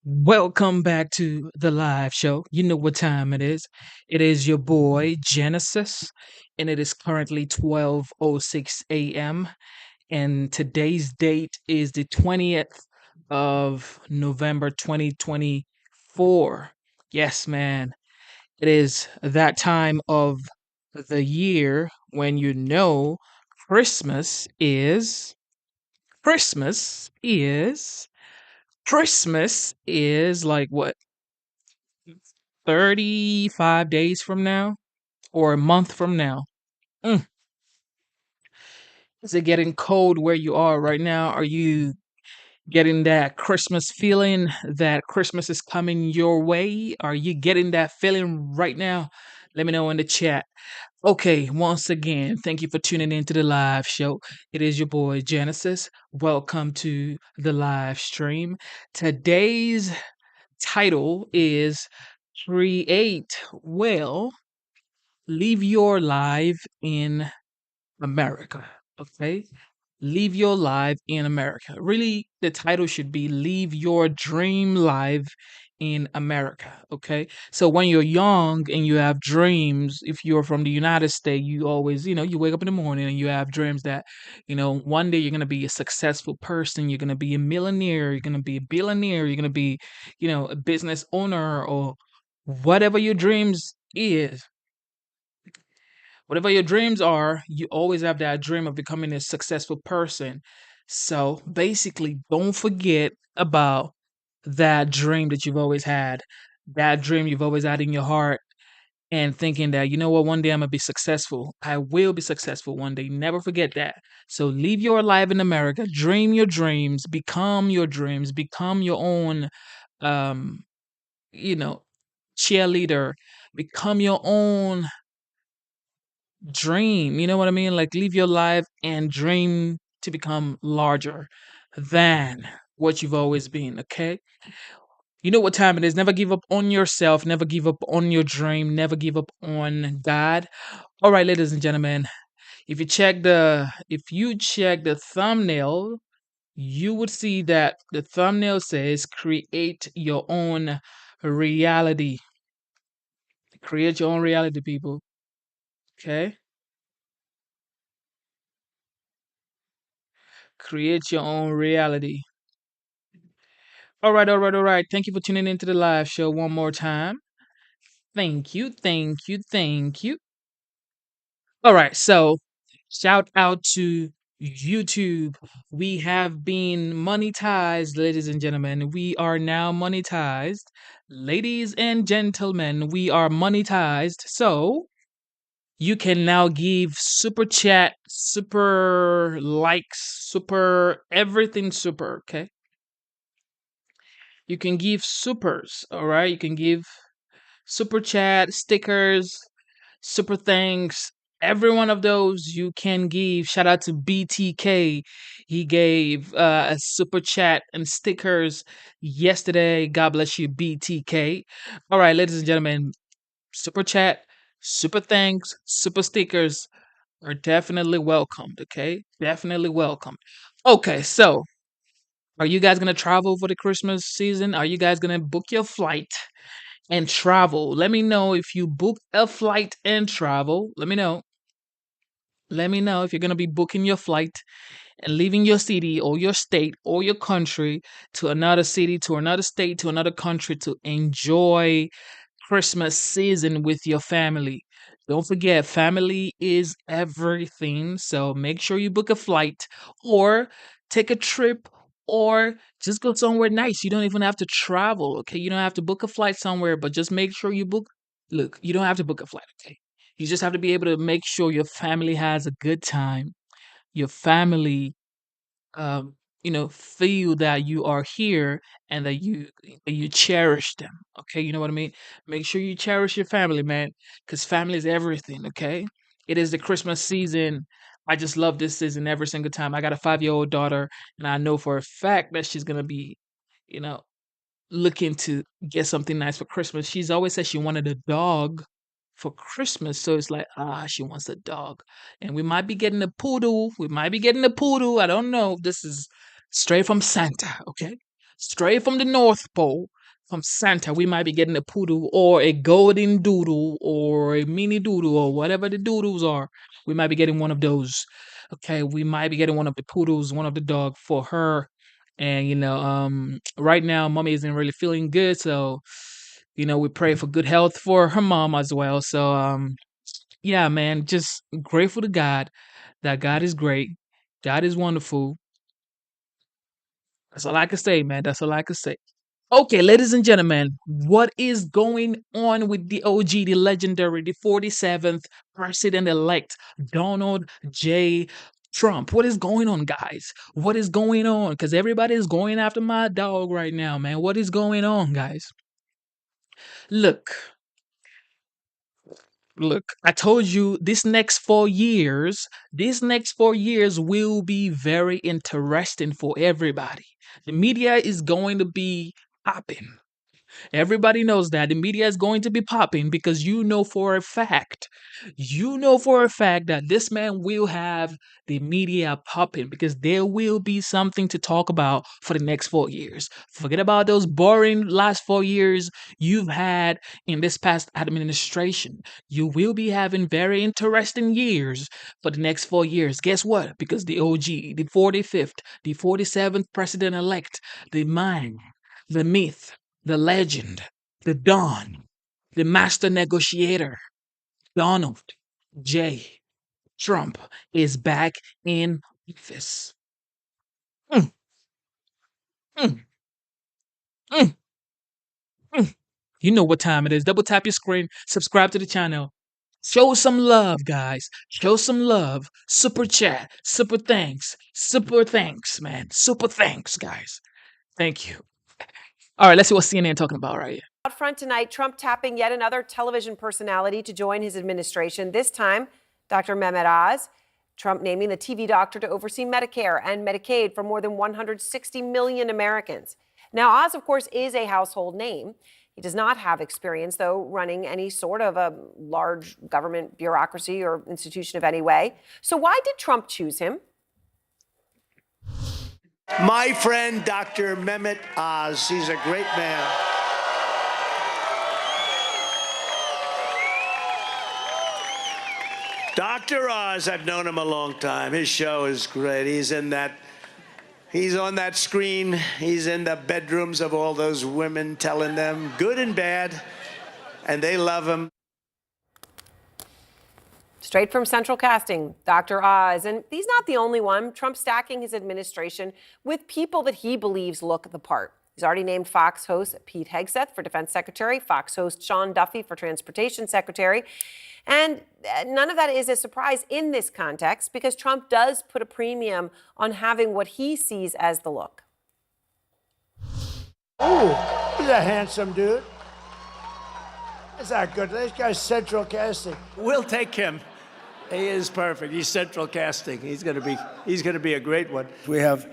Welcome back to the live show. You know what time it is. It is your boy Genesis, and it is currently 12:06 a.m. And today's date is the 20th of November 2024. Yes, man. It is that time of the year when Christmas is Christmas is Christmas is like what 35 days from now or a month from now. Mm. Is it getting cold where you are right now? Are you getting that Christmas feeling that Christmas is coming your way? Are you getting that feeling right now? Let me know in the chat. Okay, once again, thank you for tuning in to the live show. It is your boy Genesis. Welcome to the live stream. Today's title is Create Well, Live Your Life in America. Okay? Live Your Life in America. Really, the title should be Live Your Dream Life in America. Okay? So when you're young and you have dreams, if you're from the United States, you always, you wake up in the morning and you have dreams that, one day you're going to be a successful person, you're going to be a millionaire, you're going to be a billionaire, you're going to be, a business owner or whatever your dreams is. Whatever your dreams are, you always have that dream of becoming a successful person. So basically, don't forget about that dream that you've always had, that dream you've always had in your heart, and thinking that, you know what, one day I'm going to be successful. I will be successful one day. Never forget that. So live your life in America, dream your dreams, become your own, um, you know, cheerleader, become your own dream. You know what I mean? Like live your life and dream to become larger than what you've always been. Okay. You know what time it is. Never give up on yourself. Never give up on your dream. Never give up on God. All right, ladies and gentlemen. If you check the thumbnail, you would see that the thumbnail says create your own reality. Create your own reality, people. Okay. Create your own reality. All right, all right, all right. Thank you for tuning into the live show one more time. Thank you, thank you, thank you. All right, so shout out to YouTube. We have been monetized, ladies and gentlemen. We are now monetized. Ladies and gentlemen, we are monetized. So you can now give super chat, super likes, super everything super, okay? You can give supers, all right? You can give super chat, stickers, super thanks. Every one of those you can give. Shout out to BTK. He gave a super chat and stickers yesterday. God bless you, BTK. All right, ladies and gentlemen, super chat, super thanks, super stickers are definitely welcomed. Okay, definitely welcome. Okay, so are you guys gonna travel for the Christmas season? Are you guys gonna book your flight and travel? Let me know if you book a flight and travel. Let me know. Let me know if you're gonna be booking your flight and leaving your city or your state or your country to another city, to another state, to another country to enjoy Christmas season with your family. Don't forget, family is everything. So make sure you book a flight or take a trip or just go somewhere nice. You don't even have to travel, okay? You don't have to book a flight somewhere, but just make sure you book. Look, you don't have to book a flight, okay? You just have to be able to make sure your family has a good time. Your family feel that you are here and that you cherish them. Okay, you know what I mean? Make sure you cherish your family, man, because family is everything. Okay, it is the Christmas season. I just love this season every single time. I got a 5-year-old daughter, and I know for a fact that she's gonna be, you know, looking to get something nice for Christmas. She's always said she wanted a dog for Christmas, so it's like, she wants a dog, and we might be getting a poodle. We might be getting a poodle. I don't know. This is straight from Santa, okay? straight from the North Pole, from Santa. We might be getting a poodle or a golden doodle or a mini doodle or whatever the doodles are. We might be getting one of those. Okay, we might be getting one of the poodles, one of the dog for her. And right now, mommy isn't really feeling good, so we pray for good health for her mom as well. So yeah, man, just grateful to God that God is great, God is wonderful. That's all I can say, man. That's all I can say. Okay, ladies and gentlemen, what is going on with the OG, the legendary, the 47th president elect, Donald J. Trump? What is going on, guys? What is going on? Because everybody is going after my dog right now, man. What is going on, guys? Look, look, I told you these next 4 years will be very interesting for everybody. The media is going to be popping. Everybody knows that the media is going to be popping because you know for a fact that this man will have the media popping because there will be something to talk about for the next 4 years. Forget about those boring last 4 years you've had in this past administration. You will be having very interesting years for the next 4 years. Guess what? Because the OG, the 45th, the 47th president elect, the man, the myth, the legend, the Don, the master negotiator, Donald J. Trump is back in office. Mm, mm, mm, mm. You know what time it is. Double tap your screen, subscribe to the channel. Show some love, guys. Show some love. Super chat, super thanks, man. Super thanks, guys. Thank you. All right, let's see what CNN talking about right here. Out front tonight, Trump tapping yet another television personality to join his administration, this time Dr. Mehmet Oz. Trump naming the TV doctor to oversee Medicare and Medicaid for more than 160 million Americans. Now, Oz, of course, is a household name. He does not have experience, though, running any sort of a large government bureaucracy or institution of any way. So why did Trump choose him? My friend, Dr. Mehmet Oz, he's a great man. Dr. Oz, I've known him a long time. His show is great. He's on that screen. He's in the bedrooms of all those women telling them good and bad, and they love him. Straight from Central Casting, Dr. Oz. And he's not the only one. Trump stacking his administration with people that he believes look the part. He's already named Fox host Pete Hegseth for Defense Secretary, Fox host Sean Duffy for Transportation Secretary. And none of that is a surprise in this context because Trump does put a premium on having what he sees as the look. Ooh, he's a handsome dude. Is that good? This guy's Central Casting. We'll take him. He is perfect. He's Central Casting. He's going to be a great one. We have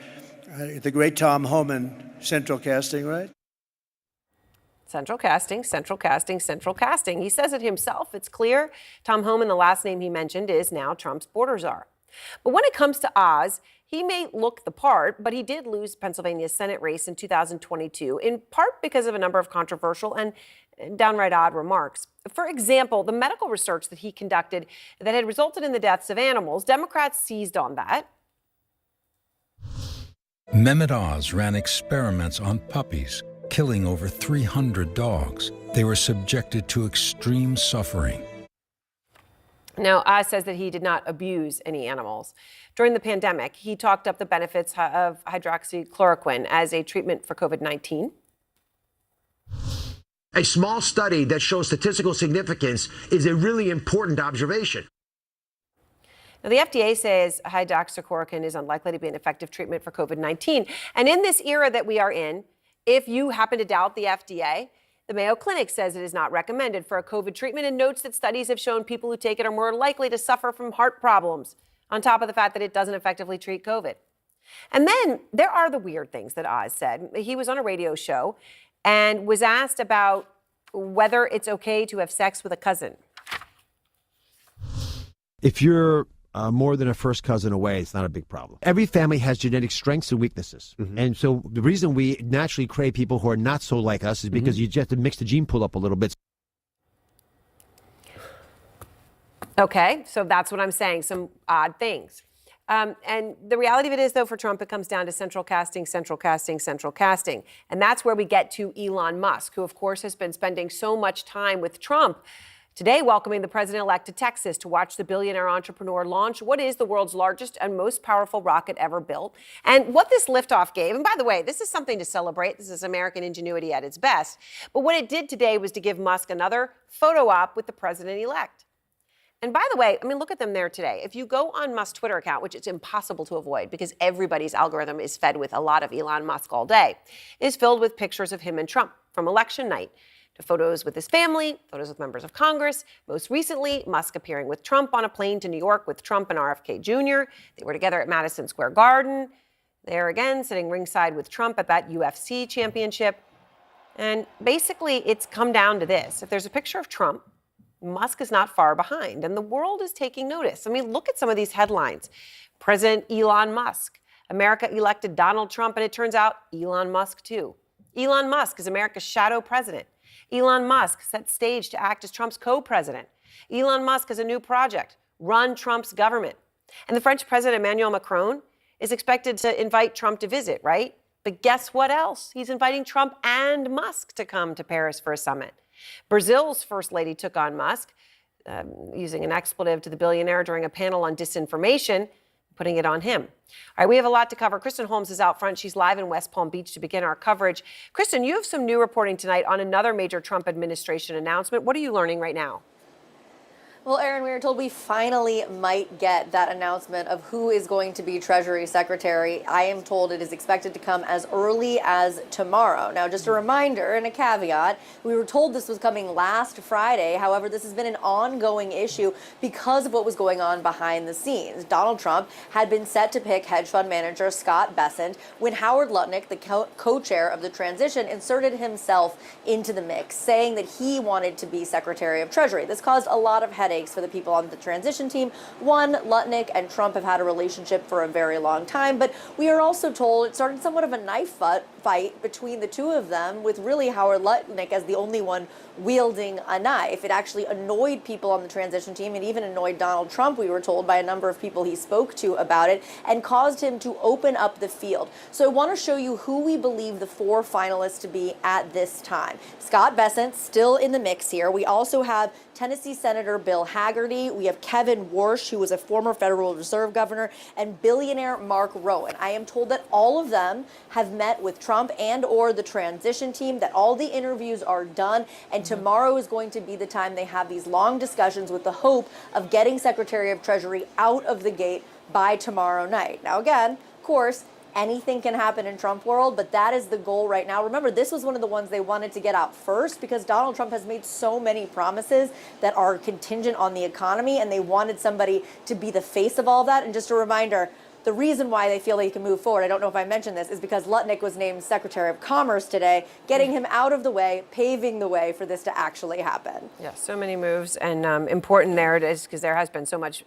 the great Tom Homan, Central Casting, right? Central Casting, Central Casting, Central Casting. He says it himself. It's clear. Tom Homan, the last name he mentioned, is now Trump's border czar. But when it comes to Oz, he may look the part, but he did lose Pennsylvania's Senate race in 2022, in part because of a number of controversial and downright odd remarks. For example, the medical research that he conducted that had resulted in the deaths of animals, Democrats seized on that. Mehmet Oz ran experiments on puppies, killing over 300 dogs. They were subjected to extreme suffering. Now, Oz says that he did not abuse any animals. During the pandemic, he talked up the benefits of hydroxychloroquine as a treatment for COVID-19. A small study that shows statistical significance is a really important observation. Now, the FDA says hydroxychloroquine is unlikely to be an effective treatment for COVID-19. And in this era that we are in, if you happen to doubt the FDA, the Mayo Clinic says it is not recommended for a COVID treatment and notes that studies have shown people who take it are more likely to suffer from heart problems, on top of the fact that it doesn't effectively treat COVID. And then there are the weird things that Oz said. He was on a radio show and was asked about whether it's okay to have sex with a cousin. If you're more than a first cousin away, it's not a big problem. Every family has genetic strengths and weaknesses. And so the reason we naturally crave people who are not so like us is because you just have to mix the gene pool up a little bit. Okay, so that's what I'm saying, some odd things. And the reality of it is, though, for Trump, it comes down to central casting, central casting, central casting. And that's where we get to Elon Musk, who, of course, has been spending so much time with Trump. Today, welcoming the president-elect to Texas to watch the billionaire entrepreneur launch what is the world's largest and most powerful rocket ever built. And what this liftoff gave, and by the way, this is something to celebrate. This is American ingenuity at its best. But what it did today was to give Musk another photo op with the president-elect. And by the way, I mean, look at them there today. If you go on Musk's Twitter account, which it's impossible to avoid because everybody's algorithm is fed with a lot of Elon Musk all day, is filled with pictures of him and Trump from election night to photos with his family, photos with members of Congress. Most recently, Musk appearing with Trump on a plane to New York with Trump and RFK Jr. They were together at Madison Square Garden. There again, sitting ringside with Trump at that UFC championship. And basically, it's come down to this. If there's a picture of Trump, Musk is not far behind, and the world is taking notice. I mean, look at some of these headlines. President Elon Musk. America elected Donald Trump, and it turns out Elon Musk, too. Elon Musk is America's shadow president. Elon Musk set stage to act as Trump's co-president. Elon Musk has a new project, run Trump's government. And the French president, Emmanuel Macron, is expected to invite Trump to visit, right? But guess what else? He's inviting Trump and Musk to come to Paris for a summit. Brazil's first lady took on Musk, using an expletive to the billionaire during a panel on disinformation, putting it on him. All right, we have a lot to cover. Kristen Holmes is out front. She's live in West Palm Beach to begin our coverage. Kristen, you have some new reporting tonight on another major Trump administration announcement. What are you learning right now? Well, Aaron, we were told we finally might get that announcement of who is going to be Treasury Secretary. I am told it is expected to come as early as tomorrow. Now, just a reminder and a caveat, we were told this was coming last Friday. However, this has been an ongoing issue because of what was going on behind the scenes. Donald Trump had been set to pick hedge fund manager Scott Bessent when Howard Lutnick, the co-chair of the transition, inserted himself into the mix, saying that he wanted to be Secretary of Treasury. This caused a lot of headaches for the people on the transition team. One, Lutnick and Trump have had a relationship for a very long time, but we are also told it started somewhat of a knife fight between the two of them, with really Howard Lutnick as the only one wielding a knife. It actually annoyed people on the transition team. It even annoyed Donald Trump, we were told by a number of people he spoke to about it, and caused him to open up the field. So I want to show you who we believe the four finalists to be at this time. Scott Bessent still in the mix here. We also have Tennessee Senator Bill Hagerty. We have Kevin Warsh, who was a former Federal Reserve governor, and billionaire Mark Rowan. I am told that all of them have met with Trump and or the transition team, that all the interviews are done, and tomorrow is going to be the time they have these long discussions with the hope of getting Secretary of Treasury out of the gate by tomorrow night. Now, again, of course, anything can happen in Trump world, but that is the goal right now. Remember, this was one of the ones they wanted to get out first because Donald Trump has made so many promises that are contingent on the economy, and they wanted somebody to be the face of all that. And just a reminder, the reason why they feel they can move forward, I don't know if I mentioned this, is because Lutnick was named Secretary of Commerce today, getting him out of the way, paving the way for this to actually happen. Yeah, so many moves, and important there it is because there has been so much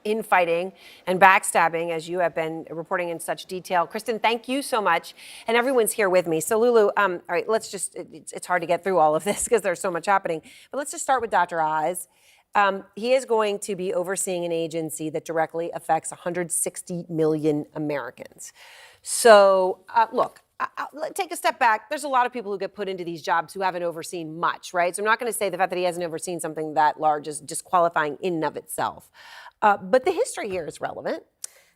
infighting and backstabbing, as you have been reporting in such detail. Kristen, thank you so much, and everyone's here with me. So Lulu, all right, let's just, it's hard to get through all of this because there's so much happening, but let's just start with Dr. Oz. He is going to be overseeing an agency that directly affects 160 million Americans. So, look, take a step back. There's a lot of people who get put into these jobs who haven't overseen much, right? So I'm not going to say the fact that he hasn't overseen something that large is disqualifying in and of itself. But the history here is relevant.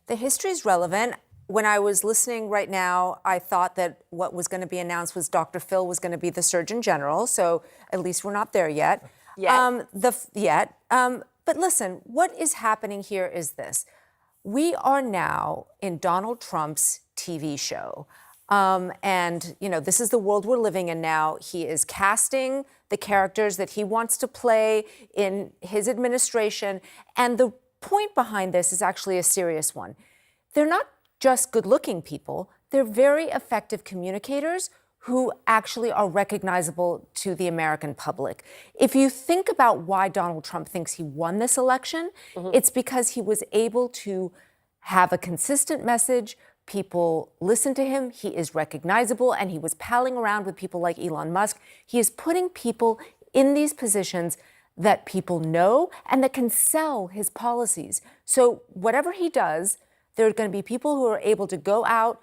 The history is relevant. When I was listening right now, I thought that what was going to be announced was Dr. Phil was going to be the Surgeon General. So at least we're not there yet. But listen, what is happening here is this. We are now in Donald Trump's TV show. And, you know, this is the world we're living in now. He is casting the characters that he wants to play in his administration. And the point behind this is actually a serious one. They're not just good-looking people. They're very effective communicators who actually are recognizable to the American public. If you think about why Donald Trump thinks he won this election, it's because he was able to have a consistent message. People listen to him. He is recognizable, and he was palling around with people like Elon Musk. He is putting people in these positions that people know and that can sell his policies. So whatever he does, there are going to be people who are able to go out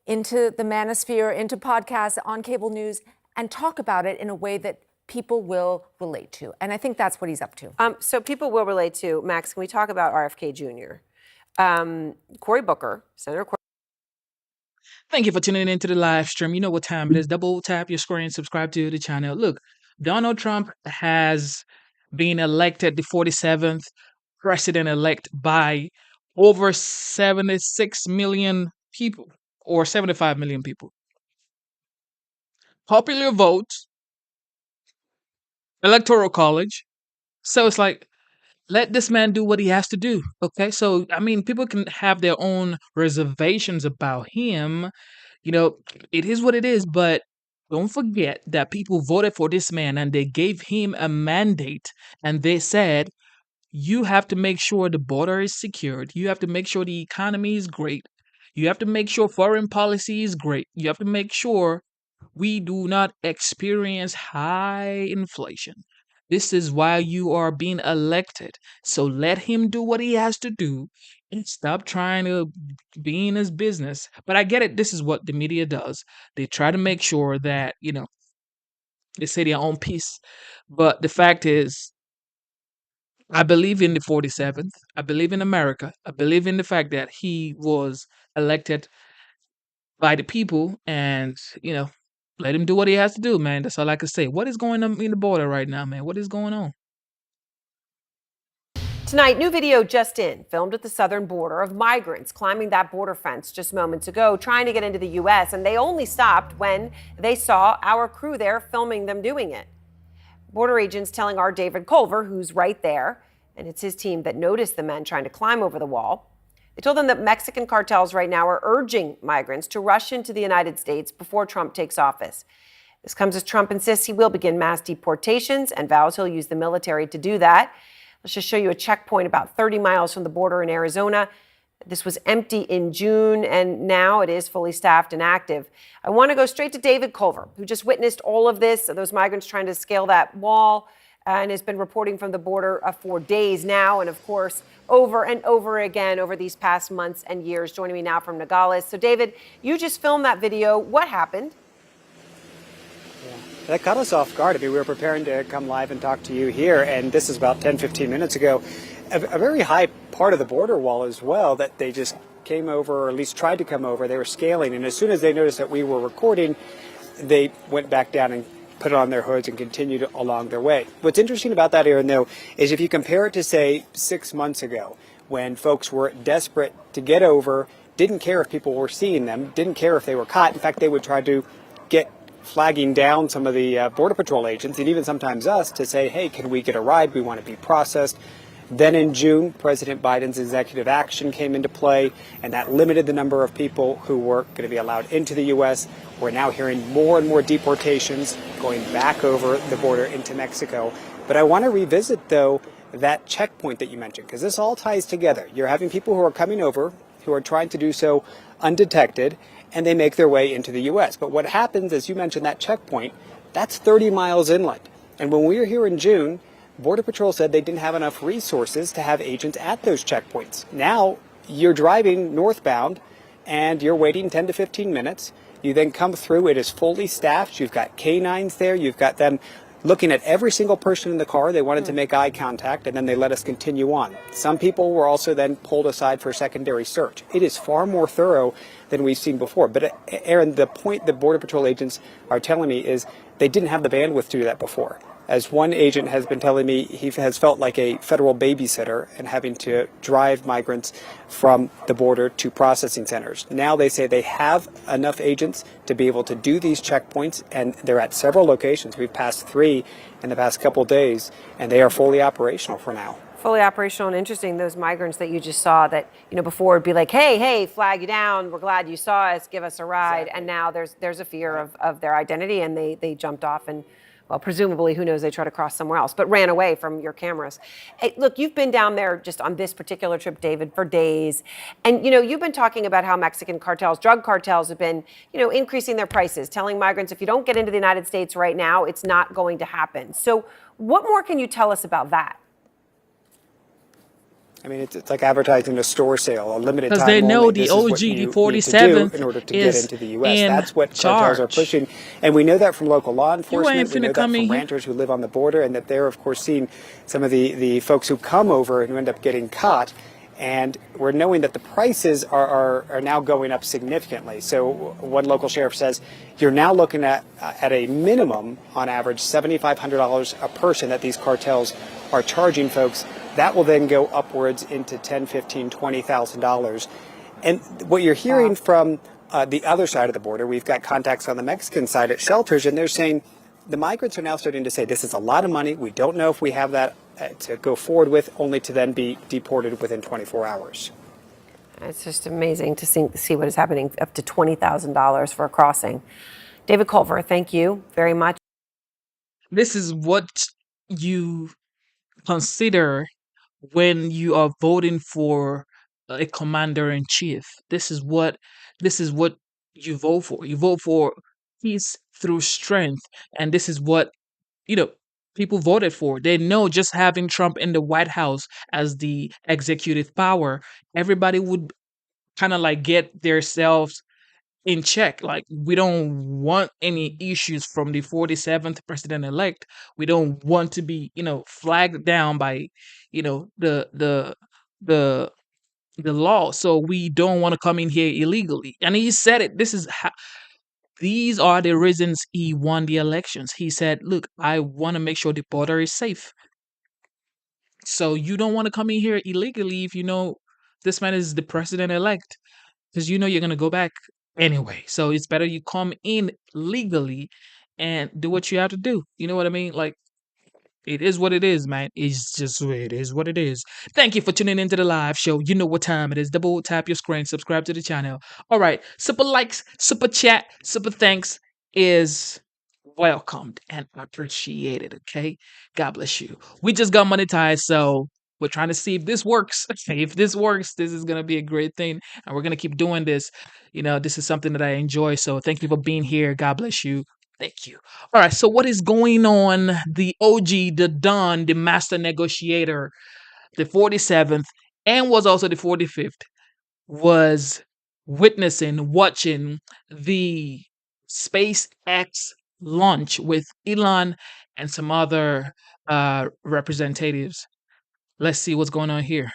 into the manosphere, into podcasts, on cable news, and talk about it in a way that people will relate to. And I think that's what he's up to. So people will relate to. Max, can we talk about RFK Jr.? Cory Booker, Senator Cory. Thank you for tuning into the live stream. You know what time it is. Double tap your screen, subscribe to the channel. Look, Donald Trump has been elected the 47th president-elect by over 76 million people or 75 million people. Popular vote, electoral college. So it's like, let this man do what he has to do. Okay. So, I mean, people can have their own reservations about him. You know, it is what it is, but don't forget that people voted for this man and they gave him a mandate and they said, you have to make sure the border is secured. You have to make sure the economy is great. You have to make sure foreign policy is great. You have to make sure we do not experience high inflation. This is why you are being elected. So let him do what he has to do and stop trying to be in his business. But I get it. This is what the media does. They try to make sure that, they say their own piece. But the fact is, I believe in the 47th. I believe in America. I believe in the fact that he was elected by the people and, let him do what he has to do, man. That's all I can say. What is going on in the border right now, man? What is going on? Tonight, new video just in, filmed at the southern border of migrants climbing that border fence just moments ago, trying to get into the U.S., and they only stopped when they saw our crew there filming them doing it. Border agents telling our David Culver, who's right there, and it's his team that noticed the men trying to climb over the wall. They told them that Mexican cartels right now are urging migrants to rush into the United States before Trump takes office. This comes as Trump insists he will begin mass deportations and vows he'll use the military to do that. Let's just show you a checkpoint about 30 miles from the border in Arizona. This was empty in June, and now it is fully staffed and active. I want to go straight to David Culver, who just witnessed all of this, those migrants trying to scale that wall, and has been reporting from the border for days now, and of course, over and over again over these past months and years. Joining me now from Nogales. So, David, you just filmed that video. What happened? That caught us off guard. I mean, we were preparing to come live and talk to you here, and this is about 10, 15 minutes ago. A very high part of the border wall as well that they just came over, or at least tried to come over. They were scaling, and as soon as they noticed that we were recording, they went back down and put on their hoods and continued along their way. What's interesting about that, Aaron, though, is if you compare it to, say, 6 months ago, when folks were desperate to get over, didn't care if people were seeing them, didn't care if they were caught. In fact, they would try to get flagging down some of the Border Patrol agents and even sometimes us to say, hey, can we get a ride? We want to be processed. Then in June, President Biden's executive action came into play, and that limited the number of people who were going to be allowed into the U.S. We're now hearing more and more deportations going back over the border into Mexico. But I want to revisit, though, that checkpoint that you mentioned, because this all ties together. You're having people who are coming over, who are trying to do so undetected, and they make their way into the U.S. But what happens, as you mentioned, that checkpoint, that's 30 miles inland. And when we were here in June, Border Patrol said they didn't have enough resources to have agents at those checkpoints. Now you're driving northbound and you're waiting 10 to 15 minutes. You then come through. It is fully staffed. You've got canines there. You've got them looking at every single person in the car. They wanted to make eye contact, and then they let us continue on. Some people were also then pulled aside for secondary search. It is far more thorough than we've seen before. But Aaron, the point the Border Patrol agents are telling me is they didn't have the bandwidth to do that before. As one agent has been telling me, he has felt like a federal babysitter and having to drive migrants from the border to processing centers. Now they say they have enough agents to be able to do these checkpoints, and they're at several locations. We've passed 3 in the past couple days, and they are fully operational for now. Fully operational and interesting, those migrants that you just saw that, before it'd be like, hey, flag you down, we're glad you saw us, give us a ride. Exactly. And now there's a fear of their identity, and they jumped off and, well, presumably, who knows, they try to cross somewhere else, but ran away from your cameras. Hey, look, you've been down there just on this particular trip, David, for days. And, you've been talking about how Mexican cartels, drug cartels have been, increasing their prices, telling migrants, if you don't get into the United States right now, it's not going to happen. So what more can you tell us about that? I mean, it's like advertising a store sale, a limited time. Because they know only. the OG, the 47th, in order to get into the U.S. That's what charge. cartels are pushing, and we know that from local law enforcement. We know that from here. ranchers who live on the border, and that they're, of course, seeing some of the folks who come over and who end up getting caught. And we're knowing that the prices are now going up significantly. So one local sheriff says you're now looking at a minimum, on average, $7,500 a person that these cartels are charging folks. That will then go upwards into $10,000, $15,000, $20,000. And what you're hearing from the other side of the border, we've got contacts on the Mexican side at shelters, and they're saying the migrants are now starting to say this is a lot of money. We don't know if we have that to go forward with, only to then be deported within 24 hours. It's just amazing to see what is happening, up to $20,000 for a crossing. David Culver, thank you very much. This is what you consider when you are voting for a commander-in-chief. This is what you vote for. You vote for peace through strength, and this is what people voted for. They know just having Trump in the White House as the executive power, everybody would kind of like get themselves in check. Like, we don't want any issues from the 47th president-elect. We don't want to be, flagged down by, the law. So we don't want to come in here illegally. And he said it. These are the reasons he won the elections. He said, look, I want to make sure the border is safe. So you don't want to come in here illegally if you know this man is the president-elect, because you're going to go back anyway. So it's better you come in legally and do what you have to do. You know what I mean? Like, it is what it is, man. It is what it is. Thank you for tuning into the live show. You know what time it is. Double tap your screen, subscribe to the channel. All right. Super likes, super chat, super thanks is welcomed and appreciated. Okay. God bless you. We just got monetized, so we're trying to see if this works. If this works, this is going to be a great thing. And we're going to keep doing this. This is something that I enjoy. So thank you for being here. God bless you. Thank you. All right. So what is going on? The OG, the Don, the master negotiator, the 47th, and was also the 45th, was watching the SpaceX launch with Elon and some other representatives. Let's see what's going on here.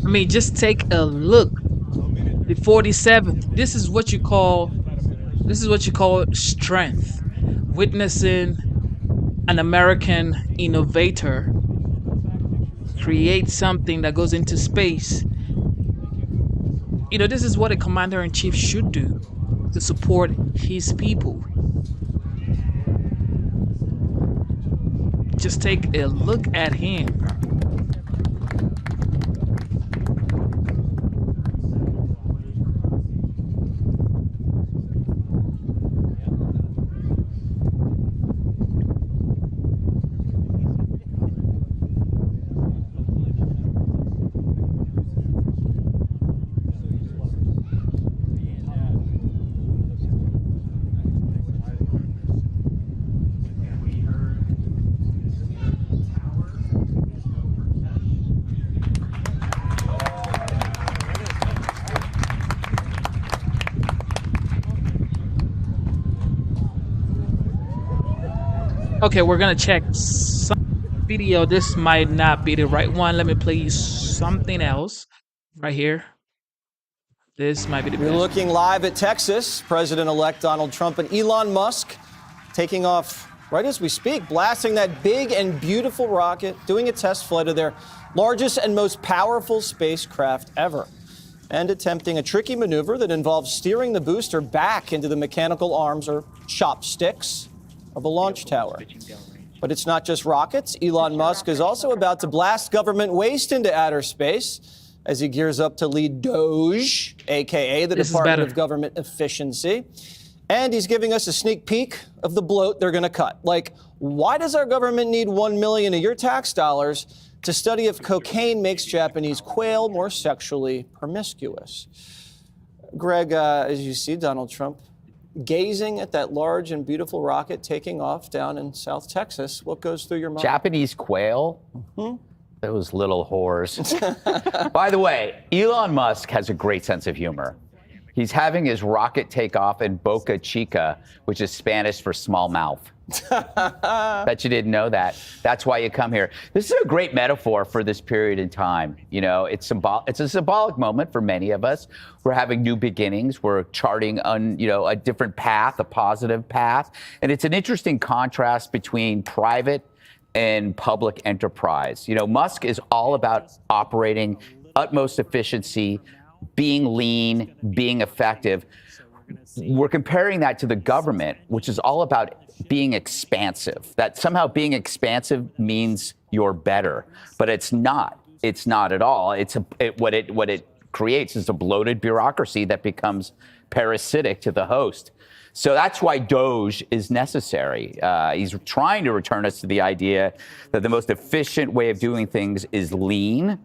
I mean, just take a look. The 47th. This is what you call strength. Witnessing an American innovator create something that goes into space. This is what a commander-in-chief should do to support his people. Just take a look at him. Okay, we're gonna check some video. This might not be the right one. Let me play you something else right here. This might be the We're best. looking live at Texas. President-elect Donald Trump and Elon Musk taking off right as we speak, blasting that big and beautiful rocket, doing a test flight of their largest and most powerful spacecraft ever, and attempting a tricky maneuver that involves steering the booster back into the mechanical arms or chopsticks of a launch tower. But it's not just rockets. Elon Musk is also about to blast government waste into outer space as he gears up to lead DOGE, a.k.a. the Department of Government Efficiency. And he's giving us a sneak peek of the bloat they're going to cut. Like, why does our government need $1 million of your tax dollars to study if cocaine makes Japanese quail more sexually promiscuous? Greg, as you see Donald Trump gazing at that large and beautiful rocket taking off down in South Texas, what goes through your mind? Japanese quail? Those little whores. By the way, Elon Musk has a great sense of humor. He's having his rocket take off in Boca Chica, which is Spanish for small mouth. Bet you didn't know that. That's why you come here. This is a great metaphor for this period in time. It's a symbolic moment for many of us. We're having new beginnings. We're charting a different path, a positive path. And it's an interesting contrast between private and public enterprise. Musk is all about operating utmost efficiency, being lean, being effective. We're comparing that to the government, which is all about being expansive, that somehow being expansive means you're better, but it's not. It's not at all. What it creates is a bloated bureaucracy that becomes parasitic to the host. So that's why DOGE is necessary. He's trying to return us to the idea that the most efficient way of doing things is lean.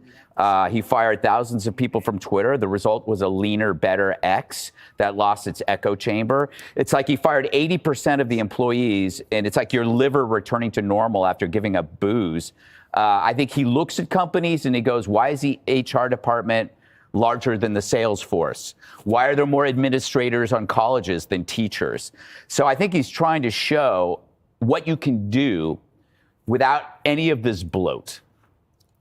He fired thousands of people from Twitter. The result was a leaner, better X that lost its echo chamber. It's like he fired 80% of the employees, and it's like your liver returning to normal after giving up booze. I think he looks at companies and he goes, why is the HR department larger than the sales force? Why are there more administrators on colleges than teachers? So I think he's trying to show what you can do without any of this bloat.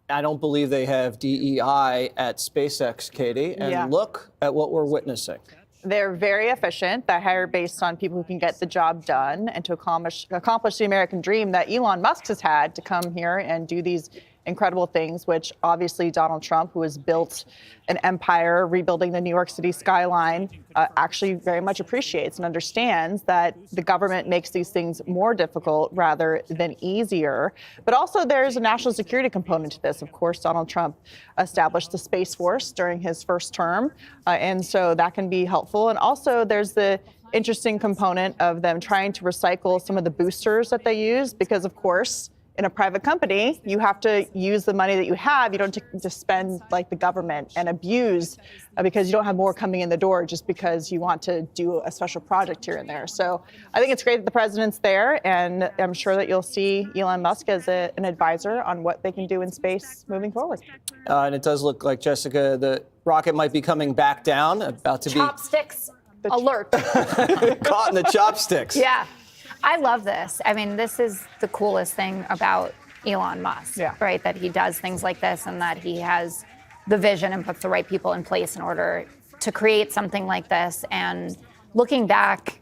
I don't believe they have DEI at SpaceX, Katie, and look at what we're witnessing. They're very efficient. They hire based on people who can get the job done and to accomplish the American dream that Elon Musk has had to come here and do these incredible things, which obviously Donald Trump, who has built an empire rebuilding the New York City skyline, actually very much appreciates and understands that the government makes these things more difficult rather than easier. But also there's a national security component to this. Of course, Donald Trump established the Space Force during his first term, and so that can be helpful. And also there's the interesting component of them trying to recycle some of the boosters that they use, because of course, in a private company, you have to use the money that you have. You don't just spend like the government and abuse because you don't have more coming in the door just because you want to do a special project here and there. So I think it's great that the president's there, and I'm sure that you'll see Elon Musk as an advisor on what they can do in space moving forward. And it does look like, Jessica, the rocket might be coming back down, about to Chopsticks alert. Caught in the chopsticks. Yeah. I love this. I mean, this is the coolest thing about Elon Musk, right? That he does things like this and that he has the vision and puts the right people in place in order to create something like this. And looking back,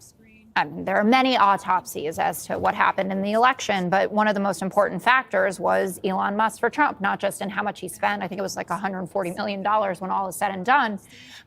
I mean, there are many autopsies as to what happened in the election, but one of the most important factors was Elon Musk for Trump, not just in how much he spent. I think it was like $140 million when all is said and done,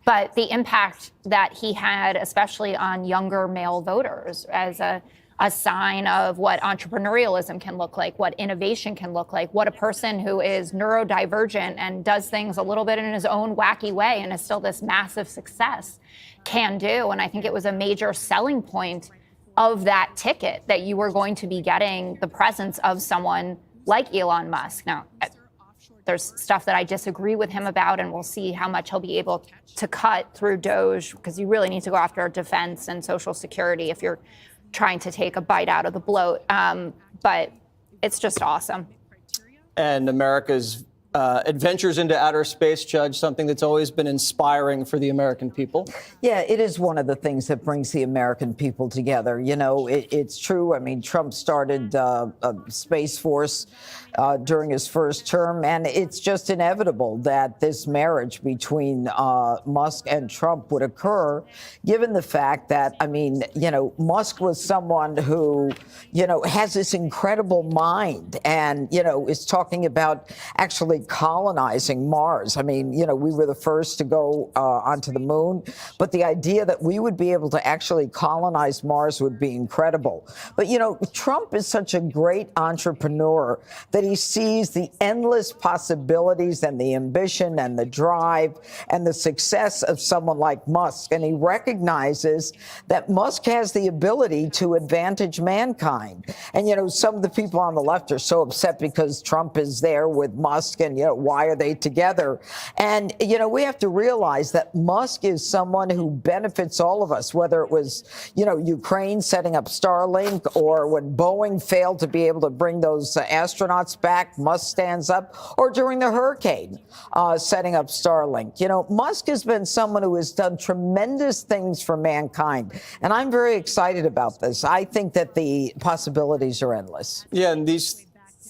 but the impact that he had, especially on younger male voters, as a sign of what entrepreneurialism can look like, what innovation can look like, what a person who is neurodivergent and does things a little bit in his own wacky way and is still this massive success can do. And I think it was a major selling point of that ticket that you were going to be getting the presence of someone like Elon Musk. Now, there's stuff that I disagree with him about, and we'll see how much he'll be able to cut through Doge, because you really need to go after defense and Social Security if you're trying to take a bite out of the bloat. But it's just awesome. And America's adventures into outer space, Judge, something that's always been inspiring for the American people. Yeah, it is one of the things that brings the American people together. You know, it's true. I mean, Trump started a Space Force during his first term, and it's just inevitable that this marriage between Musk and Trump would occur, given the fact that, I mean, you know, Musk was someone who, you know, has this incredible mind and, you know, is talking about actually colonizing Mars. I mean, you know, we were the first to go onto the moon, but the idea that we would be able to actually colonize Mars would be incredible. But, you know, Trump is such a great entrepreneur that he sees the endless possibilities and the ambition and the drive and the success of someone like Musk. And he recognizes that Musk has the ability to advantage mankind. And, you know, some of the people on the left are so upset because Trump is there with Musk and, you know, why are they together? And, you know, we have to realize that Musk is someone who benefits all of us, whether it was, you know, Ukraine setting up Starlink, or when Boeing failed to be able to bring those astronauts back, Musk stands up, or during the hurricane, setting up Starlink. You know, Musk has been someone who has done tremendous things for mankind. And I'm very excited about this. I think that the possibilities are endless. Yeah, and these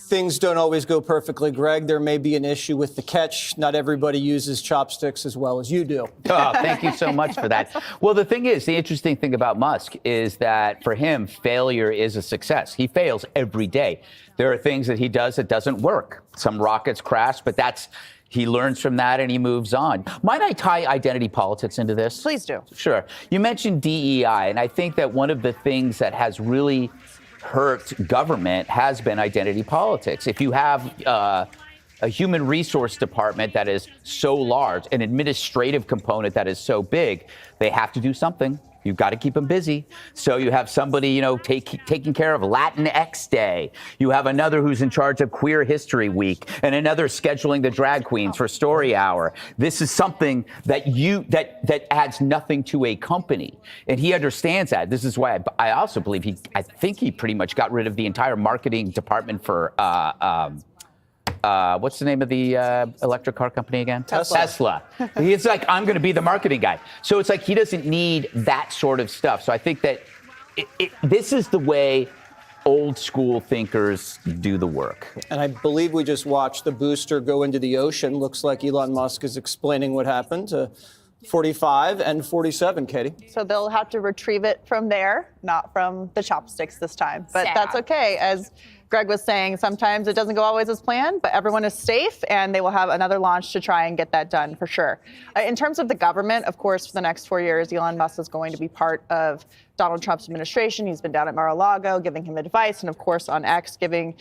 things don't always go perfectly, Greg. There may be an issue with the catch. Not everybody uses chopsticks as well as you do. Oh, thank you so much for that. Well, the thing is, the interesting thing about Musk is that for him, failure is a success. He fails every day. There are things that he does that doesn't work. Some rockets crash, but he learns from that and he moves on. Might I tie identity politics into this? Please do. Sure. You mentioned DEI, and I think that one of the things that has really hurt government has been identity politics. If you have a human resource department that is so large, an administrative component that is so big, they have to do something. You've got to keep them busy. So you have somebody, you know, taking care of Latinx Day. You have another who's in charge of Queer History Week, and another scheduling the drag queens for Story Hour. This is something that that adds nothing to a company, and he understands that. This is why I also believe I think he pretty much got rid of the entire marketing department for what's the name of the electric car company again? Tesla. He's like, I'm going to be the marketing guy. So it's like he doesn't need that sort of stuff. So I think that this is the way old school thinkers do the work. And I believe we just watched the booster go into the ocean. Looks like Elon Musk is explaining what happened to 45 and 47, Katie. So they'll have to retrieve it from there, not from the chopsticks this time. But Sad. That's okay. As Greg was saying, sometimes it doesn't go always as planned, but everyone is safe, and they will have another launch to try and get that done for sure. In terms of the government, of course, for the next 4 years, Elon Musk is going to be part of Donald Trump's administration. He's been down at Mar-a-Lago giving him advice, and of course on X giving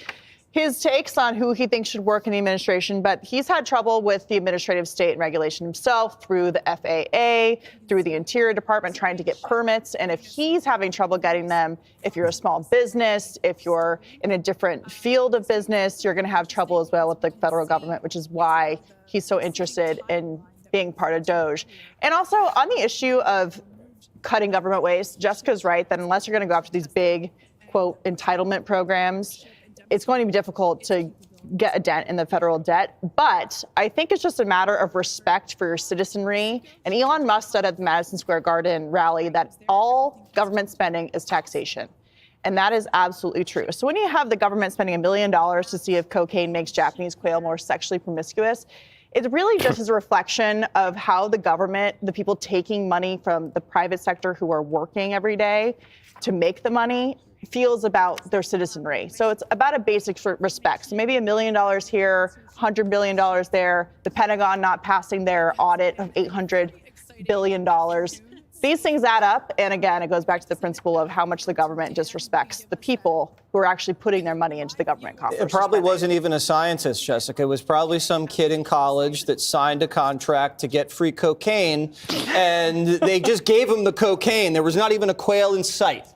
his takes on who he thinks should work in the administration, but he's had trouble with the administrative state and regulation himself through the FAA, through the Interior Department, trying to get permits. And if he's having trouble getting them, if you're a small business, if you're in a different field of business, you're going to have trouble as well with the federal government, which is why he's so interested in being part of Doge. And also on the issue of cutting government waste, Jessica's right that unless you're going to go after these big, quote, entitlement programs, it's going to be difficult to get a dent in the federal debt. But I think it's just a matter of respect for your citizenry. And Elon Musk said at the Madison Square Garden rally that all government spending is taxation. And that is absolutely true. So when you have the government spending $1 million to see if cocaine makes Japanese quail more sexually promiscuous, It really just is a reflection of how the government, the people taking money from the private sector who are working every day to make the money, feels about their citizenry. So it's about a basic respect. So maybe $1 million here, $100 billion there, the Pentagon not passing their audit of $800 billion. These things add up. And again, it goes back to the principle of how much the government disrespects the people who are actually putting their money into the government coffers. It probably wasn't even a scientist, Jessica. It was probably some kid in college that signed a contract to get free cocaine, and they just gave him the cocaine. There was not even a quail in sight.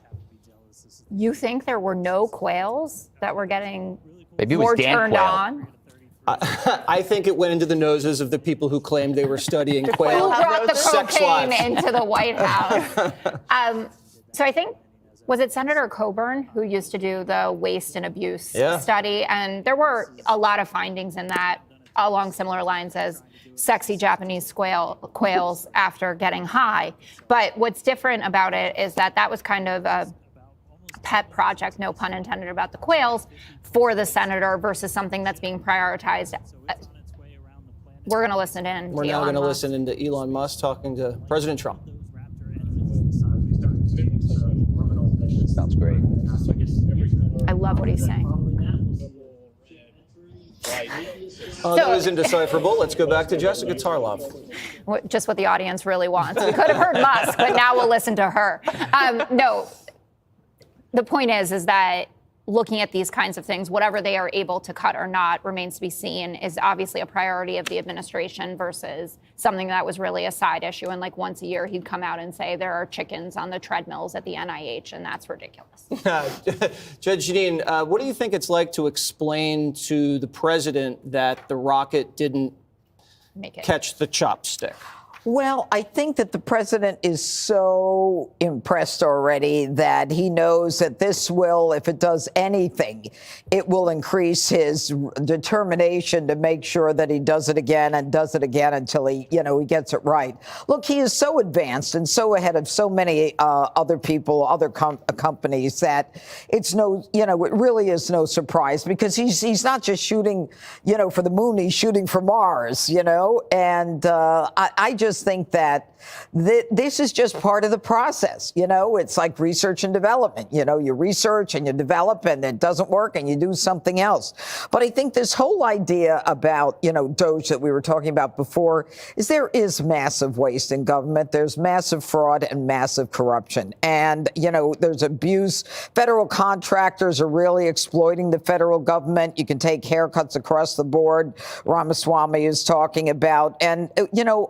You think there were no quails that were getting Maybe it was more Dan turned Quayle. on? I think it went into the noses of the people who claimed they were studying quail Who brought the sex cocaine lives. into the White House? So I think, was it Senator Coburn who used to do the waste and abuse study? And there were a lot of findings in that along similar lines as sexy Japanese quails after getting high. But what's different about it is that that was kind of a pet project, no pun intended, about the quails for the senator versus something that's being prioritized. We're going to listen in. We're now going to listen into Elon Musk talking to President Trump. Sounds great. I love what he's saying. That was indecipherable. Let's go back to Jessica Tarlov. Just what the audience really wants. We could have heard Musk, but now we'll listen to her. No, the point is that looking at these kinds of things, whatever they are able to cut or not remains to be seen, is obviously a priority of the administration versus something that was really a side issue. And like once a year, he'd come out and say there are chickens on the treadmills at the NIH, and that's ridiculous. Judge Jeanine, what do you think it's like to explain to the president that the rocket didn't catch the chopstick? Well, I think that the president is so impressed already that he knows that this will, if it does anything, it will increase his determination to make sure that he does it again and does it again until he gets it right. Look, he is so advanced and so ahead of so many other people, other companies, that it's it really is no surprise, because he's not just shooting, for the moon, he's shooting for Mars, and I just think that this is just part of the process. It's like research and development. You research and you develop, and it doesn't work, and you do something else. But I think this whole idea about, DOGE that we were talking about before, is there is massive waste in government. There's massive fraud and massive corruption. And, there's abuse. Federal contractors are really exploiting the federal government. You can take haircuts across the board, Ramaswamy is talking about. And,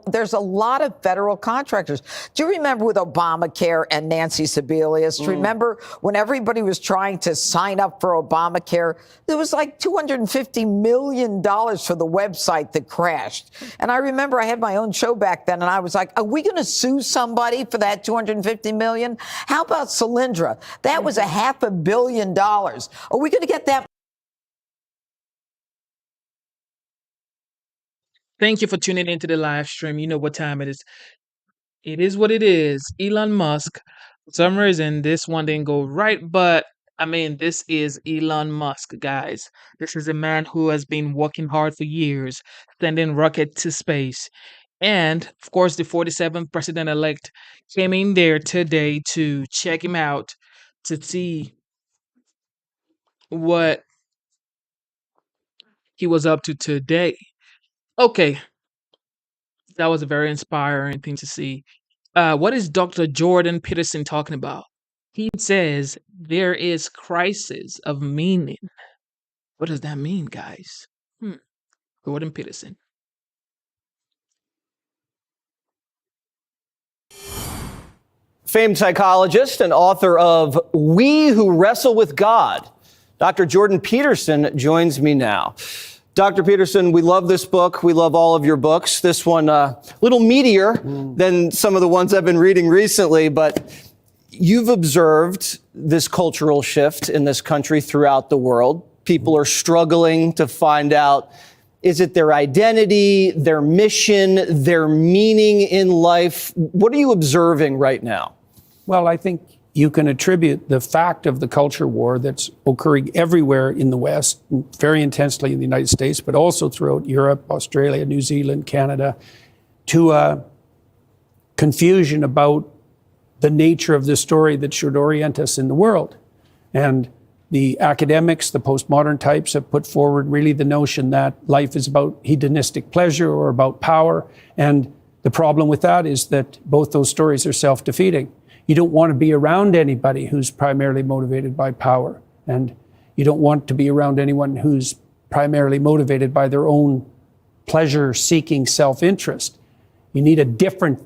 there's a lot of federal contractors. Do you remember with Obamacare and Nancy Sebelius? Remember when everybody was trying to sign up for Obamacare? There was like $250 million for the website that crashed. And I remember I had my own show back then, and I was like, are we going to sue somebody for that $250 million? How about Solyndra? That was $500 million. Are we going to get that? Thank you for tuning into the live stream. You know what time it is. It is what it is. Elon Musk. For some reason, this one didn't go right, but this is Elon Musk, guys. This is a man who has been working hard for years, sending rockets to space. And, of course, the 47th president-elect came in there today to check him out, to see what he was up to today. Okay, that was a very inspiring thing to see. What is Dr. Jordan Peterson talking about? He says there is crisis of meaning. What does that mean, guys? Jordan Peterson. Famed psychologist and author of We Who Wrestle with God, Dr. Jordan Peterson joins me now. Dr. Peterson, we love this book. We love all of your books. This one, a little meatier than some of the ones I've been reading recently, but you've observed this cultural shift in this country throughout the world. People are struggling to find out, is it their identity, their mission, their meaning in life? What are you observing right now? Well, I think you can attribute the fact of the culture war that's occurring everywhere in the West, very intensely in the United States, but also throughout Europe, Australia, New Zealand, Canada, to a confusion about the nature of the story that should orient us in the world. And the academics, the postmodern types, have put forward really the notion that life is about hedonistic pleasure or about power. And the problem with that is that both those stories are self-defeating. You don't want to be around anybody who's primarily motivated by power. And you don't want to be around anyone who's primarily motivated by their own pleasure-seeking self-interest. You need a different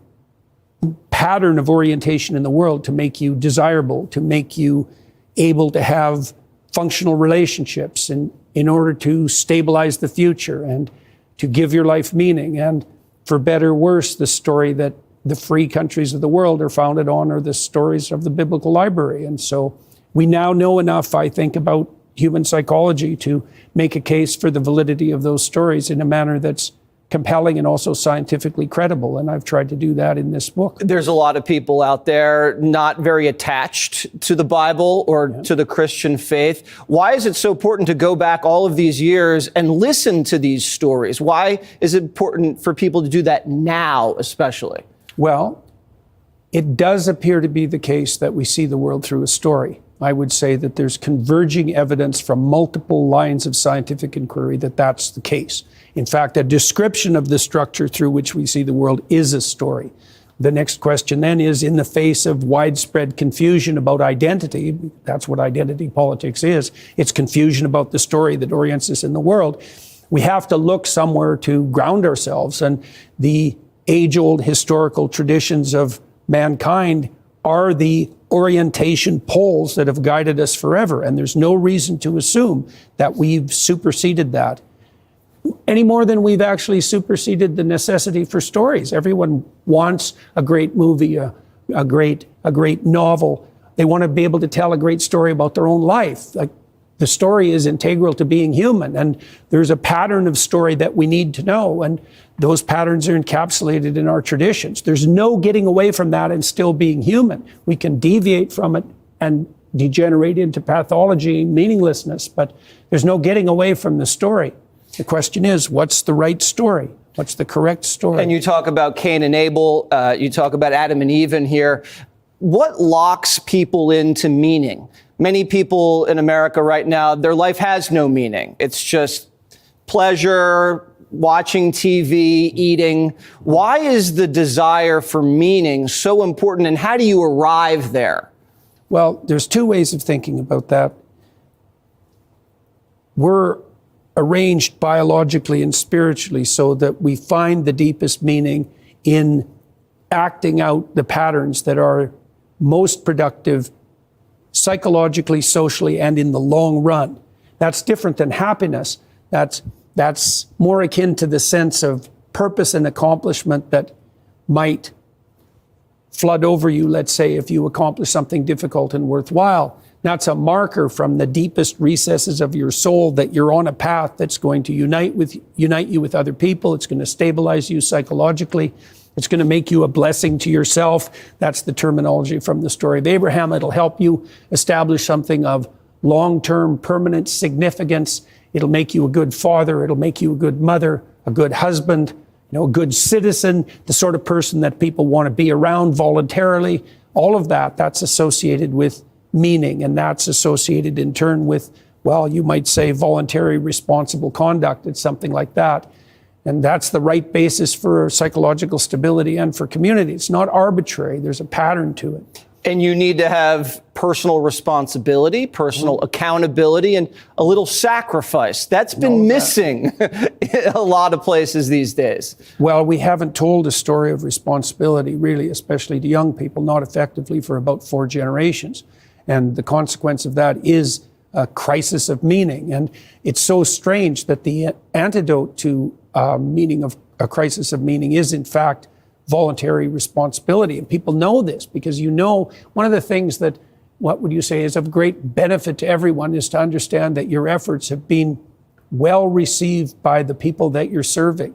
pattern of orientation in the world to make you desirable, to make you able to have functional relationships and in order to stabilize the future and to give your life meaning. And for better or worse, the story that the free countries of the world are founded on are the stories of the biblical library. And so we now know enough, I think, about human psychology to make a case for the validity of those stories in a manner that's compelling and also scientifically credible. And I've tried to do that in this book. There's a lot of people out there not very attached to the Bible or to the Christian faith. Why is it so important to go back all of these years and listen to these stories? Why is it important for people to do that now, especially? Well, it does appear to be the case that we see the world through a story. I would say that there's converging evidence from multiple lines of scientific inquiry that that's the case. In fact, a description of the structure through which we see the world is a story. The next question then is, in the face of widespread confusion about identity, that's what identity politics is, it's confusion about the story that orients us in the world, we have to look somewhere to ground ourselves. And the age-old historical traditions of mankind are the orientation poles that have guided us forever. And there's no reason to assume that we've superseded that any more than we've actually superseded the necessity for stories. Everyone wants a great movie, a great novel. They want to be able to tell a great story about their own life. Like, the story is integral to being human, and there's a pattern of story that we need to know, and those patterns are encapsulated in our traditions. There's no getting away from that and still being human. We can deviate from it and degenerate into pathology, meaninglessness, but there's no getting away from the story. The question is, what's the right story? What's the correct story? And you talk about Cain and Abel, you talk about Adam and Eve in here. What locks people into meaning? Many people in America right now, their life has no meaning. It's just pleasure, watching TV, eating. Why is the desire for meaning so important, and how do you arrive there? Well, there's two ways of thinking about that. We're arranged biologically and spiritually so that we find the deepest meaning in acting out the patterns that are most productive psychologically, socially, and in the long run. That's different than happiness. That's more akin to the sense of purpose and accomplishment that might flood over you, let's say, if you accomplish something difficult and worthwhile. That's a marker from the deepest recesses of your soul that you're on a path that's going to unite you with other people. It's going to stabilize you psychologically. It's going to make you a blessing to yourself. That's the terminology from the story of Abraham. It'll help you establish something of long-term permanent significance. It'll make you a good father. It'll make you a good mother, a good husband, a good citizen, the sort of person that people want to be around voluntarily. All of that's associated with meaning, and that's associated in turn with, well, you might say voluntary responsible conduct. It's something like that. And that's the right basis for psychological stability and for community. It's not arbitrary. There's a pattern to it. And you need to have personal responsibility, personal accountability, and a little sacrifice. That's been missing in a lot of places these days. Well, we haven't told a story of responsibility, really, especially to young people, not effectively for about 4 generations. And the consequence of that is a crisis of meaning. And it's so strange that the antidote to meaning of a crisis of meaning is, in fact, voluntary responsibility. And people know this because one of the things that, what would you say, is of great benefit to everyone is to understand that your efforts have been well received by the people that you're serving.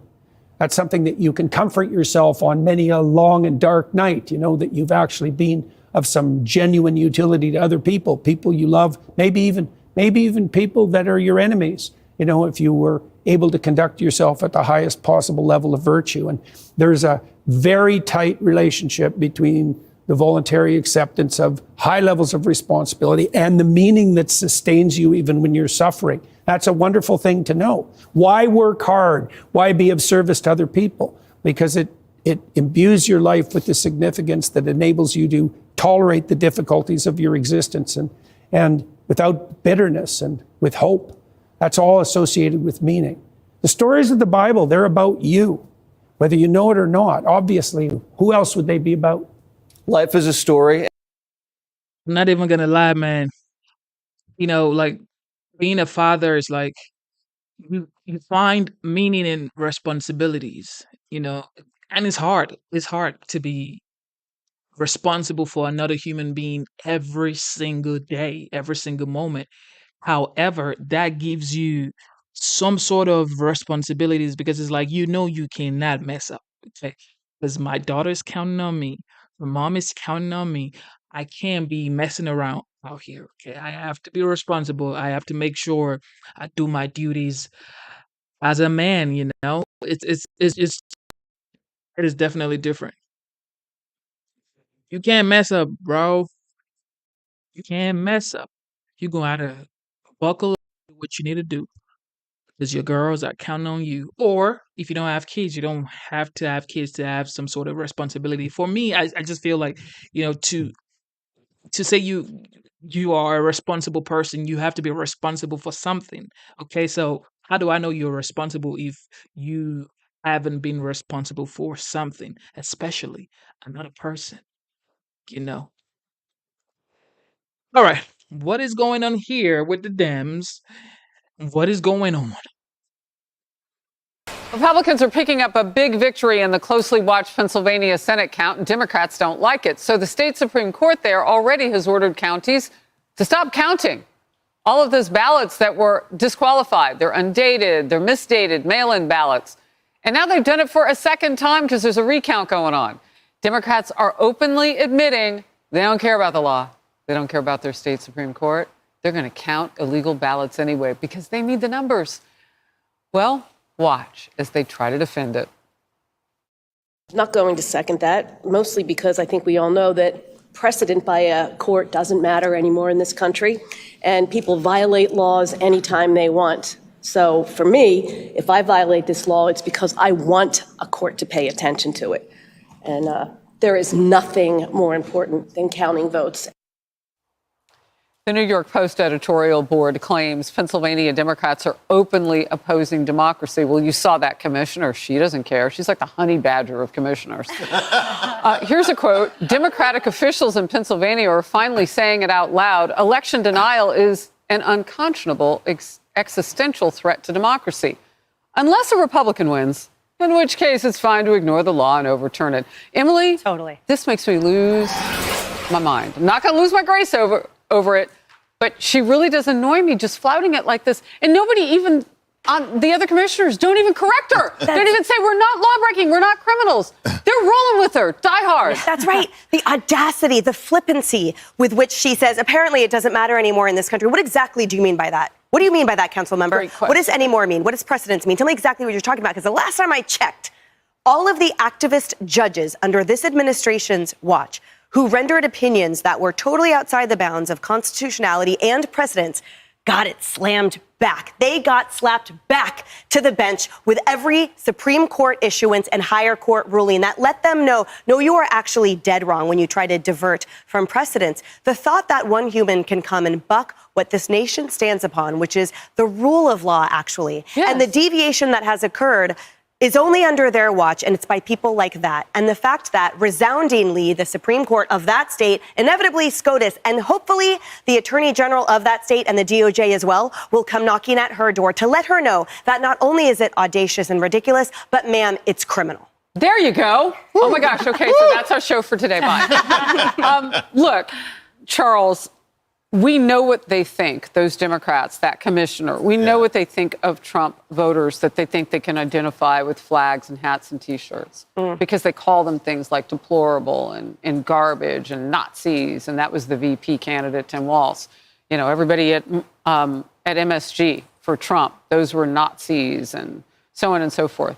That's something that you can comfort yourself on many a long and dark night, that you've actually been of some genuine utility to other people you love, maybe even people that are your enemies. You know, if you were able to conduct yourself at the highest possible level of virtue. And there's a very tight relationship between the voluntary acceptance of high levels of responsibility and the meaning that sustains you even when you're suffering. That's a wonderful thing to know. Why work hard? Why be of service to other people? Because it imbues your life with the significance that enables you to tolerate the difficulties of your existence and without bitterness and with hope. That's all associated with meaning. The stories of the Bible, they're about you, whether you know it or not. Obviously, who else would they be about? Life is a story. I'm not even gonna lie, man. You know, like being a father is like you find meaning in responsibilities, you know, and it's hard. It's hard to be responsible for another human being every single day, every single moment. However, that gives you some sort of responsibilities because it's like you cannot mess up. Okay. Because my daughter's counting on me, my mom is counting on me. I can't be messing around out here. Okay. I have to be responsible. I have to make sure I do my duties as a man, you know. It is definitely different. You can't mess up, bro. You can't mess up. You're gonna have to buckle up, do what you need to do. Because your girls are counting on you. Or if you don't have kids, you don't have to have kids to have some sort of responsibility. For me, I just feel like, you know, to say you are a responsible person, you have to be responsible for something. Okay, so how do I know you're responsible if you haven't been responsible for something, especially another person, you know? All right, what is going on here with the Dems? What is going on? Republicans are picking up a big victory in the closely watched Pennsylvania Senate count, and Democrats don't like it. So the state Supreme Court there already has ordered counties to stop counting all of those ballots that were disqualified. They're undated, they're misdated, mail-in ballots. And now they've done it for a second time because there's a recount going on. Democrats are openly admitting they don't care about the law. They don't care about their state Supreme Court. They're going to count illegal ballots anyway because they need the numbers. Well, watch as they try to defend it. Not going to second that, mostly because I think we all know that precedent by a court doesn't matter anymore in this country, and people violate laws anytime they want. So for me, if I violate this law, it's because I want a court to pay attention to it. And there is nothing more important than counting votes. The New York Post editorial board claims Pennsylvania Democrats are openly opposing democracy. Well, you saw that commissioner. She doesn't care. She's like the honey badger of commissioners. Here's a quote. Democratic officials in Pennsylvania are finally saying it out loud. Election denial is an unconscionable existential threat to democracy, unless a Republican wins, in which case it's fine to ignore the law and overturn it. Emily, totally. This makes me lose my mind. I'm not going to lose my grace over it. But she really does annoy me just flouting it like this. And nobody even, the other commissioners don't even correct her. They don't even say, we're not lawbreaking, we're not criminals. They're rolling with her, die hard. That's right. The audacity, the flippancy with which she says, apparently it doesn't matter anymore in this country. What exactly do you mean by that? What do you mean by that, council member? What does anymore mean? What does precedence mean? Tell me exactly what you're talking about, because the last time I checked, all of the activist judges under this administration's watch who rendered opinions that were totally outside the bounds of constitutionality and precedents got it slammed back. They got slapped back to the bench with every Supreme Court issuance and higher court ruling that let them know, no, you are actually dead wrong when you try to divert from precedents. The thought that one human can come and buck what this nation stands upon, which is the rule of law, actually, and the deviation that has occurred is only under their watch, and it's by people like that. And the fact that resoundingly the Supreme Court of that state, inevitably SCOTUS, and hopefully the Attorney General of that state and the DOJ as well, will come knocking at her door to let her know that not only is it audacious and ridiculous, but ma'am, it's criminal. There you go. Oh my gosh. Okay, so that's our show for today. Bye. Look, Charles, we know what they think, those Democrats, that commissioner. We know what they think of Trump voters, that they think they can identify with flags and hats and T-shirts because they call them things like deplorable and garbage and Nazis. And that was the VP candidate, Tim Walz. You know, everybody at MSG for Trump, those were Nazis and so on and so forth.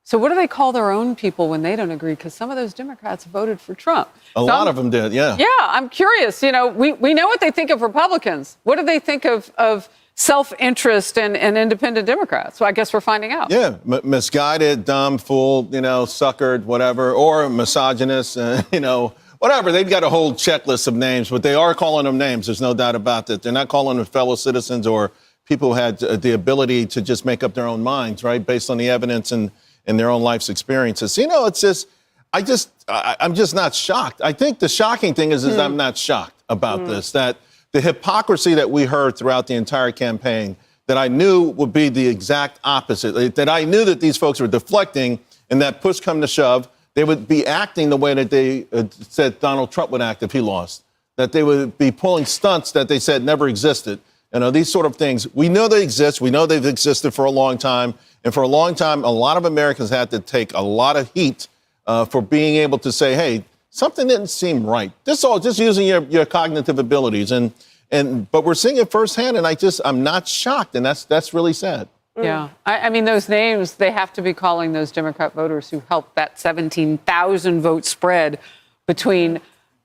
So what do they call their own people when they don't agree? Because some of those Democrats voted for Trump. A lot of them did, yeah. Yeah, I'm curious. You know, we know what they think of Republicans. What do they think of self-interest and independent Democrats? Well, I guess we're finding out. Yeah, misguided, dumb, fool, you know, suckered, whatever, or misogynist, you know, whatever. They've got a whole checklist of names, but they are calling them names. There's no doubt about that. They're not calling them fellow citizens or people who had the ability to just make up their own minds, right, based on the evidence and their own life's experiences. You know, it's just, I'm just not shocked. I think the shocking thing is I'm not shocked about this, that the hypocrisy that we heard throughout the entire campaign that I knew would be the exact opposite, that I knew that these folks were deflecting and that push come to shove, they would be acting the way that they said Donald Trump would act if he lost, that they would be pulling stunts that they said never existed. You know, these sort of things, we know they exist. We know they've existed for a long time. And for a long time, a lot of Americans had to take a lot of heat for being able to say, hey, something didn't seem right. This all just using your cognitive abilities. But we're seeing it firsthand. And I'm not shocked. And that's really sad. Yeah. I mean, those names, they have to be calling those Democrat voters who helped that 17,000 vote spread between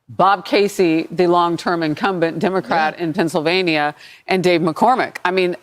Bob Casey, the long-term incumbent Democrat in Pennsylvania, and Dave McCormick. I mean,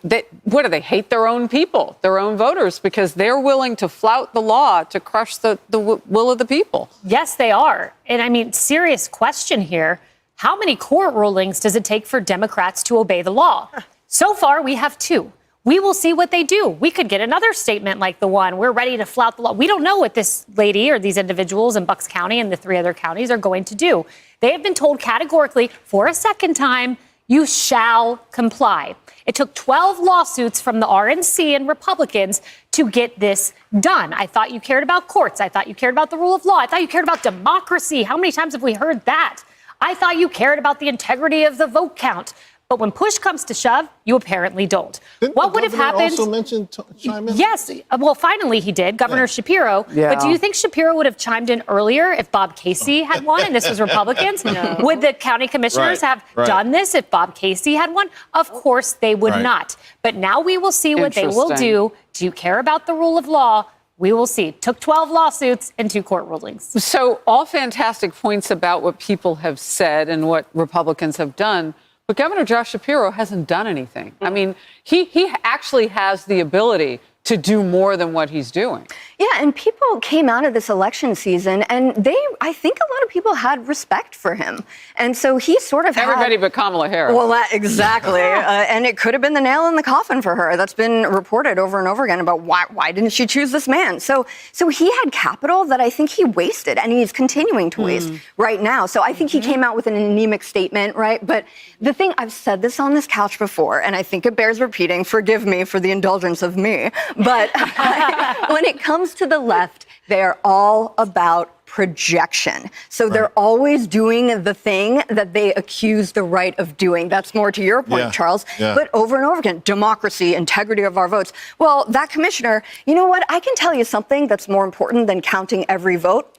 what do they hate their own people, their own voters, because they're willing to flout the law to crush the will of the people? Yes, they are. And I mean, serious question here. How many court rulings does it take for Democrats to obey the law? So far, we have 2. We will see what they do. We could get another statement like the one, we're ready to flout the law. We don't know what this lady or these individuals in Bucks County and the 3 other counties are going to do. They have been told categorically for a second time, you shall comply. It took 12 lawsuits from the RNC and Republicans to get this done. I thought you cared about courts. I thought you cared about the rule of law. I thought you cared about democracy. How many times have we heard that? I thought you cared about the integrity of the vote count. But when push comes to shove, you apparently don't. What would have happened? Also mentioned chime in? Yes. Well, finally he did, Governor Shapiro. Yeah. But do you think Shapiro would have chimed in earlier if Bob Casey had won and this was Republicans? No. Would the county commissioners have done this if Bob Casey had won? Of course they would not. But now we will see what they will do. Do you care about the rule of law? We will see. Took 12 lawsuits and 2 court rulings. So all fantastic points about what people have said and what Republicans have done. But Governor Josh Shapiro hasn't done anything. I mean, he actually has the ability to do more than what he's doing. Yeah, and people came out of this election season, and I think a lot of people had respect for him. And so he sort of Everybody but Kamala Harris. Well, exactly. And it could have been the nail in the coffin for her. That's been reported over and over again about why didn't she choose this man? So he had capital that I think he wasted, and he's continuing to waste right now. So I think he came out with an anemic statement, right? But the thing, I've said this on this couch before, and I think it bears repeating. Forgive me for the indulgence of me. But when it comes to the left, they are all about projection. So they're always doing the thing that they accuse the right of doing. That's more to your point, Charles. But over and over again, democracy, integrity of our votes. Well, that commissioner, you know what? I can tell you something that's more important than counting every vote.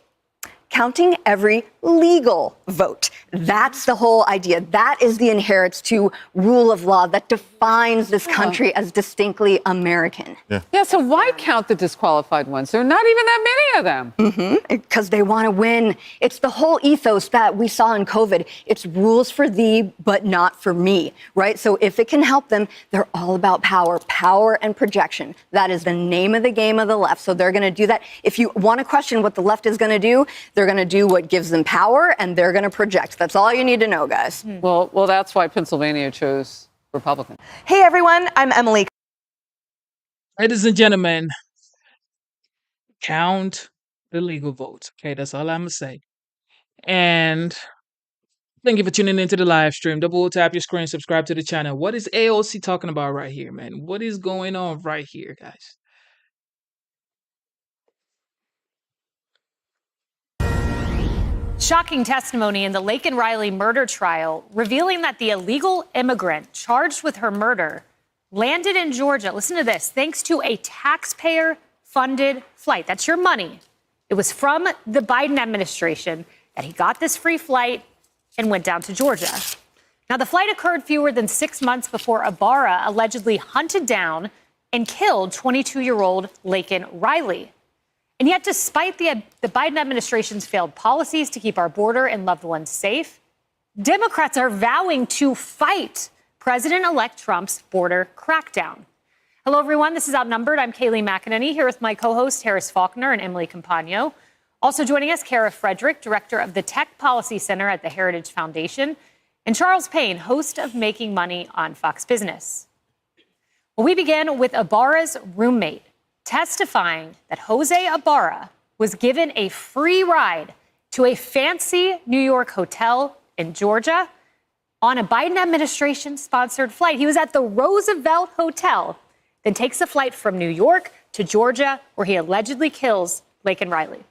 Counting every legal vote. That's the whole idea. That is the inherence to rule of law that defines this country as distinctly American. Yeah, so why count the disqualified ones? There are not even that many of them. Because they want to win. It's the whole ethos that we saw in COVID. It's rules for thee, but not for me, right? So if it can help them, they're all about power and projection. That is the name of the game of the left. So they're going to do that. If you want to question what the left is going to do, they're going to do what gives them power, and they're going to project. That's all you need to know, guys. Well, that's why Pennsylvania chose Republican. Hey, everyone. I'm Emily. Ladies and gentlemen, count the legal votes. Okay, that's all I'm going to say. And thank you for tuning into the live stream. Double tap your screen, subscribe to the channel. What is AOC talking about right here, man? What is going on right here, guys? Shocking testimony in the Laken Riley murder trial revealing that the illegal immigrant charged with her murder landed in Georgia. Listen to this. Thanks to a taxpayer-funded flight. That's your money. It was from the Biden administration that he got this free flight and went down to Georgia. Now, the flight occurred fewer than 6 months before Ibarra allegedly hunted down and killed 22-year-old Laken Riley. And yet, despite the Biden administration's failed policies to keep our border and loved ones safe, Democrats are vowing to fight President-elect Trump's border crackdown. Hello, everyone. This is Outnumbered. I'm Kayleigh McEnany here with my co-hosts Harris Faulkner and Emily Compagno. Also joining us, Kara Frederick, director of the Tech Policy Center at the Heritage Foundation, and Charles Payne, host of Making Money on Fox Business. Well, we begin with Ibarra's roommate testifying that Jose Ibarra was given a free ride to a fancy New York hotel in Georgia on a Biden administration-sponsored flight. He was at the Roosevelt Hotel, then takes a flight from New York to Georgia, where he allegedly kills Laken Riley.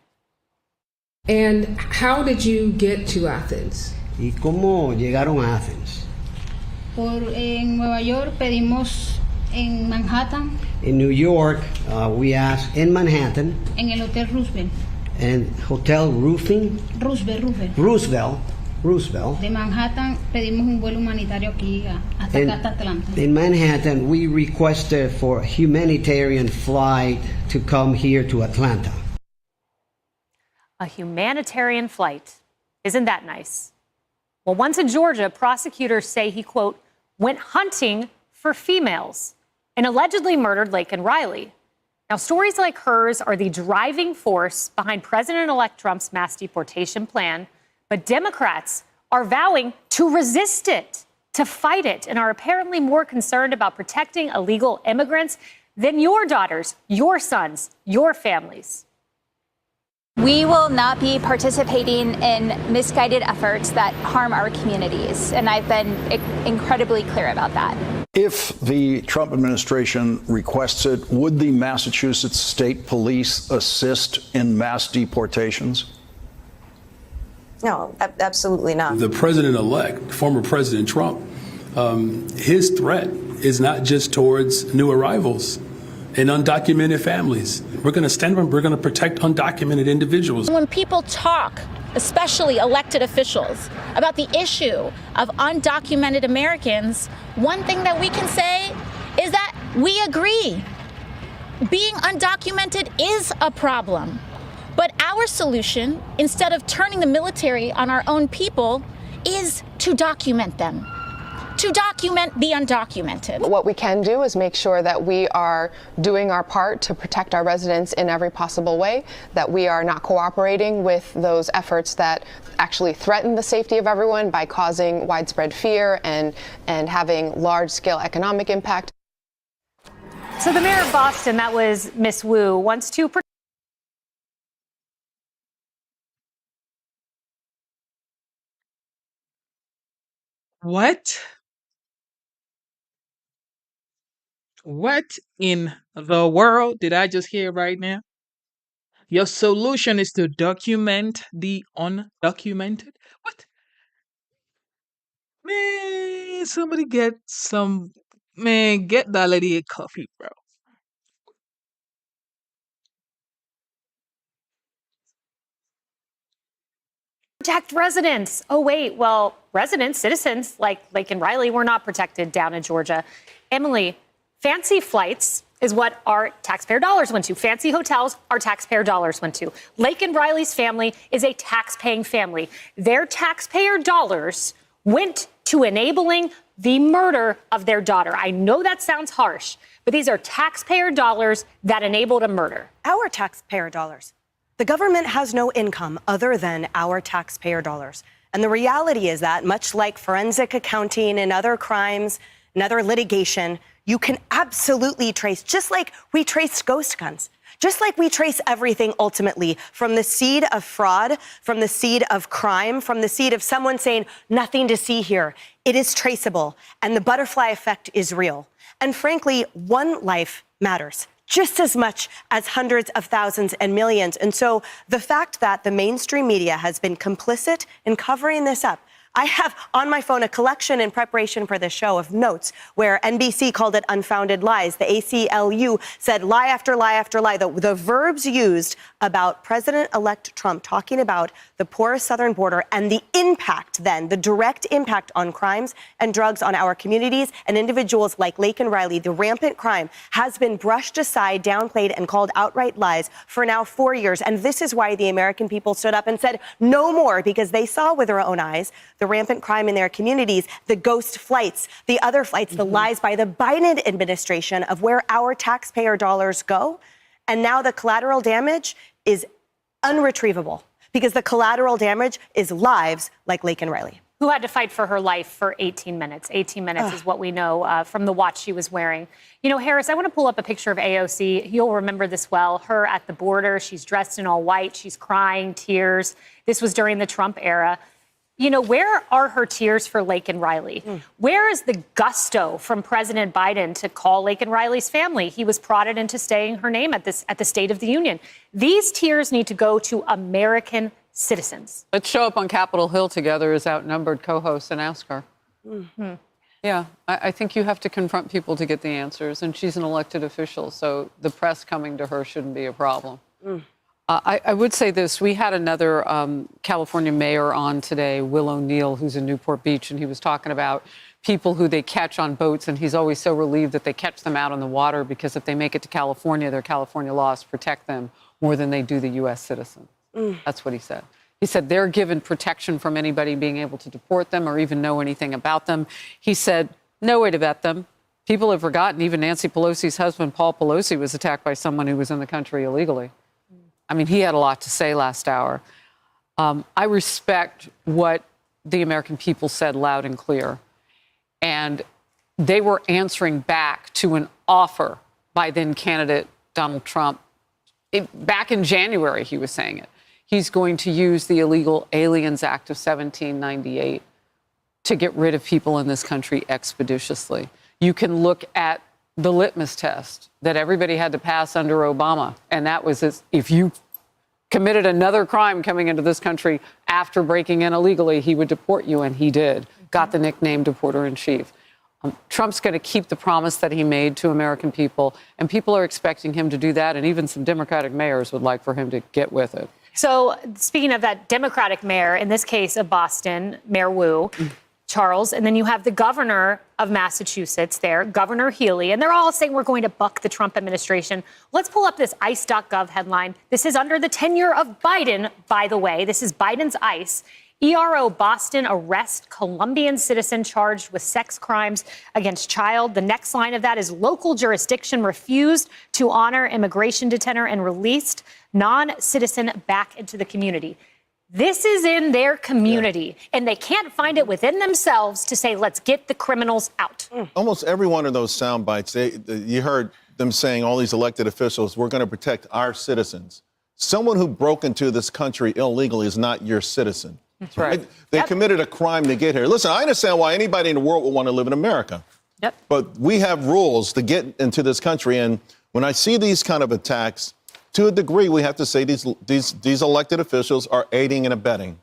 And how did you get to Athens? ¿Y cómo llegaron a Athens? En Nueva York pedimos en Manhattan. In New York, we asked in Manhattan. En el Hotel Roosevelt. And Hotel Roosevelt. De Manhattan pedimos un vuelo humanitario aquí hasta Atlanta. In Manhattan, we requested for a humanitarian flight to come here to Atlanta. A humanitarian flight. Isn't that nice? Well, once in Georgia, prosecutors say he, quote, went hunting for females and allegedly murdered Laken Riley. Now, stories like hers are the driving force behind President-elect Trump's mass deportation plan, but Democrats are vowing to resist it, to fight it, and are apparently more concerned about protecting illegal immigrants than your daughters, your sons, your families. We will not be participating in misguided efforts that harm our communities, and I've been incredibly clear about that. If the Trump administration requests it, would the Massachusetts State Police assist in mass deportations? No, absolutely not. The president-elect, former President Trump, his threat is not just towards new arrivals and undocumented families. We're going to stand up, we're going to protect undocumented individuals. When people talk, especially elected officials, about the issue of undocumented Americans, one thing that we can say is that we agree. Being undocumented is a problem. But our solution, instead of turning the military on our own people, is to document them. To document the undocumented. What we can do is make sure that we are doing our part to protect our residents in every possible way, that we are not cooperating with those efforts that actually threaten the safety of everyone by causing widespread fear and having large-scale economic impact. So the mayor of Boston, that was Miss Wu, wants to What? What in the world did I just hear right now? Your solution is to document the undocumented? What? Man, somebody get that lady a coffee, bro. protect residents. Oh, wait, well, residents, citizens like Laken Riley were not protected down in Georgia. Emily, fancy flights is what our taxpayer dollars went to. Fancy hotels, our taxpayer dollars went to. Laken Riley's family is a tax-paying family. Their taxpayer dollars went to enabling the murder of their daughter. I know that sounds harsh, but these are taxpayer dollars that enabled a murder. Our taxpayer dollars. The government has no income other than our taxpayer dollars. And the reality is that, much like forensic accounting and other crimes and other litigation, you can absolutely trace, just like we trace ghost guns, just like we trace everything ultimately from the seed of fraud, from the seed of crime, from the seed of someone saying nothing to see here. It is traceable, and the butterfly effect is real. And frankly, one life matters just as much as hundreds of thousands and millions. And so the fact that the mainstream media has been complicit in covering this up. I have on my phone a collection in preparation for this show of notes where NBC called it unfounded lies. The ACLU said lie after lie after lie. The verbs used about President-elect Trump talking about the porous southern border and the impact then, the direct impact on crimes and drugs on our communities and individuals like Laken Riley, the rampant crime has been brushed aside, downplayed, and called outright lies for now 4 years. And this is why the American people stood up and said no more, because they saw with their own eyes the rampant crime in their communities, the ghost flights, the other flights, the lies by the Biden administration of where our taxpayer dollars go. And now the collateral damage is unretrievable because the collateral damage is lives like Laken Riley, who had to fight for her life for 18 minutes. 18 minutes is what we know from the watch she was wearing. You know, Harris, I want to pull up a picture of AOC. You'll remember this well. Her at the border. She's dressed in all white. She's crying, tears. This was during the Trump era. You know, where are her tears for Laken Riley? Where is the gusto from President Biden to call Laken Riley's family? He was prodded into saying her name at the State of the Union. These tears need to go to American citizens. Let's show up on Capitol Hill together as outnumbered co-hosts and ask her. Yeah, I think you have to confront people to get the answers, and she's an elected official, so the press coming to her shouldn't be a problem. I would say this. We had another California mayor on today, Will O'Neill, who's in Newport Beach, and he was talking about people who they catch on boats, and he's always so relieved that they catch them out on the water because if they make it to California, their California laws protect them more than they do the U.S. citizens. That's what he said. He said they're given protection from anybody being able to deport them or even know anything about them. He said, no way to vet them. People have forgotten even Nancy Pelosi's husband, Paul Pelosi, was attacked by someone who was in the country illegally. I mean, he had a lot to say last hour. I respect what the American people said loud and clear. And they were answering back to an offer by then candidate Donald Trump. Back in January, he was saying it. He's going to use the Illegal Aliens Act of 1798 to get rid of people in this country expeditiously. You can look at the litmus test that everybody had to pass under Obama. And that was if you committed another crime coming into this country after breaking in illegally, he would deport you. And he did. Got the nickname deporter in chief. Trump's going to keep the promise that he made to American people. And people are expecting him to do that. And even some Democratic mayors would like for him to get with it. So speaking of that Democratic mayor, in this case of Boston, Mayor Wu, Charles, and then you have the governor of Massachusetts there, Governor Healy, and they're all saying we're going to buck the Trump administration. Let's pull up this ICE.gov headline. This is under the tenure of Biden, by the way. This is Biden's ICE. ERO Boston arrest Colombian citizen charged with sex crimes against child. The next line of that is local jurisdiction refused to honor immigration detainer and released non-citizen back into the community. This is in their community, and they can't find it within themselves to say, let's get the criminals out. Almost every one of those sound bites, you heard them saying, all these elected officials, we're going to protect our citizens. Someone who broke into this country illegally is not your citizen. That's right. They committed a crime to get here. Listen, I understand why anybody in the world would want to live in America. Yep. But we have rules to get into this country. And when I see these kind of attacks, to a degree, we have to say these elected officials are aiding and abetting.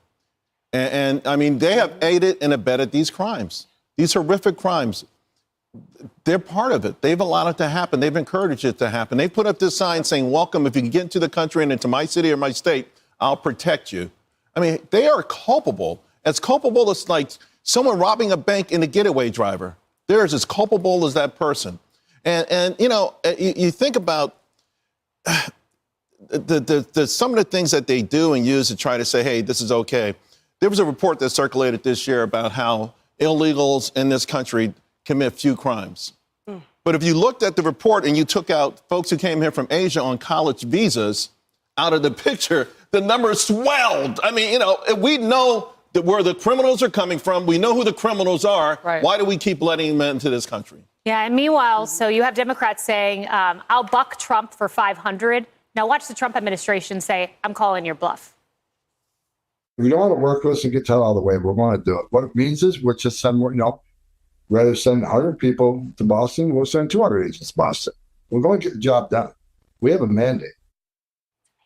And I mean, they have aided and abetted these crimes, these horrific crimes. They're part of it. They've allowed it to happen. They've encouraged it to happen. They put up this sign saying, welcome, if you can get into the country and into my city or my state, I'll protect you. I mean, they are culpable. As culpable as like someone robbing a bank and a getaway driver. They're as culpable as that person. And you know, you think about some of the things that they do and use to try to say, hey, this is okay. There was a report that circulated this year about how illegals in this country commit few crimes. But if you looked at the report and you took out folks who came here from Asia on college visas out of the picture, the numbers swelled. I mean, you know, we know that where the criminals are coming from. We know who the criminals are. Right. Why do we keep letting them into this country? Yeah, and meanwhile, so you have Democrats saying, I'll buck Trump for 500. Now watch the Trump administration say, I'm calling your bluff. If we don't want to work with us and get that out of the way, we're going to do it. What it means is we'll just send more, you know, rather than send 100 people to Boston, we'll send 200 agents to Boston. We're going to get the job done. We have a mandate.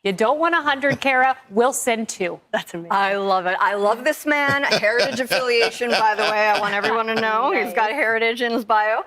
You don't want 100, Kara? We'll send 2. That's amazing. I love it. I love this man. Heritage affiliation, by the way. I want everyone to know he's got heritage in his bio.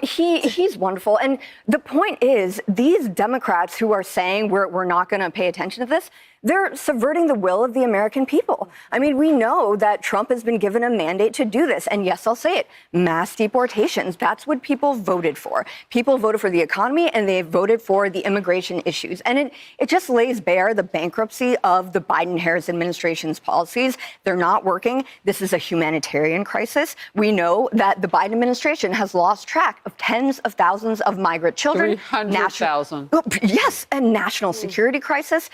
He's wonderful. And the point is, these Democrats who are saying we're not going to pay attention to this, they're subverting the will of the American people. I mean, we know that Trump has been given a mandate to do this. And yes, I'll say it, mass deportations. That's what people voted for. People voted for the economy and they voted for the immigration issues. And it just lays bare the bankruptcy of the Biden-Harris administration's policies. They're not working. This is a humanitarian crisis. We know that the Biden administration has lost track of tens of thousands of migrant children. 300,000. Yes, a national security crisis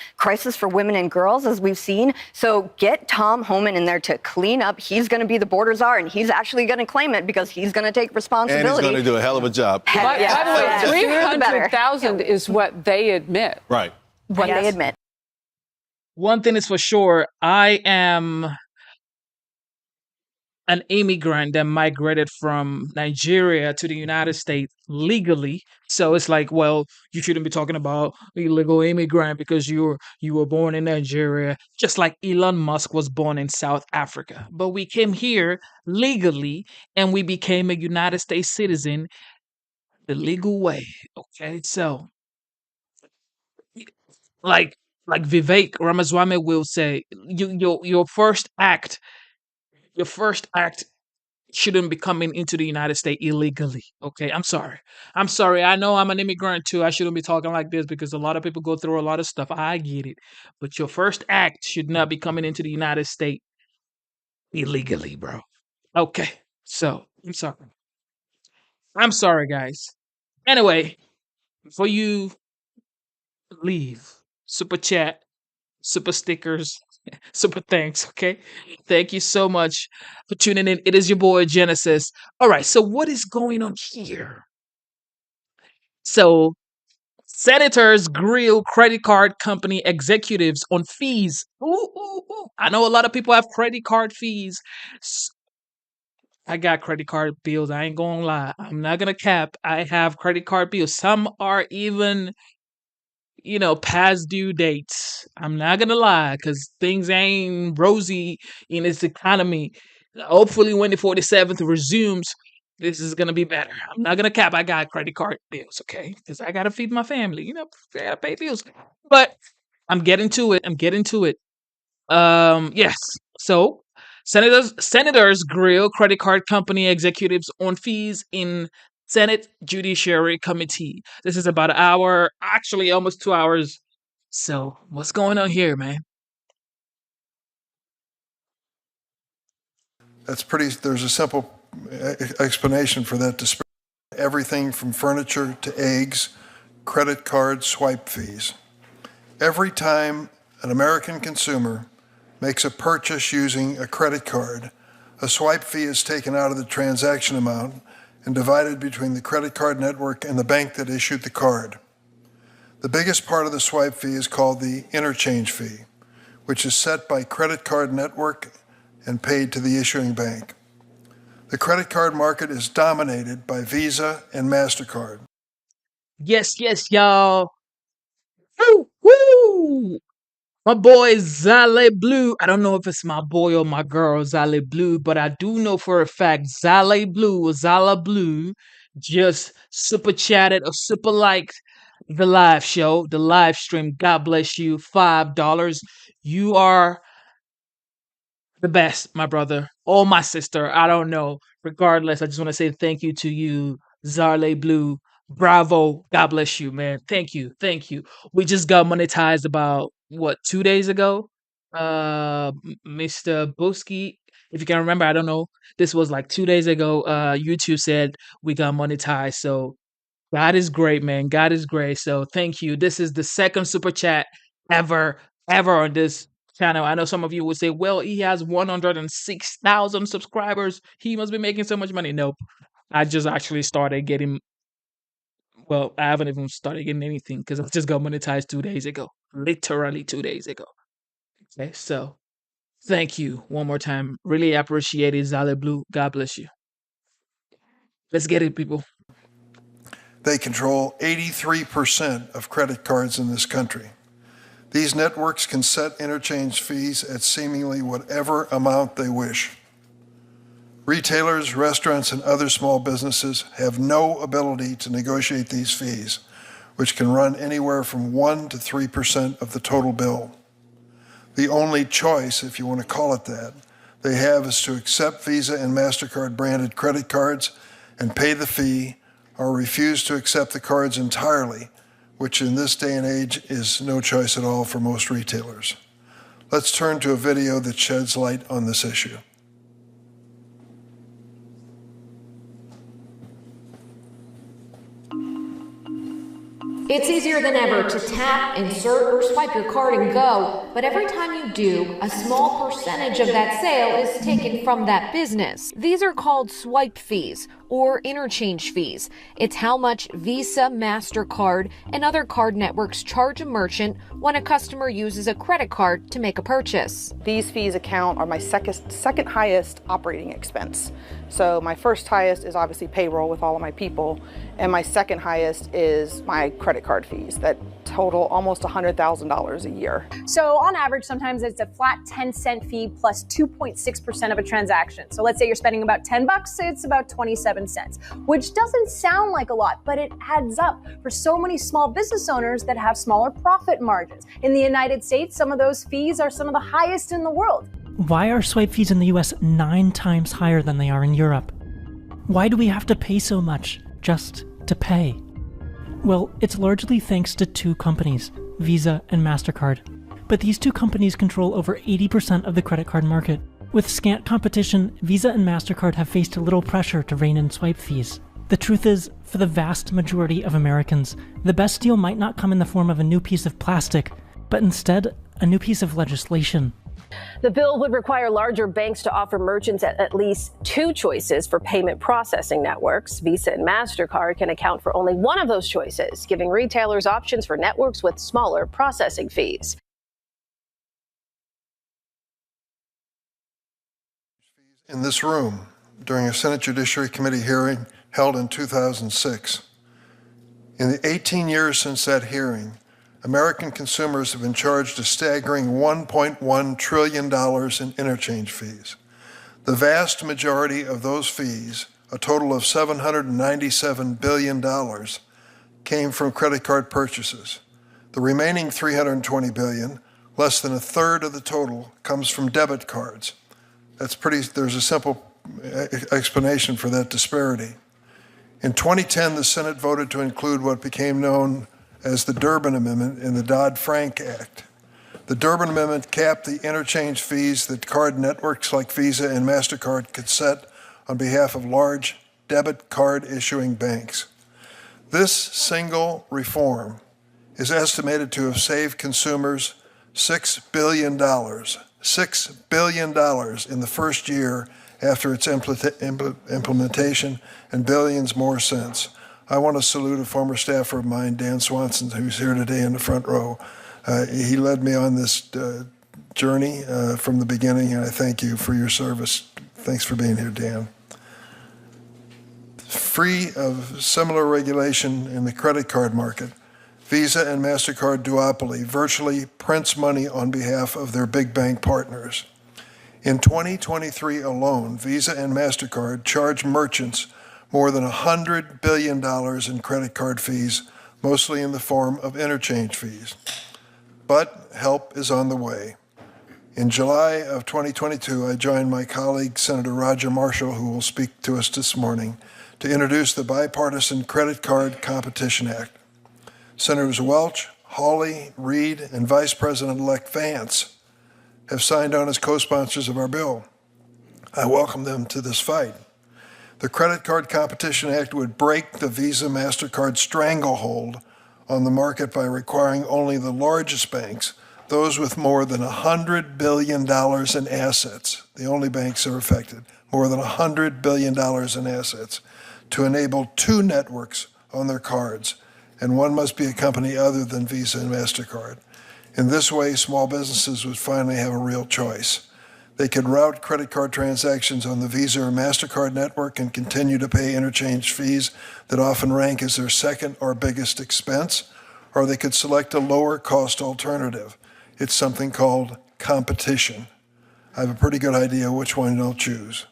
for women and girls, as we've seen. So get Tom Homan in there to clean up. He's going to be the border czar, and he's actually going to claim it because he's going to take responsibility. And he's going to do a hell of a job. By the way, 300,000 is what they admit. Right. What they admit. One thing is for sure, I am an immigrant that migrated from Nigeria to the United States legally. So it's like, well, you shouldn't be talking about illegal immigrant because you were born in Nigeria, just like Elon Musk was born in South Africa. But we came here legally and we became a United States citizen the legal way. Okay, so like Vivek Ramaswamy will say, your first act shouldn't be coming into the United States illegally. Okay, I'm sorry. I know I'm an immigrant too. I shouldn't be talking like this because a lot of people go through a lot of stuff. I get it. But your first act should not be coming into the United States illegally, bro. Okay, so I'm sorry, guys. Anyway, before you leave, super chat, super stickers, super thanks, okay? Thank you so much for tuning in. It is your boy Genesis. All right, so what is going on here? So, senators grill credit card company executives on fees. Ooh. I know a lot of people have credit card fees. I got credit card bills. I ain't gonna lie. I'm not gonna cap. I have credit card bills. Some are even past due dates. I'm not gonna lie, because things ain't rosy in this economy. Hopefully, when the 47th resumes, this is gonna be better. I'm not gonna cap. I got credit card bills, okay? Because I gotta feed my family. I gotta pay bills. But I'm getting to it. Yes. So, senators grill credit card company executives on fees in Senate Judiciary Committee. This is about an hour, actually almost 2 hours. So, what's going on here, man? There's a simple explanation for that. Everything from furniture to eggs, credit card swipe fees. Every time an American consumer makes a purchase using a credit card, a swipe fee is taken out of the transaction amount and divided between the credit card network and the bank that issued the card. The biggest part of the swipe fee is called the interchange fee, which is set by credit card network and paid to the issuing bank. The credit card market is dominated by Visa and MasterCard. Yes, y'all. Woo! My boy Zale Blue. I don't know if it's my boy or my girl Zale Blue, but I do know for a fact Zala Blue just super chatted or super liked the live show, the live stream. God bless you. $5. You are the best, my brother. Or my sister. I don't know. Regardless, I just want to say thank you to you, Zarle Blue. Bravo. God bless you, man. Thank you. We just got monetized about 2 days ago? Mr. Boski, if you can remember, I don't know. This was like 2 days ago. YouTube said we got monetized. So God is great, man. God is great. So thank you. This is the second super chat ever on this channel. I know some of you would say, well, he has 106,000 subscribers. He must be making so much money. Nope. I just actually started getting, well, I haven't even started getting anything because I just got monetized 2 days ago. Literally 2 days ago. Okay, so thank you one more time. Really appreciate it, Zale Blue. God bless you. Let's get it, people. They control 83% of credit cards in this country. These networks can set interchange fees at seemingly whatever amount they wish. Retailers, restaurants, and other small businesses have no ability to negotiate these fees, which can run anywhere from 1% to 3% of the total bill. The only choice, if you want to call it that, they have is to accept Visa and MasterCard branded credit cards and pay the fee, or refuse to accept the cards entirely, which in this day and age is no choice at all for most retailers. Let's turn to a video that sheds light on this issue. It's easier than ever to tap, insert, or swipe your card and go, but every time you do, a small percentage of that sale is taken from that business. These are called swipe fees, or interchange fees. It's how much Visa, MasterCard, and other card networks charge a merchant when a customer uses a credit card to make a purchase. These fees are my second highest operating expense. So my first highest is obviously payroll with all of my people, and my second highest is my credit card fees that total almost $100,000 a year. So on average, sometimes it's a flat 10-cent fee plus 2.6% of a transaction. So let's say you're spending about $10, it's about 27 cents, which doesn't sound like a lot, but it adds up for so many small business owners that have smaller profit margins. In the United States, some of those fees are some of the highest in the world. Why are swipe fees in the US 9 times higher than they are in Europe? Why do we have to pay so much just to pay? Well, it's largely thanks to two companies, Visa and MasterCard. But these two companies control over 80% of the credit card market. With scant competition, Visa and MasterCard have faced little pressure to rein in swipe fees. The truth is, for the vast majority of Americans, the best deal might not come in the form of a new piece of plastic, but instead, a new piece of legislation. The bill would require larger banks to offer merchants at least two choices for payment processing networks. Visa and MasterCard can account for only one of those choices, giving retailers options for networks with smaller processing fees. In this room, during a Senate Judiciary Committee hearing held in 2006. In the 18 years since that hearing, American consumers have been charged a staggering $1.1 trillion in interchange fees. The vast majority of those fees, a total of $797 billion, came from credit card purchases. The remaining $320 billion, less than a third of the total, comes from debit cards. There's a simple explanation for that disparity. In 2010, the Senate voted to include what became known as the Durbin Amendment in the Dodd-Frank Act. The Durbin Amendment capped the interchange fees that card networks like Visa and MasterCard could set on behalf of large debit card issuing banks. This single reform is estimated to have saved consumers $6 billion. $6 billion in the first year after its implementation, and billions more since. I want to salute a former staffer of mine, Dan Swanson, who's here today in the front row. He led me on this journey from the beginning, and I thank you for your service. Thanks for being here, Dan. Free of similar regulation in the credit card market, Visa and MasterCard duopoly virtually prints money on behalf of their big bank partners. In 2023 alone, Visa and MasterCard charge merchants more than $100 billion in credit card fees, mostly in the form of interchange fees. But help is on the way. In July of 2022, I joined my colleague, Senator Roger Marshall, who will speak to us this morning, to introduce the Bipartisan Credit Card Competition Act. Senators Welch, Hawley, Reid, and Vice President-elect Vance have signed on as co-sponsors of our bill. I welcome them to this fight. The Credit Card Competition Act would break the Visa MasterCard stranglehold on the market by requiring only the largest banks, those with more than $100 billion in assets, the only banks that are affected, more than $100 billion in assets, to enable two networks on their cards, and one must be a company other than Visa and MasterCard. In this way, small businesses would finally have a real choice. They could route credit card transactions on the Visa or MasterCard network and continue to pay interchange fees that often rank as their second or biggest expense, or they could select a lower cost alternative. It's something called competition. I have a pretty good idea which one they'll choose.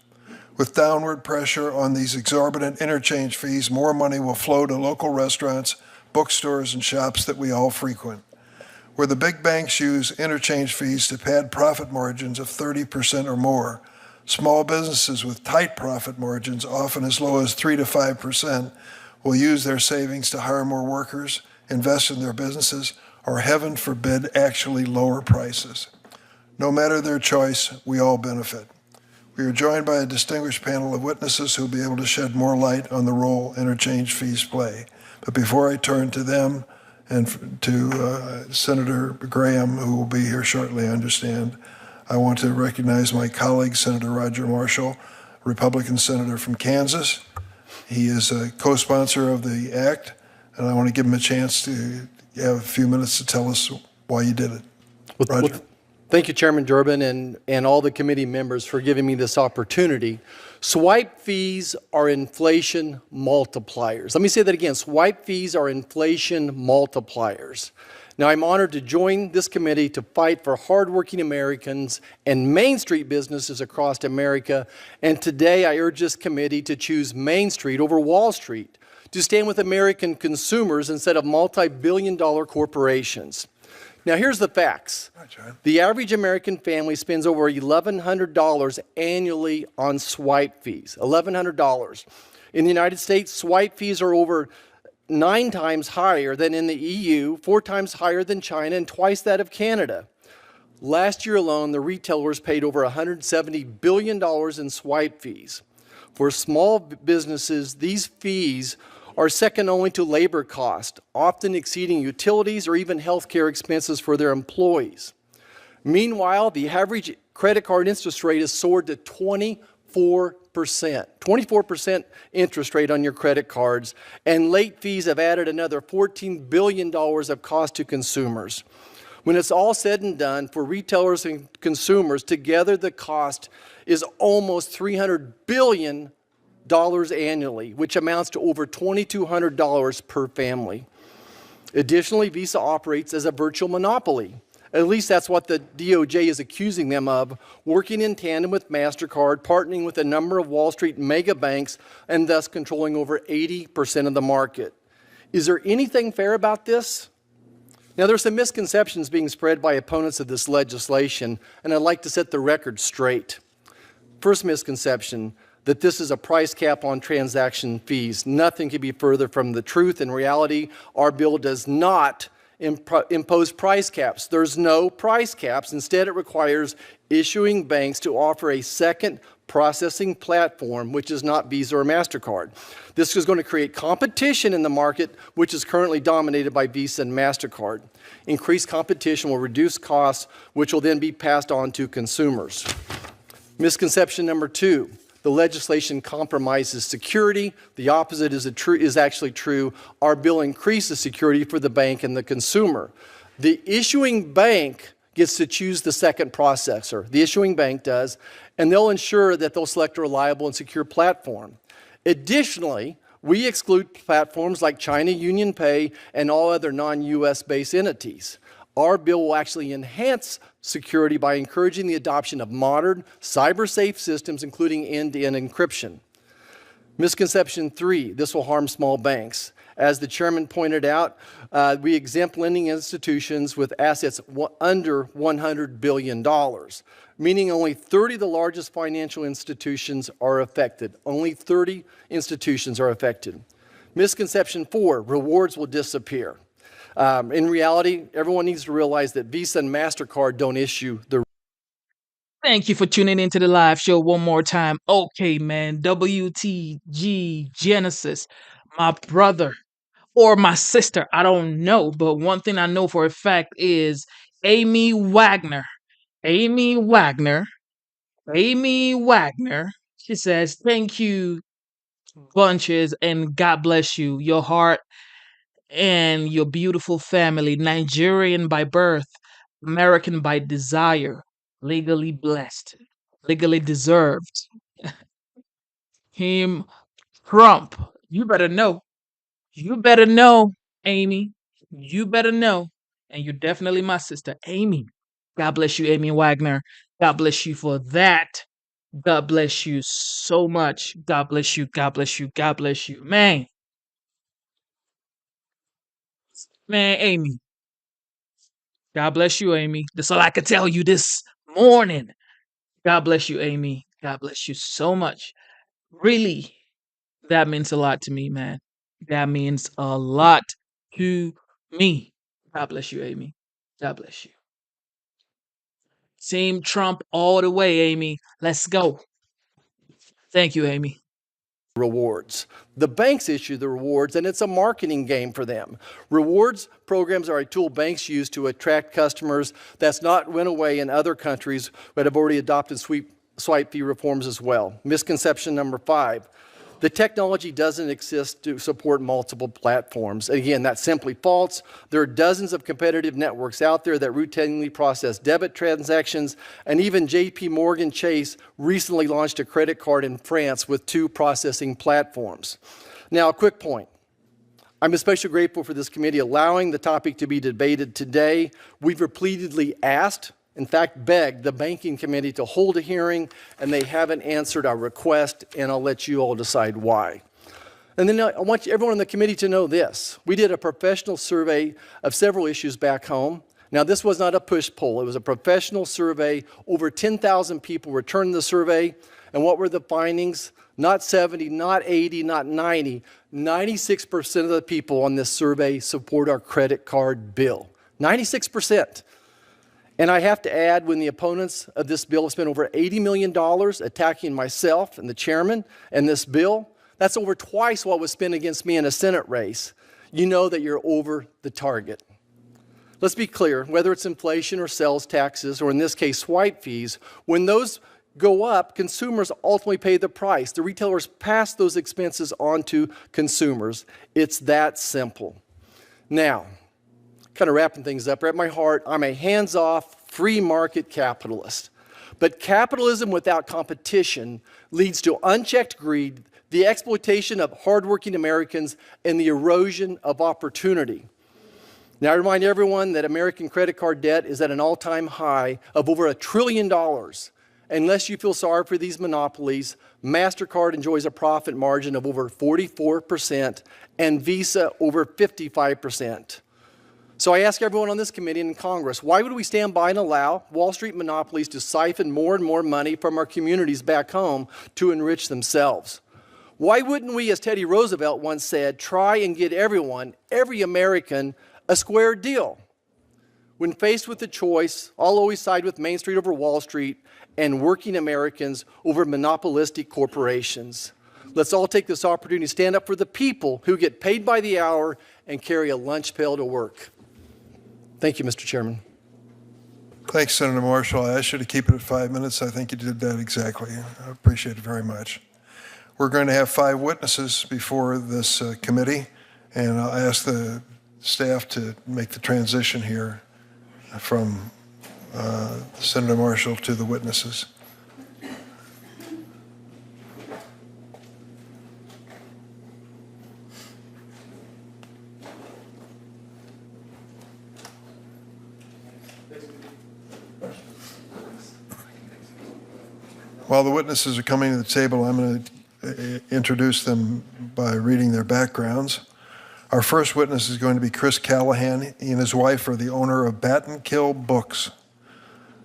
With downward pressure on these exorbitant interchange fees, more money will flow to local restaurants, bookstores, and shops that we all frequent. Where the big banks use interchange fees to pad profit margins of 30% or more, small businesses with tight profit margins, often as low as 3 to 5%, will use their savings to hire more workers, invest in their businesses, or heaven forbid, actually lower prices. No matter their choice, we all benefit. We are joined by a distinguished panel of witnesses who will be able to shed more light on the role interchange fees play. But before I turn to them and to Senator Graham, who will be here shortly, I understand, I want to recognize my colleague, Senator Roger Marshall, Republican senator from Kansas. He is a co-sponsor of the act, and I want to give him a chance to have a few minutes to tell us why you did it. Roger. Thank you, Chairman Durbin, and all the committee members for giving me this opportunity. Swipe fees are inflation multipliers. Let me say that again. Swipe fees are inflation multipliers. Now, I'm honored to join this committee to fight for hardworking Americans and Main Street businesses across America. And today, I urge this committee to choose Main Street over Wall Street, to stand with American consumers instead of multi-billion-dollar corporations. Now, here's the facts. The average American family spends over $1,100 annually on swipe fees, $1,100. In the United States, swipe fees are over 9 times higher than in the EU, 4 times higher than China, and twice that of Canada. Last year alone, the retailers paid over $170 billion in swipe fees. For small businesses, these fees are second only to labor cost, often exceeding utilities or even health care expenses for their employees. Meanwhile, the average credit card interest rate has soared to 24%. 24% interest rate on your credit cards, and late fees have added another $14 billion of cost to consumers. When it's all said and done, for retailers and consumers, together the cost is almost $300 billion annually, which amounts to over $2,200 per family. Additionally, Visa operates as a virtual monopoly. At least that's what the DOJ is accusing them of, working in tandem with MasterCard, partnering with a number of Wall Street mega banks, and thus controlling over 80% of the market. Is there anything fair about this? Now, there's some misconceptions being spread by opponents of this legislation, and I'd like to set the record straight. First misconception, that this is a price cap on transaction fees. Nothing could be further from the truth. In reality, our bill does not impose price caps. There's no price caps. Instead, it requires issuing banks to offer a second processing platform, which is not Visa or MasterCard. This is going to create competition in the market, which is currently dominated by Visa and MasterCard. Increased competition will reduce costs, which will then be passed on to consumers. Misconception number 2. The legislation compromises security. The opposite is actually true. Our bill increases security for the bank and the consumer. The issuing bank gets to choose the second processor. The issuing bank does, and they'll ensure that they'll select a reliable and secure platform. Additionally, we exclude platforms like China UnionPay and all other non-US based entities. Our bill will actually enhance security by encouraging the adoption of modern, cyber-safe systems, including end-to-end encryption. Misconception 3, this will harm small banks. As the chairman pointed out, we exempt lending institutions with assets under $100 billion, meaning only 30 of the largest financial institutions are affected. Only 30 institutions are affected. Misconception 4, rewards will disappear. In reality, everyone needs to realize that Visa and MasterCard don't issue the. Thank you for tuning into the live show one more time. Okay, man. WTG Genesis, my brother or my sister, I don't know. But one thing I know for a fact is Amy Wagner. Amy Wagner. She says, thank you, bunches, and God bless you. Your heart and your beautiful family, Nigerian by birth, American by desire, legally blessed. legally deserved. Him, Trump. You better know. You better know, Amy. You better know. And you're definitely my sister, Amy. God bless you, Amy Wagner. God bless you for that. God bless you so much. God bless you. God bless you. God bless you. Man, Amy. God bless you, Amy. That's all I can tell you this morning. God bless you, Amy. God bless you so much. Really, that means a lot to me, man. That means a lot to me. God bless you, Amy. God bless you. Team Trump all the way, Amy. Let's go. Thank you, Amy. Rewards. The banks issue the rewards, and it's a marketing game for them. Rewards programs are a tool banks use to attract customers. That's not went away in other countries that have already adopted swipe fee reforms as well. Misconception number 5. The technology doesn't exist to support multiple platforms. Again, that's simply false. There are dozens of competitive networks out there that routinely process debit transactions, and even JP Morgan Chase recently launched a credit card in France with 2 processing platforms. Now, a quick point. I'm especially grateful for this committee allowing the topic to be debated today. We've repeatedly asked, in fact, begged the Banking Committee to hold a hearing, and they haven't answered our request, and I'll let you all decide why. And then I want everyone on the committee to know this. We did a professional survey of several issues back home. Now, this was not a push poll. It was a professional survey. Over 10,000 people returned the survey. And what were the findings? Not 70, not 80, not 90. 96% of the people on this survey support our credit card bill. 96%. And I have to add, when the opponents of this bill have spent over $80 million attacking myself and the chairman and this bill, that's over twice what was spent against me in a Senate race. You know that you're over the target. Let's be clear, whether it's inflation or sales taxes, or in this case, swipe fees, when those go up, consumers ultimately pay the price. The retailers pass those expenses on to consumers. It's that simple. Now, kind of wrapping things up, at my heart, I'm a hands-off, free market capitalist. But capitalism without competition leads to unchecked greed, the exploitation of hardworking Americans, and the erosion of opportunity. Now, I remind everyone that American credit card debt is at an all-time high of over $1 trillion. Unless you feel sorry for these monopolies, MasterCard enjoys a profit margin of over 44% and Visa over 55%. So I ask everyone on this committee and in Congress, why would we stand by and allow Wall Street monopolies to siphon more and more money from our communities back home to enrich themselves? Why wouldn't we, as Teddy Roosevelt once said, try and get everyone, every American, a square deal? When faced with the choice, I'll always side with Main Street over Wall Street and working Americans over monopolistic corporations. Let's all take this opportunity to stand up for the people who get paid by the hour and carry a lunch pail to work. Thank you, Mr. Chairman. Thanks, Senator Marshall. I asked you to keep it at 5 minutes. I think you did that exactly. I appreciate it very much. We're going to have 5 witnesses before this committee, and I'll ask the staff to make the transition here from Senator Marshall to the witnesses. While the witnesses are coming to the table, I'm going to introduce them by reading their backgrounds. Our first witness is going to be Chris Callahan. He and his wife are the owner of Bat and Kill Books,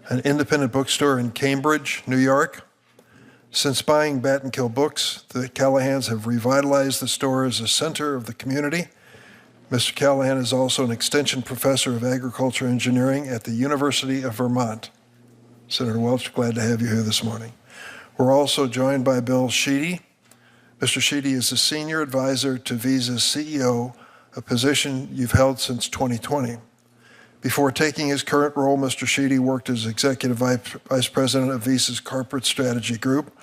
an independent bookstore in Cambridge, New York. Since buying Bat and Kill Books, the Callahans have revitalized the store as a center of the community. Mr. Callahan is also an extension professor of agriculture engineering at the University of Vermont. Senator Welch, glad to have you here this morning. We're also joined by Bill Sheedy. Mr. Sheedy is a senior advisor to Visa's CEO, a position you've held since 2020. Before taking his current role, Mr. Sheedy worked as executive vice president of Visa's corporate strategy group,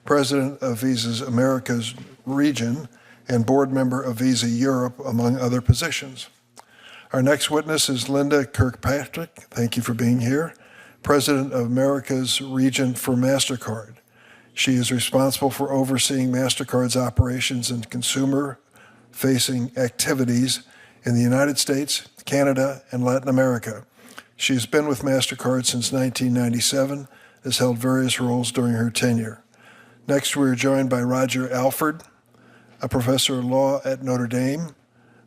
president of Visa's Americas region, and board member of Visa Europe, among other positions. Our next witness is Linda Kirkpatrick. Thank you for being here. President of America's region for MasterCard. She is responsible for overseeing MasterCard's operations and consumer-facing activities in the United States, Canada, and Latin America. She has been with MasterCard since 1997, has held various roles during her tenure. Next, we are joined by Roger Alford, a professor of law at Notre Dame,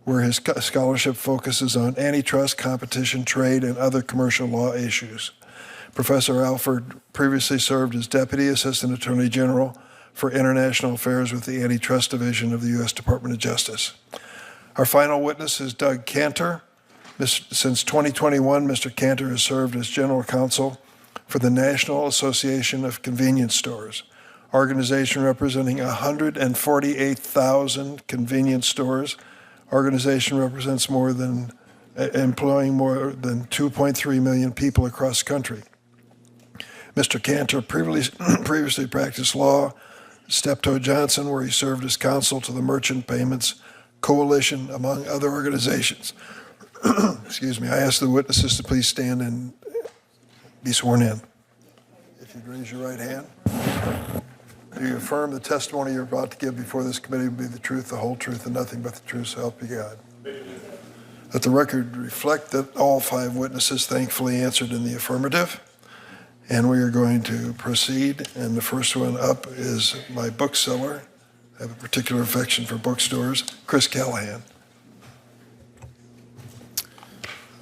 where his scholarship focuses on antitrust, competition, trade, and other commercial law issues. Professor Alford previously served as Deputy Assistant Attorney General for International Affairs with the Antitrust Division of the U.S. Department of Justice. Our final witness is Doug Cantor. Since 2021, Mr. Cantor has served as General Counsel for the National Association of Convenience Stores, organization representing 148,000 convenience stores. Organization represents employing more than 2.3 million people across the country. Mr. Cantor previously practiced law, Steptoe Johnson, where he served as counsel to the Merchant Payments Coalition, among other organizations. Excuse me. I ask the witnesses to please stand and be sworn in. If you'd raise your right hand. Do you affirm the testimony you're about to give before this committee will be the truth, the whole truth, and nothing but the truth, so help you God? Let the record reflect that all 5 witnesses thankfully answered in the affirmative. And we are going to proceed. And the first one up is my bookseller. I have a particular affection for bookstores, Chris Callahan.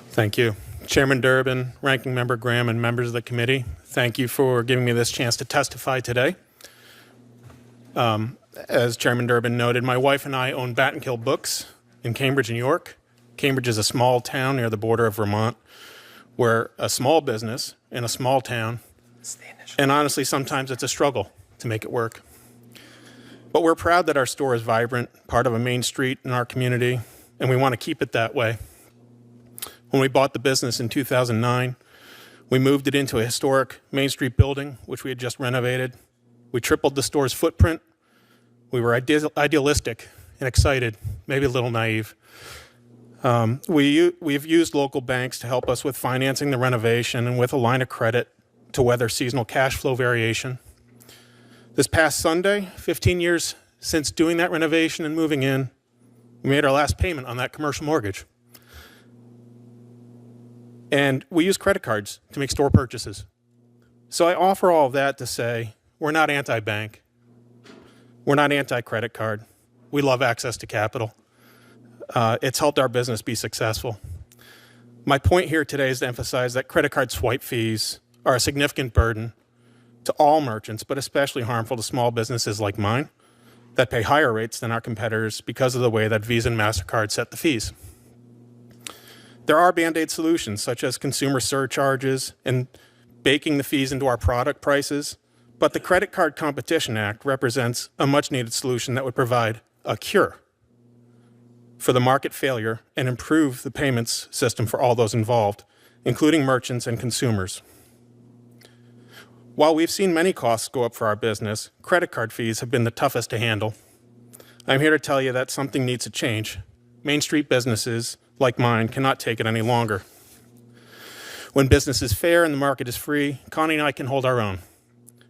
Thank you. Chairman Durbin, Ranking Member Graham, and members of the committee, thank you for giving me this chance to testify today. As Chairman Durbin noted, my wife and I own Bat and Kill Books in Cambridge, New York. Cambridge is a small town near the border of Vermont, where a small business in a small town, and honestly, sometimes it's a struggle to make it work. But we're proud that our store is vibrant, part of a main street in our community, and we want to keep it that way. When we bought the business in 2009, we moved it into a historic Main Street building, which we had just renovated. We tripled the store's footprint. We were idealistic and excited, maybe a little naive. We've used local banks to help us with financing the renovation and with a line of credit to weather seasonal cash flow variation. This past Sunday, 15 years since doing that renovation and moving in, we made our last payment on that commercial mortgage. And we use credit cards to make store purchases. So I offer all of that to say we're not anti-bank. We're not anti-credit card. We love access to capital. It's helped our business be successful. My point here today is to emphasize that credit card swipe fees are a significant burden to all merchants, but especially harmful to small businesses like mine that pay higher rates than our competitors because of the way that Visa and MasterCard set the fees. There are Band-Aid solutions, such as consumer surcharges and baking the fees into our product prices, but the Credit Card Competition Act represents a much-needed solution that would provide a cure for the market failure and improve the payments system for all those involved, including merchants and consumers. While we've seen many costs go up for our business, credit card fees have been the toughest to handle. I'm here to tell you that something needs to change. Main Street businesses like mine cannot take it any longer. When business is fair and the market is free, Connie and I can hold our own.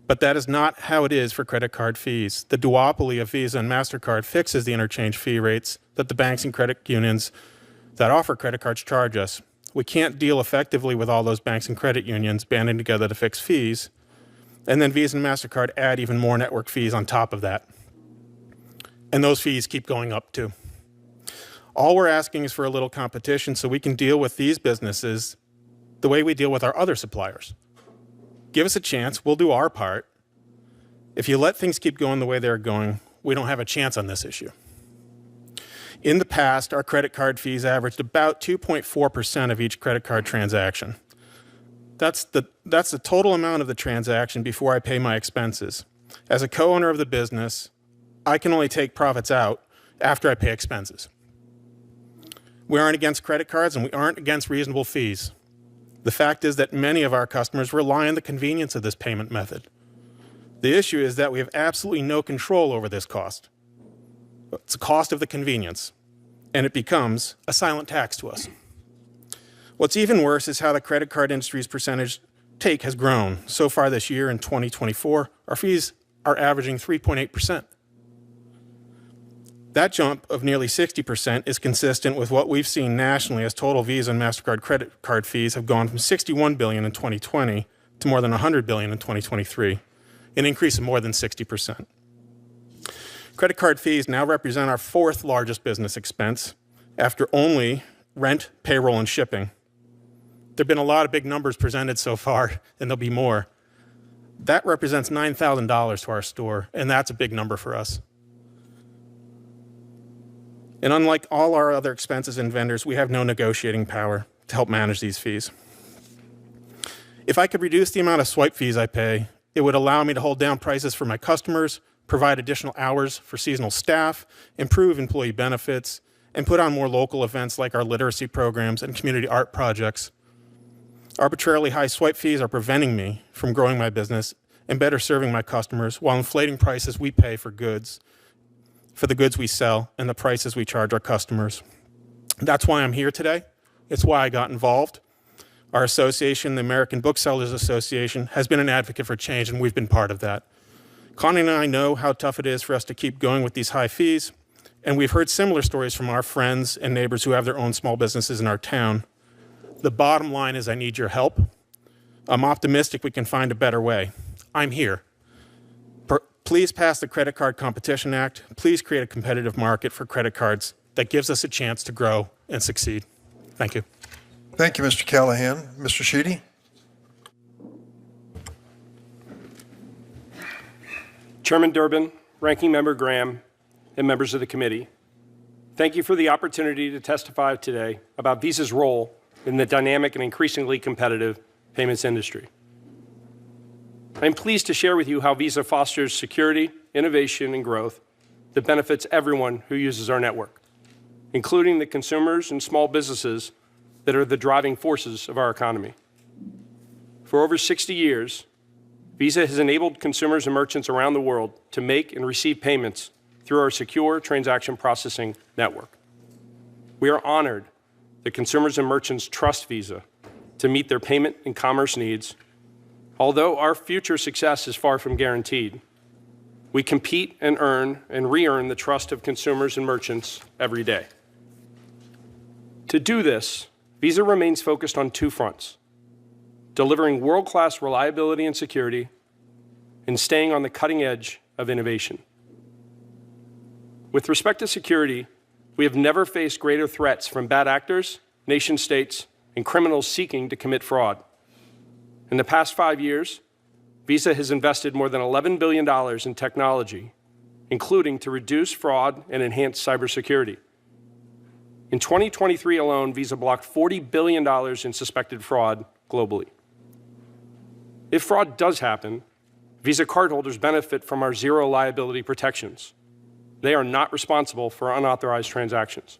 But that is not how it is for credit card fees. The duopoly of Visa and MasterCard fixes the interchange fee rates that the banks and credit unions that offer credit cards charge us. We can't deal effectively with all those banks and credit unions banding together to fix fees. And then Visa and MasterCard add even more network fees on top of that. And those fees keep going up too. All we're asking is for a little competition so we can deal with these businesses the way we deal with our other suppliers. Give us a chance, we'll do our part. If you let things keep going the way they're going, we don't have a chance on this issue. In the past, our credit card fees averaged about 2.4% of each credit card transaction. That's the total amount of the transaction before I pay my expenses. As a co-owner of the business, I can only take profits out after I pay expenses. We aren't against credit cards and we aren't against reasonable fees. The fact is that many of our customers rely on the convenience of this payment method. The issue is that we have absolutely no control over this cost. It's the cost of the convenience, and it becomes a silent tax to us. What's even worse is how the credit card industry's percentage take has grown. So far this year in 2024, our fees are averaging 3.8%. That jump of nearly 60% is consistent with what we've seen nationally as total Visa and MasterCard credit card fees have gone from $61 billion in 2020 to more than $100 billion in 2023, an increase of more than 60%. Credit card fees now represent our fourth largest business expense after only rent, payroll, and shipping. There have been a lot of big numbers presented so far, and there'll be more. That represents $9,000 to our store, and that's a big number for us. And unlike all our other expenses and vendors, we have no negotiating power to help manage these fees. If I could reduce the amount of swipe fees I pay, it would allow me to hold down prices for my customers, provide additional hours for seasonal staff, improve employee benefits, and put on more local events like our literacy programs and community art projects. Arbitrarily high swipe fees are preventing me from growing my business and better serving my customers while inflating prices we pay for the goods we sell and the prices we charge our customers. That's why I'm here today. It's why I got involved. Our association, the American Booksellers Association, has been an advocate for change, and we've been part of that. Connie and I know how tough it is for us to keep going with these high fees, and we've heard similar stories from our friends and neighbors who have their own small businesses in our town. The bottom line is I need your help. I'm optimistic we can find a better way. I'm here. Please pass the Credit Card Competition Act. Please create a competitive market for credit cards that gives us a chance to grow and succeed. Thank you. Thank you, Mr. Callahan. Mr. Sheedy? Chairman Durbin, Ranking Member Graham, and members of the committee, thank you for the opportunity to testify today about Visa's role in the dynamic and increasingly competitive payments industry. I'm pleased to share with you how Visa fosters security, innovation, and growth that benefits everyone who uses our network, including the consumers and small businesses that are the driving forces of our economy. For over 60 years, Visa has enabled consumers and merchants around the world to make and receive payments through our secure transaction processing network. We are honored that consumers and merchants trust Visa to meet their payment and commerce needs. Although our future success is far from guaranteed, we compete and earn and re-earn the trust of consumers and merchants every day. To do this, Visa remains focused on two fronts: delivering world-class reliability and security, and staying on the cutting edge of innovation. With respect to security, we have never faced greater threats from bad actors, nation-states, and criminals seeking to commit fraud. In the past 5 years, Visa has invested more than $11 billion in technology, including to reduce fraud and enhance cybersecurity. In 2023 alone, Visa blocked $40 billion in suspected fraud globally. If fraud does happen, Visa cardholders benefit from our zero liability protections. They are not responsible for unauthorized transactions.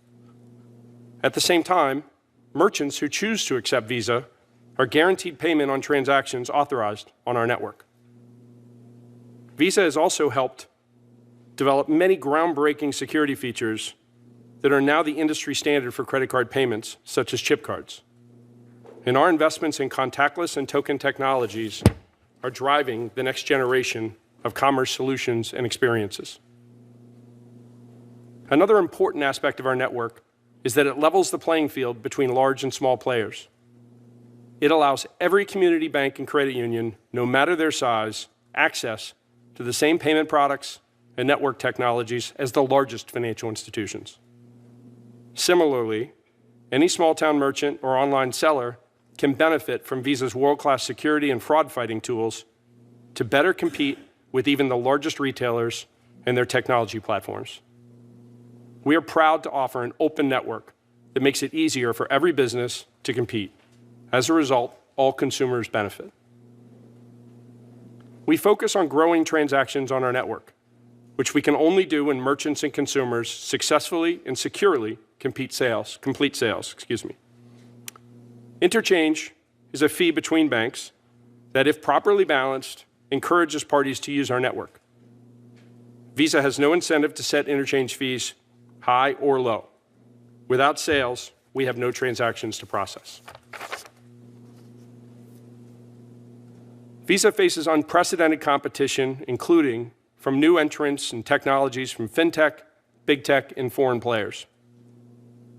At the same time, merchants who choose to accept Visa are guaranteed payment on transactions authorized on our network. Visa has also helped develop many groundbreaking security features that are now the industry standard for credit card payments, such as chip cards. And our investments in contactless and token technologies are driving the next generation of commerce solutions and experiences. Another important aspect of our network is that it levels the playing field between large and small players. It allows every community bank and credit union, no matter their size, access to the same payment products and network technologies as the largest financial institutions. Similarly, any small-town merchant or online seller can benefit from Visa's world-class security and fraud-fighting tools to better compete with even the largest retailers and their technology platforms. We are proud to offer an open network that makes it easier for every business to compete. As a result, all consumers benefit. We focus on growing transactions on our network, which we can only do when merchants and consumers successfully and securely complete sales. Interchange is a fee between banks that, if properly balanced, encourages parties to use our network. Visa has no incentive to set interchange fees high or low. Without sales, we have no transactions to process. Visa faces unprecedented competition, including from new entrants and technologies from fintech, big tech, and foreign players.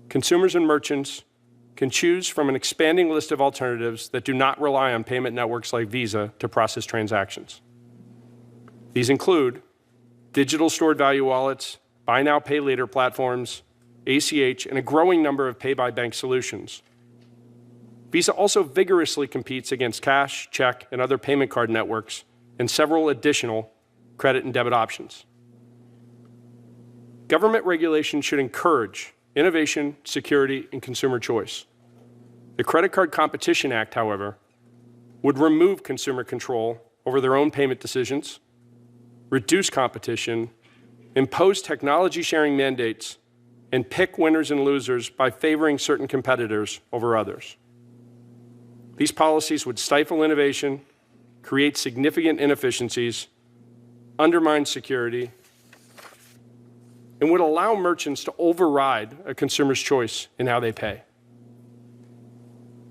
Consumers and merchants can choose from an expanding list of alternatives that do not rely on payment networks like Visa to process transactions. These include digital stored value wallets, buy now, pay later platforms, ACH, and a growing number of pay-by-bank solutions. Visa also vigorously competes against cash, check, and other payment card networks and several additional credit and debit options. Government regulation should encourage innovation, security, and consumer choice. The Credit Card Competition Act, however, would remove consumer control over their own payment decisions, reduce competition, impose technology sharing mandates, and pick winners and losers by favoring certain competitors over others. These policies would stifle innovation, create significant inefficiencies, undermine security, and would allow merchants to override a consumer's choice in how they pay.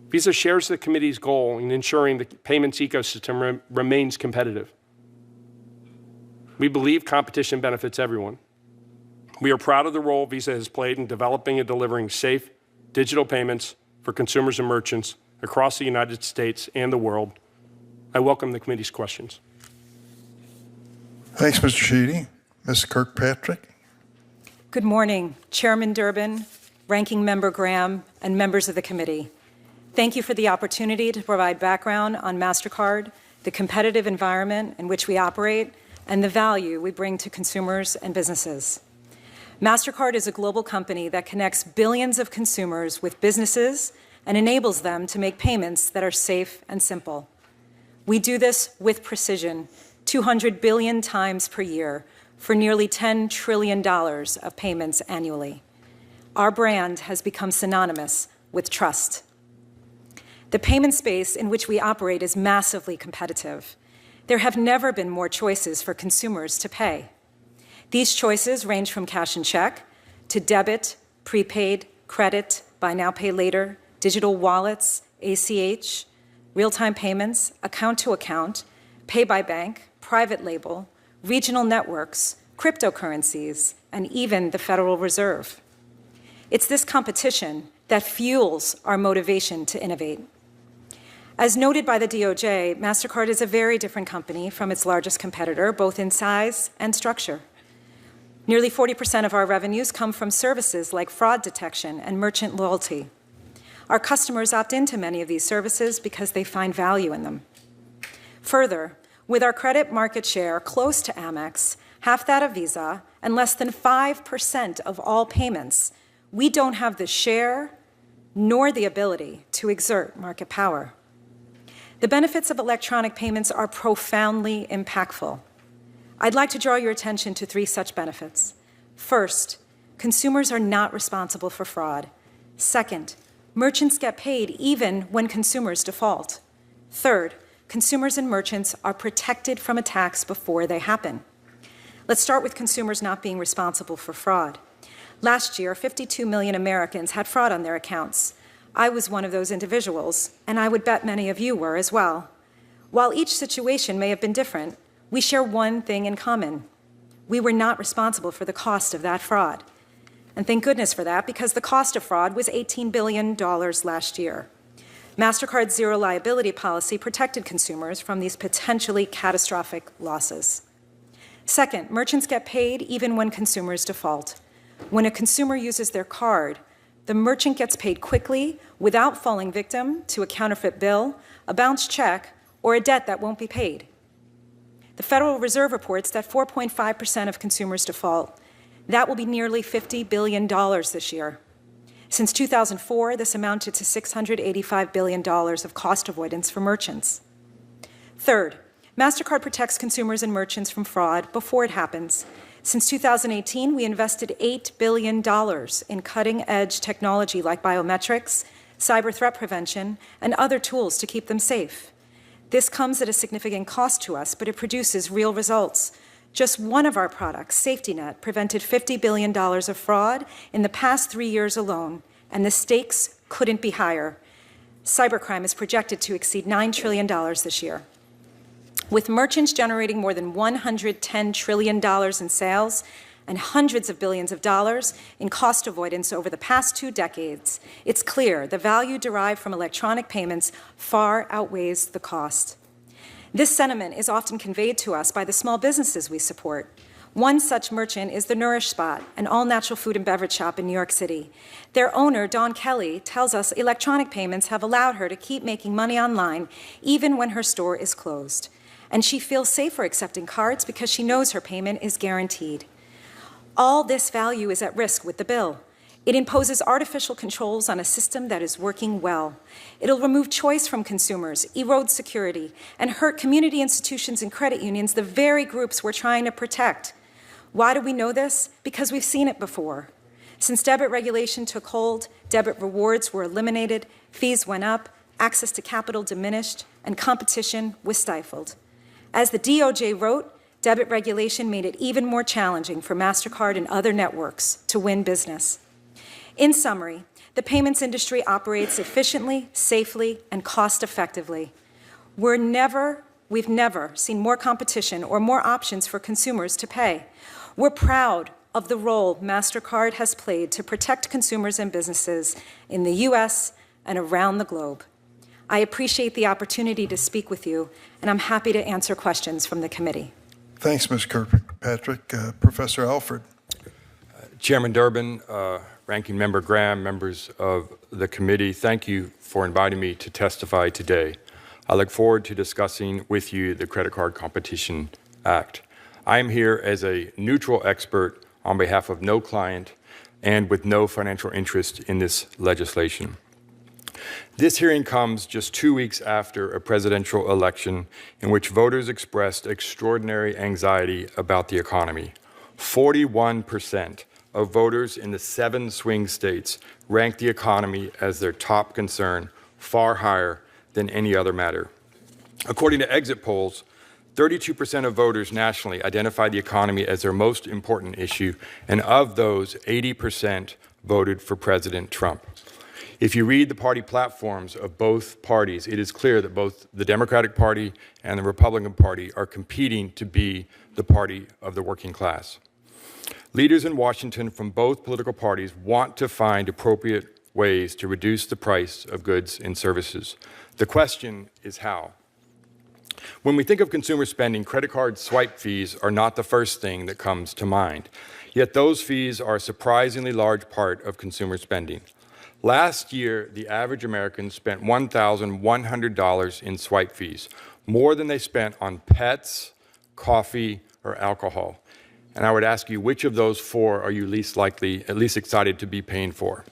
Visa shares the committee's goal in ensuring the payments ecosystem remains competitive. We believe competition benefits everyone. We are proud of the role Visa has played in developing and delivering safe digital payments for consumers and merchants across the United States and the world. I welcome the committee's questions. Thanks, Mr. Sheedy. Ms. Kirkpatrick. Good morning, Chairman Durbin, Ranking Member Graham, and members of the committee. Thank you for the opportunity to provide background on MasterCard, the competitive environment in which we operate, and the value we bring to consumers and businesses. MasterCard is a global company that connects billions of consumers with businesses and enables them to make payments that are safe and simple. We do this with precision, 200 billion times per year, for nearly $10 trillion of payments annually. Our brand has become synonymous with trust. The payment space in which we operate is massively competitive. There have never been more choices for consumers to pay. These choices range from cash and check to debit, prepaid, credit, buy now, pay later, digital wallets, ACH, real-time payments, account to account, pay by bank, private label, regional networks, cryptocurrencies, and even the Federal Reserve. It's this competition that fuels our motivation to innovate. As noted by the DOJ, MasterCard is a very different company from its largest competitor, both in size and structure. Nearly 40% of our revenues come from services like fraud detection and merchant loyalty. Our customers opt into many of these services because they find value in them. Further, with our credit market share close to Amex, half that of Visa, and less than 5% of all payments, we don't have the share nor the ability to exert market power. The benefits of electronic payments are profoundly impactful. I'd like to draw your attention to 3 such benefits. First, consumers are not responsible for fraud. Second, merchants get paid even when consumers default. Third, consumers and merchants are protected from attacks before they happen. Let's start with consumers not being responsible for fraud. Last year, 52 million Americans had fraud on their accounts. I was one of those individuals, and I would bet many of you were as well. While each situation may have been different, we share one thing in common. We were not responsible for the cost of that fraud. And thank goodness for that, because the cost of fraud was $18 billion last year. MasterCard's zero liability policy protected consumers from these potentially catastrophic losses. Second, merchants get paid even when consumers default. When a consumer uses their card, the merchant gets paid quickly without falling victim to a counterfeit bill, a bounced check, or a debt that won't be paid. The Federal Reserve reports that 4.5% of consumers default. That will be nearly $50 billion this year. Since 2004, this amounted to $685 billion of cost avoidance for merchants. Third, MasterCard protects consumers and merchants from fraud before it happens. Since 2018, we invested $8 billion in cutting-edge technology like biometrics, cyber threat prevention, and other tools to keep them safe. This comes at a significant cost to us, but it produces real results. Just one of our products, SafetyNet, prevented $50 billion of fraud in the past 3 years alone, and the stakes couldn't be higher. Cybercrime is projected to exceed $9 trillion this year. With merchants generating more than $110 trillion in sales and hundreds of billions of dollars in cost avoidance over the past 2 decades, it's clear the value derived from electronic payments far outweighs the cost. This sentiment is often conveyed to us by the small businesses we support. One such merchant is the Nourish Spot, an all-natural food and beverage shop in New York City. Their owner, Dawn Kelly, tells us electronic payments have allowed her to keep making money online even when her store is closed. And she feels safer accepting cards because she knows her payment is guaranteed. All this value is at risk with the bill. It imposes artificial controls on a system that is working well. It'll remove choice from consumers, erode security, and hurt community institutions and credit unions, the very groups we're trying to protect. Why do we know this? Because we've seen it before. Since debit regulation took hold, debit rewards were eliminated, fees went up, access to capital diminished, and competition was stifled. As the DOJ wrote, debit regulation made it even more challenging for MasterCard and other networks to win business. In summary, the payments industry operates efficiently, safely, and cost-effectively. We've never seen more competition or more options for consumers to pay. We're proud of the role MasterCard has played to protect consumers and businesses in the U.S. and around the globe. I appreciate the opportunity to speak with you, and I'm happy to answer questions from the committee. Thanks, Ms. Kirkpatrick. Professor Alford. Chairman Durbin, Ranking Member Graham, members of the committee, thank you for inviting me to testify today. I look forward to discussing with you the Credit Card Competition Act. I am here as a neutral expert on behalf of no client and with no financial interest in this legislation. This hearing comes just 2 weeks after a presidential election in which voters expressed extraordinary anxiety about the economy. 41% of voters in the 7 swing states ranked the economy as their top concern, far higher than any other matter. According to exit polls, 32% of voters nationally identified the economy as their most important issue, and of those, 80% voted for President Trump. If you read the party platforms of both parties, it is clear that both the Democratic Party and the Republican Party are competing to be the party of the working class. Leaders in Washington from both political parties want to find appropriate ways to reduce the price of goods and services. The question is how. When we think of consumer spending, credit card swipe fees are not the first thing that comes to mind. Yet those fees are a surprisingly large part of consumer spending. Last year, the average American spent $1,100 in swipe fees, more than they spent on pets, coffee, or alcohol. And I would ask you, which of those 4 are you least excited to be paying for?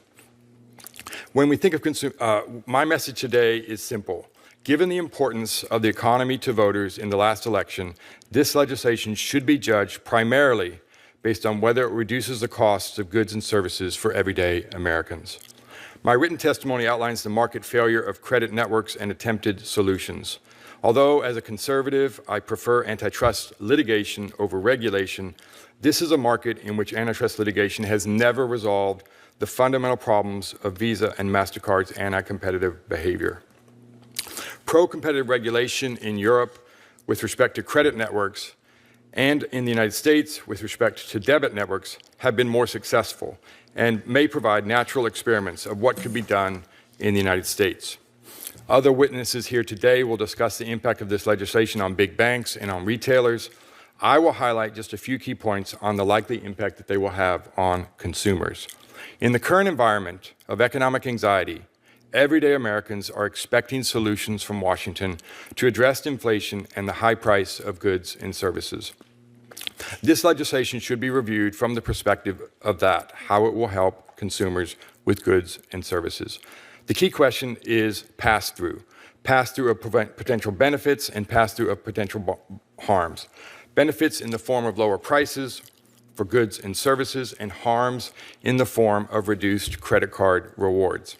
When we think of my message today is simple. Given the importance of the economy to voters in the last election, this legislation should be judged primarily based on whether it reduces the costs of goods and services for everyday Americans. My written testimony outlines the market failure of credit networks and attempted solutions. Although, as a conservative, I prefer antitrust litigation over regulation, this is a market in which antitrust litigation has never resolved the fundamental problems of Visa and MasterCard's anti-competitive behavior. Pro-competitive regulation in Europe with respect to credit networks and in the United States with respect to debit networks have been more successful and may provide natural experiments of what could be done in the United States. Other witnesses here today will discuss the impact of this legislation on big banks and on retailers. I will highlight just a few key points on the likely impact that they will have on consumers. In the current environment of economic anxiety, everyday Americans are expecting solutions from Washington to address inflation and the high price of goods and services. This legislation should be reviewed from the perspective of that, how it will help consumers with goods and services. The key question is pass-through of potential benefits and pass-through of potential harms. Benefits in the form of lower prices for goods and services, and harms in the form of reduced credit card rewards.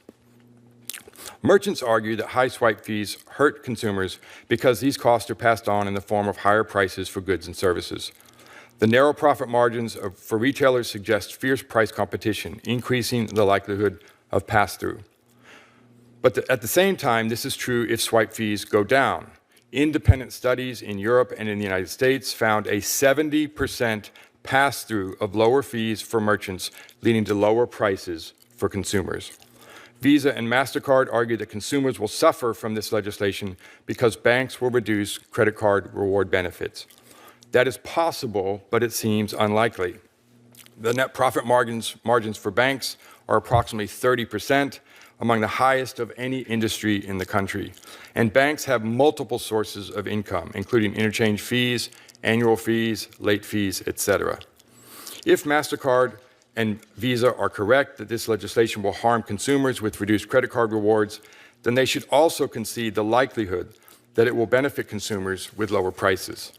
Merchants argue that high swipe fees hurt consumers because these costs are passed on in the form of higher prices for goods and services. The narrow profit margins for retailers suggest fierce price competition, increasing the likelihood of pass-through. But at the same time, this is true if swipe fees go down. Independent studies in Europe and in the United States found a 70% pass-through of lower fees for merchants, leading to lower prices for consumers. Visa and MasterCard argue that consumers will suffer from this legislation because banks will reduce credit card reward benefits. That is possible, but it seems unlikely. The net profit margins for banks are approximately 30%, among the highest of any industry in the country. And banks have multiple sources of income, including interchange fees, annual fees, late fees, etc. If MasterCard and Visa are correct that this legislation will harm consumers with reduced credit card rewards, then they should also concede the likelihood that it will benefit consumers with lower prices.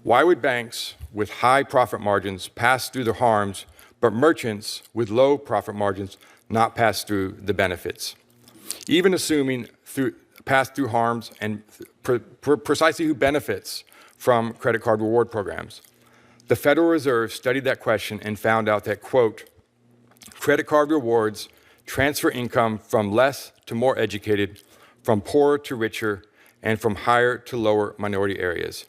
Why would banks with high profit margins pass through the harms, but merchants with low profit margins not pass through the benefits? Even assuming pass-through harms and precisely who benefits from credit card reward programs. The Federal Reserve studied that question and found out that, quote, credit card rewards transfer income from less to more educated, from poorer to richer, and from higher to lower minority areas.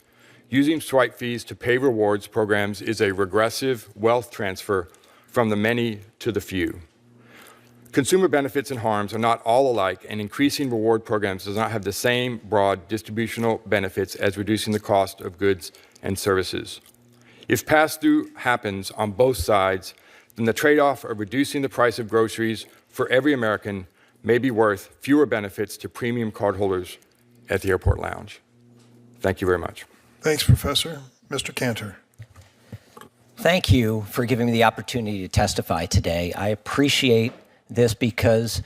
Using swipe fees to pay rewards programs is a regressive wealth transfer from the many to the few. Consumer benefits and harms are not all alike, and increasing reward programs does not have the same broad distributional benefits as reducing the cost of goods and services. If pass-through happens on both sides, then the trade-off of reducing the price of groceries for every American may be worth fewer benefits to premium cardholders at the airport lounge. Thank you very much. Thanks, Professor. Mr. Cantor. Thank you for giving me the opportunity to testify today. I appreciate this because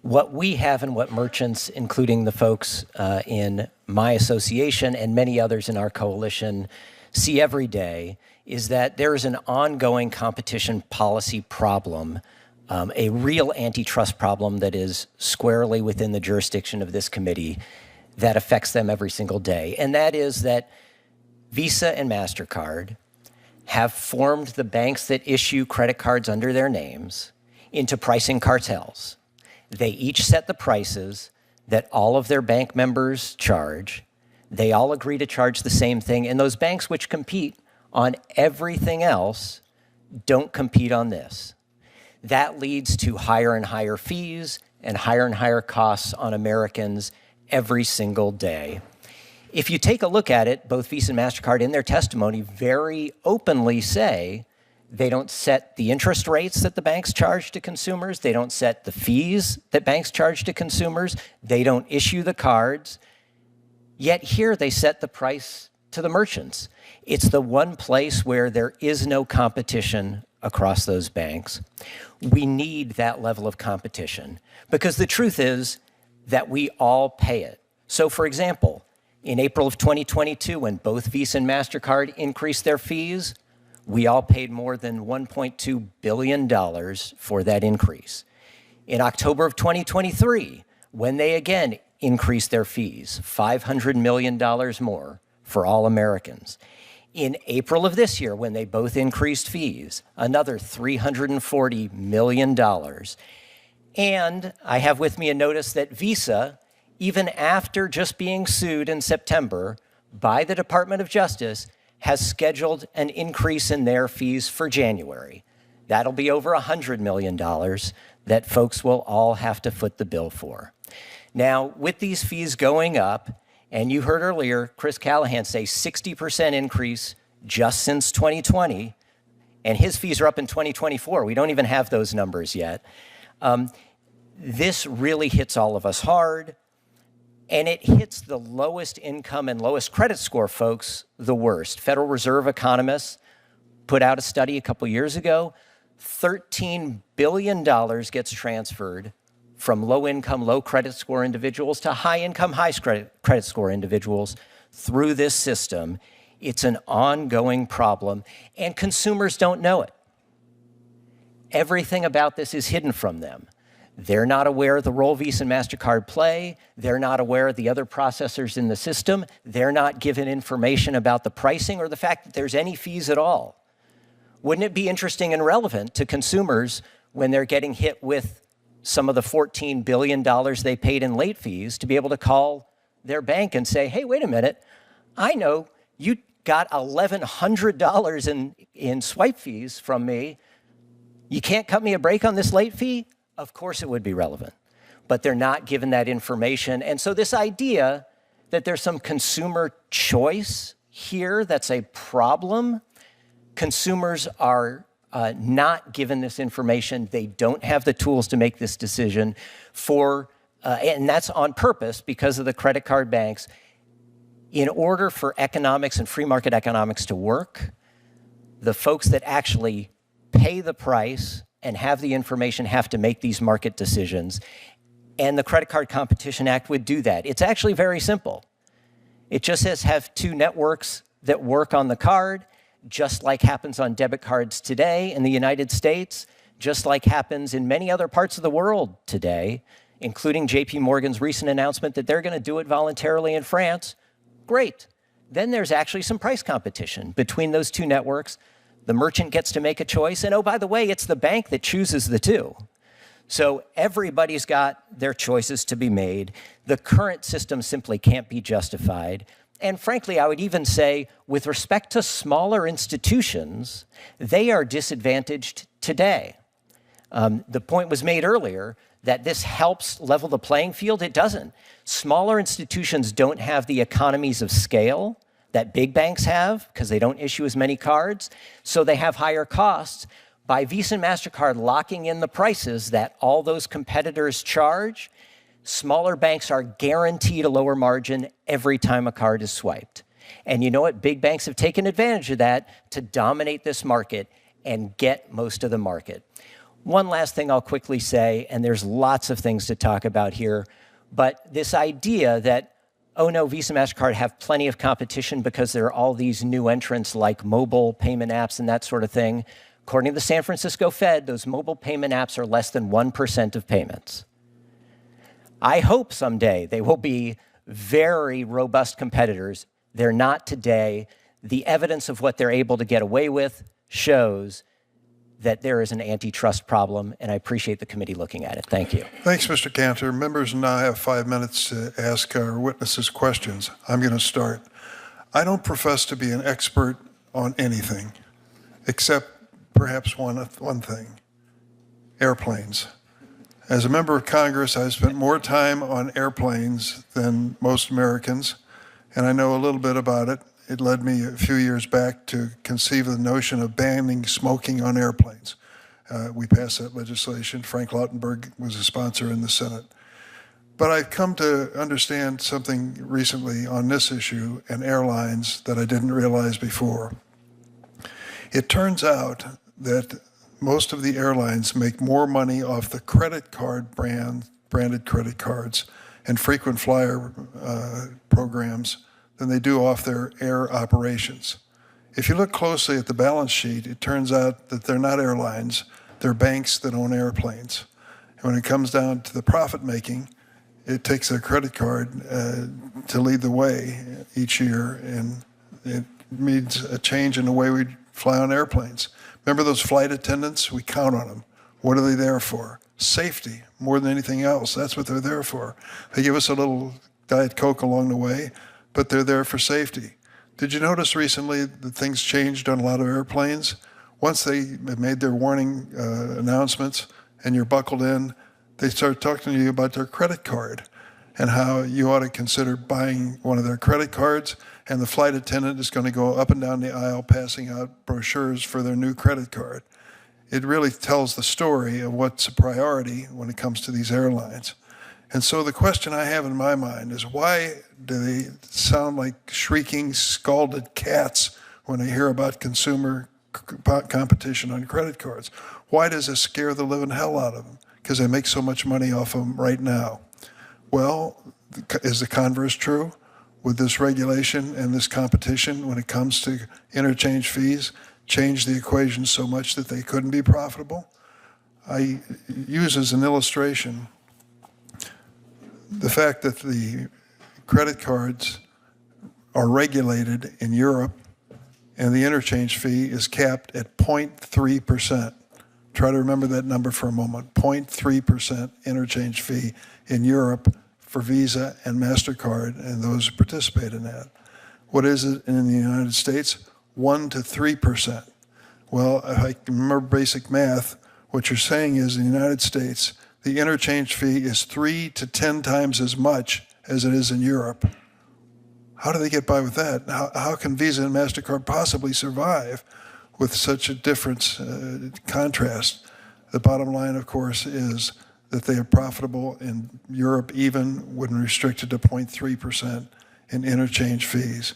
what we have and what merchants, including the folks in my association and many others in our coalition, see every day is that there is an ongoing competition policy problem, a real antitrust problem that is squarely within the jurisdiction of this committee that affects them every single day. And that is that Visa and MasterCard have formed the banks that issue credit cards under their names into pricing cartels. They each set the prices that all of their bank members charge. They all agree to charge the same thing, and those banks which compete on everything else don't compete on this. That leads to higher and higher fees and higher costs on Americans every single day. If you take a look at it, both Visa and MasterCard in their testimony very openly say they don't set the interest rates that the banks charge to consumers. They don't set the fees that banks charge to consumers. They don't issue the cards. Yet here they set the price to the merchants. It's the one place where there is no competition across those banks. We need that level of competition because the truth is that we all pay it. So for example, in April of 2022, when both Visa and MasterCard increased their fees, we all paid more than $1.2 billion for that increase. In October of 2023, when they again increased their fees, $500 million more for all Americans. In April of this year, when they both increased fees, another $340 million. And I have with me a notice that Visa, even after just being sued in September by the Department of Justice, has scheduled an increase in their fees for January. That'll be over $100 million that folks will all have to foot the bill for. Now, with these fees going up, and you heard earlier Chris Callahan say 60% increase just since 2020, and his fees are up in 2024. We don't even have those numbers yet. This really hits all of us hard. And it hits the lowest income and lowest credit score folks the worst. Federal Reserve economists put out a study a couple years ago. $13 billion gets transferred from low-income, low credit score individuals to high-income, high credit score individuals through this system. It's an ongoing problem, and consumers don't know it. Everything about this is hidden from them. They're not aware of the role Visa and MasterCard play. They're not aware of the other processors in the system. They're not given information about the pricing or the fact that there's any fees at all. Wouldn't it be interesting and relevant to consumers when they're getting hit with some of the $14 billion they paid in late fees to be able to call their bank and say, hey, wait a minute, I know you got $1,100 in swipe fees from me. You can't cut me a break on this late fee? Of course it would be relevant. But they're not given that information. And so this idea that there's some consumer choice here that's a problem, consumers are not given this information. They don't have the tools to make this decision and that's on purpose because of the credit card banks. In order for economics and free market economics to work, the folks that actually pay the price and have the information have to make these market decisions. And the Credit Card Competition Act would do that. It's actually very simple. It just says have two networks that work on the card, just like happens on debit cards today in the United States, just like happens in many other parts of the world today, including JP Morgan's recent announcement that they're going to do it voluntarily in France. Great. Then there's actually some price competition between those two networks. The merchant gets to make a choice. And oh, by the way, it's the bank that chooses the two. So everybody's got their choices to be made. The current system simply can't be justified. And frankly, I would even say, with respect to smaller institutions, they are disadvantaged today. The point was made earlier that this helps level the playing field. It doesn't. Smaller institutions don't have the economies of scale that big banks have because they don't issue as many cards, so they have higher costs. By Visa and MasterCard locking in the prices that all those competitors charge, smaller banks are guaranteed a lower margin every time a card is swiped. And you know what? Big banks have taken advantage of that to dominate this market and get most of the market. One last thing I'll quickly say, and there's lots of things to talk about here, but this idea that, oh no, Visa, MasterCard have plenty of competition because there are all these new entrants like mobile payment apps and that sort of thing. According to the San Francisco Fed, those mobile payment apps are less than 1% of payments. I hope someday they will be very robust competitors. They're not today. The evidence of what they're able to get away with shows that there is an antitrust problem, and I appreciate the committee looking at it. Thank you. Thanks, Mr. Cantor. Members now have 5 minutes to ask our witnesses questions. I'm going to start. I don't profess to be an expert on anything, except perhaps one thing, airplanes. As a member of Congress, I've spent more time on airplanes than most Americans, and I know a little bit about it. It led me a few years back to conceive of the notion of banning smoking on airplanes. We passed that legislation. Frank Lautenberg was a sponsor in the Senate. But I've come to understand something recently on this issue and airlines that I didn't realize before. It turns out that most of the airlines make more money off the credit card branded credit cards and frequent flyer programs than they do off their air operations. If you look closely at the balance sheet, it turns out that they're not airlines, they're banks that own airplanes. And when it comes down to the profit making, it takes their credit card to lead the way each year, and it means a change in the way we fly on airplanes. Remember those flight attendants? We count on them. What are they there for? Safety, more than anything else. That's what they're there for. They give us a little Diet Coke along the way, but they're there for safety. Did you notice recently that things changed on a lot of airplanes? Once they made their warning announcements and you're buckled in, they start talking to you about their credit card and how you ought to consider buying one of their credit cards, and the flight attendant is going to go up and down the aisle passing out brochures for their new credit card. It really tells the story of what's a priority when it comes to these airlines. And so the question I have in my mind is, why do they sound like shrieking, scalded cats when they hear about consumer competition on credit cards? Why does it scare the living hell out of them? Because they make so much money off of them right now. Well, is the converse true? With this regulation and this competition when it comes to interchange fees, change the equation so much that they couldn't be profitable? I use as an illustration the fact that the credit cards are regulated in Europe and the interchange fee is capped at 0.3%. Try to remember that number for a moment. 0.3% interchange fee in Europe for Visa and MasterCard and those who participate in that. What is it in the United States? 1 to 3%. Well, if I can remember basic math, what you're saying is in the United States, the interchange fee is 3 to 10 times as much as it is in Europe. How do they get by with that? How can Visa and MasterCard possibly survive with such a difference, contrast? The bottom line, of course, is that they are profitable in Europe even when restricted to 0.3% in interchange fees.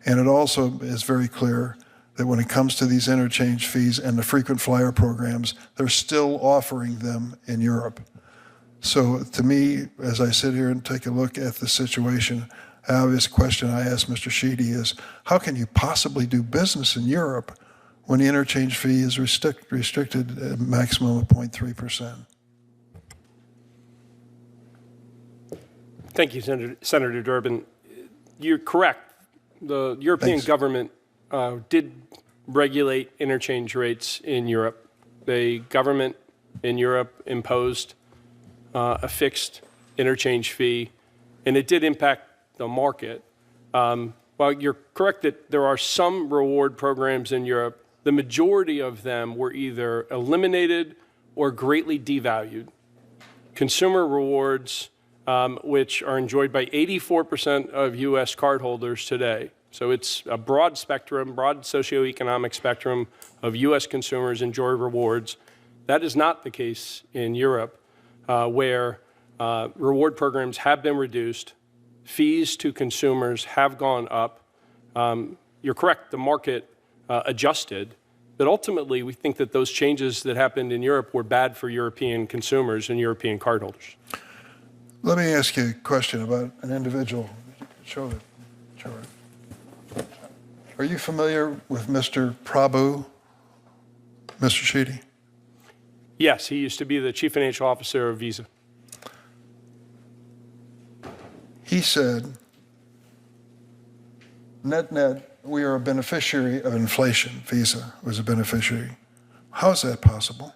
And it also is very clear that when it comes to these interchange fees and the frequent flyer programs, they're still offering them in Europe. So to me, as I sit here and take a look at the situation, the obvious question I ask Mr. Sheedy is, how can you possibly do business in Europe when the interchange fee is restricted at a maximum of 0.3%? Thank you, Senator Durbin. You're correct. The European government did regulate interchange rates in Europe. The government in Europe imposed a fixed interchange fee, and it did impact the market. While you're correct that there are some reward programs in Europe, the majority of them were either eliminated or greatly devalued. Consumer rewards, which are enjoyed by 84% of U.S. cardholders today. So it's a broad spectrum, broad socioeconomic spectrum of U.S. consumers enjoy rewards. That is not the case in Europe, where reward programs have been reduced, fees to consumers have gone up. You're correct, the market adjusted, but ultimately we think that those changes that happened in Europe were bad for European consumers and European cardholders. Let me ask you a question about an individual. Show it. Are you familiar with Mr. Prabhu, Mr. Sheedy? Yes, he used to be the chief financial officer of Visa. He said, net, we are a beneficiary of inflation. Visa was a beneficiary. How is that possible?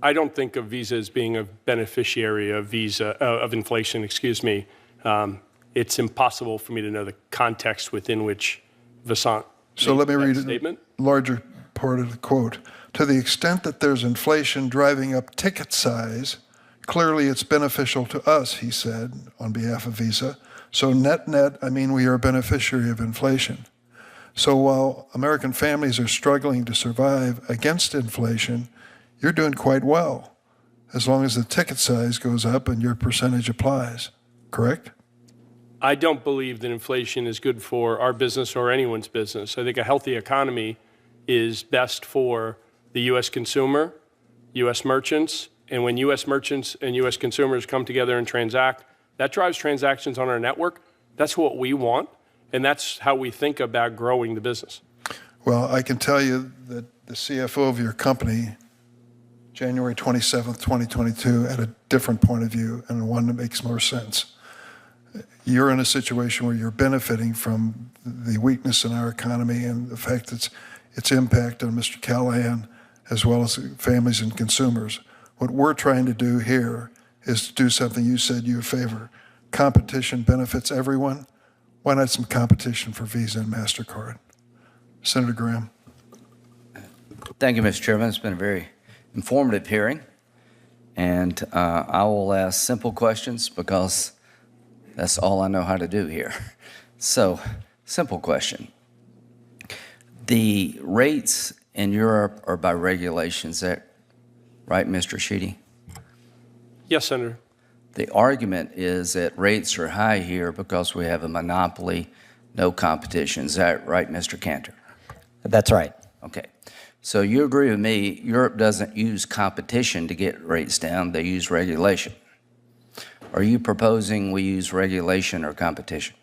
I don't think of Visa as being a beneficiary of inflation, excuse me. It's impossible for me to know the context within which Vasant So let me read a larger part of the quote. To the extent that there's inflation driving up ticket size, clearly it's beneficial to us, he said, on behalf of Visa. So net, I mean we are a beneficiary of inflation. So while American families are struggling to survive against inflation, you're doing quite well, as long as the ticket size goes up and your percentage applies, correct? I don't believe that inflation is good for our business or anyone's business. I think a healthy economy is best for the U.S. consumer, U.S. merchants, and when U.S. merchants and U.S. consumers come together and transact, that drives transactions on our network. That's what we want, and that's how we think about growing the business. Well, I can tell you that the CFO of your company, January 27th, 2022, had a different point of view and one that makes more sense. You're in a situation where you're benefiting from the weakness in our economy and the fact that its impact on Mr. Callahan as well as families and consumers. What we're trying to do here is to do something you said you favor. Competition benefits everyone. Why not some competition for Visa and MasterCard? Senator Graham. Thank you, Mr. Chairman. It's been a very informative hearing. And I will ask simple questions because that's all I know how to do here. So, simple question. The rates in Europe are by regulation, is that right, Mr. Sheedy? Yes, Senator. The argument is that rates are high here because we have a monopoly, no competition. Is that right, Mr. Cantor? That's right. Okay. So you agree with me, Europe doesn't use competition to get rates down, they use regulation. Are you proposing we use regulation or competition?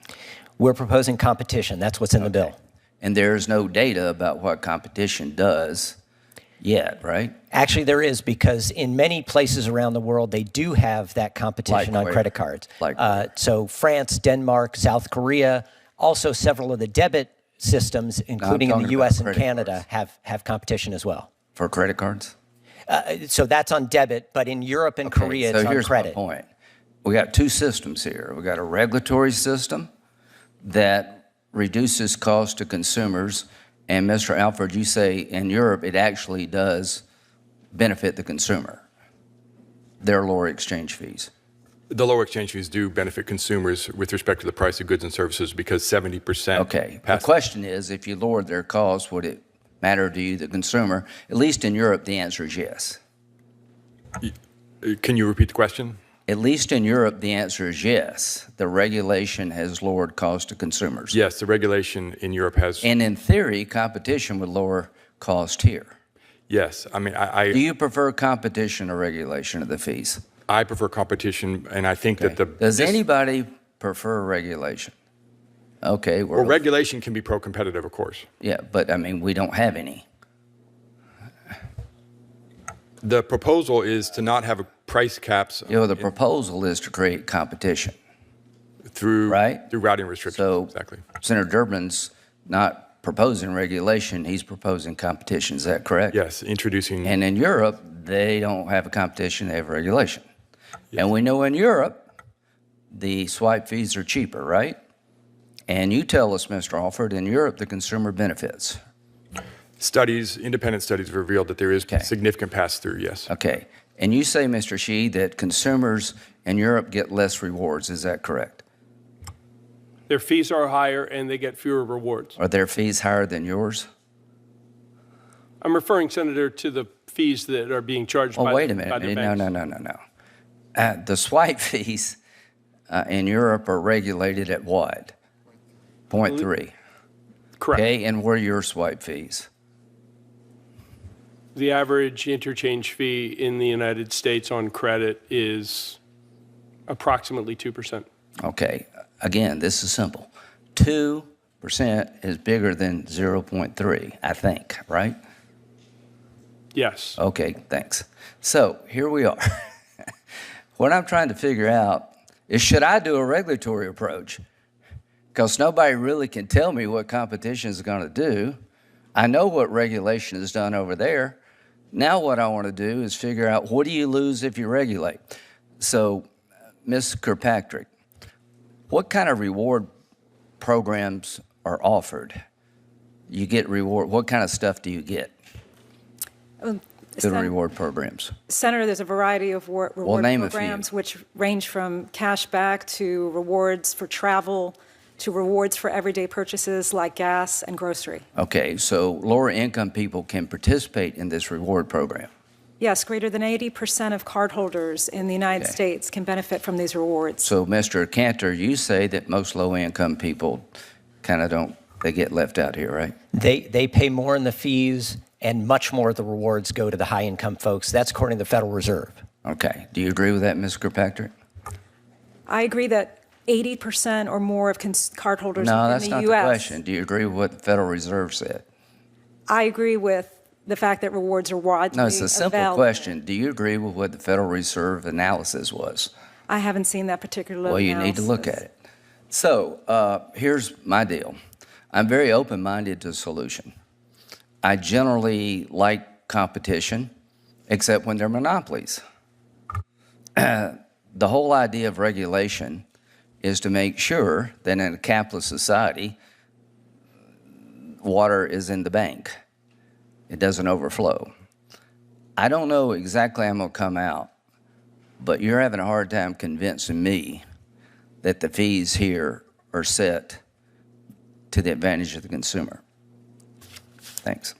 We're proposing competition. That's what's in the bill. And there's no data about what competition does yet, right? Actually, there is, because in many places around the world, they do have that competition on credit cards. So France, Denmark, South Korea, also several of the debit systems, including in the U.S. and Canada, have competition as well. For credit cards? So that's on debit, but in Europe and Korea, it's so on here's credit. my point. We got two systems here. We got a regulatory system that reduces costs to consumers. And Mr. Alford, you say in Europe, it actually does benefit the consumer. Their lower exchange fees. The lower exchange fees do benefit consumers with respect to the price of goods and services because 70%. Okay. The question is, if you lowered their costs, would it matter to you, the consumer? At least in Europe, the answer is yes. Can you repeat the question? At least in Europe, the answer is yes. The regulation has lowered costs to consumers. Yes, the regulation in Europe has. And in theory, competition would lower cost here. Yes. I mean, Do you prefer competition or regulation of the fees? I prefer competition, and I think that Does anybody prefer regulation? Okay. Well, regulation can be pro-competitive, of course. Yeah, but I mean, we don't have any. The proposal is to not have price caps. The proposal is to create competition. Through routing restrictions, so exactly. Senator Durbin's not proposing regulation, he's proposing competition, is that correct? Yes, introducing. And in Europe, they don't have a competition, they have regulation. Yes. And we know in Europe, the swipe fees are cheaper, right? And you tell us, Mr. Alford, in Europe, the consumer benefits. Independent studies have revealed that there is significant pass-through, yes. Okay. And you say, Mr. Shih, that consumers in Europe get less rewards, is that correct? Their fees are higher and they get fewer rewards. Are their fees higher than yours? I'm referring, Senator, to the fees that are being charged by the banks. Wait a minute. No. The swipe fees in Europe are regulated at what? 0.3. Correct. Okay, and what are your swipe fees? The average interchange fee in the United States on credit is approximately 2%. Okay, again, this is simple. 2% is bigger than 0.3, I think, right? Yes. Okay, thanks. So here we are. What I'm trying to figure out is, should I do a regulatory approach? Because nobody really can tell me what competition is going to do. I know what regulation is done over there. Now what I want to do is figure out, what do you lose if you regulate? So, Ms. Kirkpatrick, what kind of reward programs are offered? You get reward. What kind of stuff do you get through the reward programs? Senator, there's a variety of reward name a programs which range from cash back to rewards for travel to rewards for everyday purchases like gas and grocery. Okay, so lower income people can participate in this reward program. Yes, greater than 80% of cardholders in the United States can benefit from these rewards. So, Mr. Cantor, you say that most low-income people kind of don't, they get left out here, right? They pay more in the fees, and much more of the rewards go to the high-income folks. That's according to the Federal Reserve. Okay. Do you agree with that, Ms. Kirkpatrick? I agree that 80% or more of cardholders No, in that's the not U.S. the question. Do you agree with what the Federal Reserve said? I agree with the fact that rewards are widely No, it's a simple available. question. Do you agree with what the Federal Reserve analysis was? I haven't seen that particular Well, you need to look at it. So here's my deal. I'm very open-minded to a solution. I generally like competition, except when they're monopolies. The whole idea of regulation is to make sure that in a capitalist society, water is in the bank. It doesn't overflow. I don't know exactly how I'm going to come out, but you're having a hard time convincing me that the fees here are set to the advantage of the consumer. Thanks.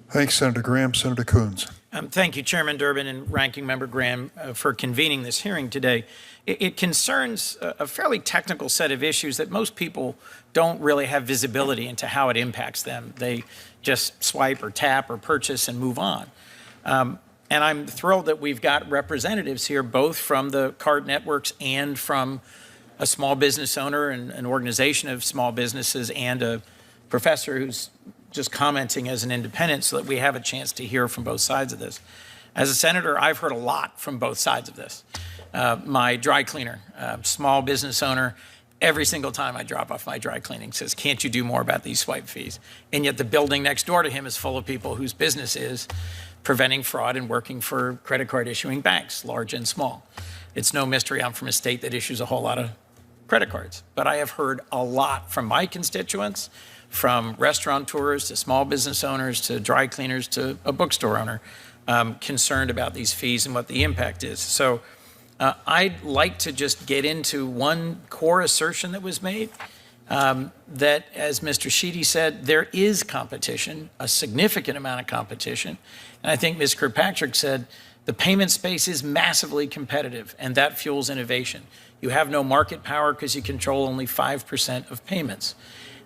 Thanks, Senator Graham. Senator Coons. Thank you, Chairman Durbin and Ranking Member Graham, for convening this hearing today. It concerns a fairly technical set of issues that most people don't really have visibility into how it impacts them. They just swipe or tap or purchase and move on. And I'm thrilled that we've got representatives here, both from the card networks and from a small business owner and an organization of small businesses and a professor who's just commenting as an independent, so that we have a chance to hear from both sides of this. As a senator, I've heard a lot from both sides of this. My dry cleaner, small business owner, every single time I drop off my dry cleaning says, can't you do more about these swipe fees? And yet the building next door to him is full of people whose business is preventing fraud and working for credit card issuing banks, large and small. It's no mystery I'm from a state that issues a whole lot of credit cards. But I have heard a lot from my constituents, from restaurateurs to small business owners to dry cleaners to a bookstore owner, concerned about these fees and what the impact is. So I'd like to just get into one core assertion that was made, that, as Mr. Sheedy said, there is competition, a significant amount of competition. And I think Ms. Kirkpatrick said the payment space is massively competitive, and that fuels innovation. You have no market power because you control only 5% of payments.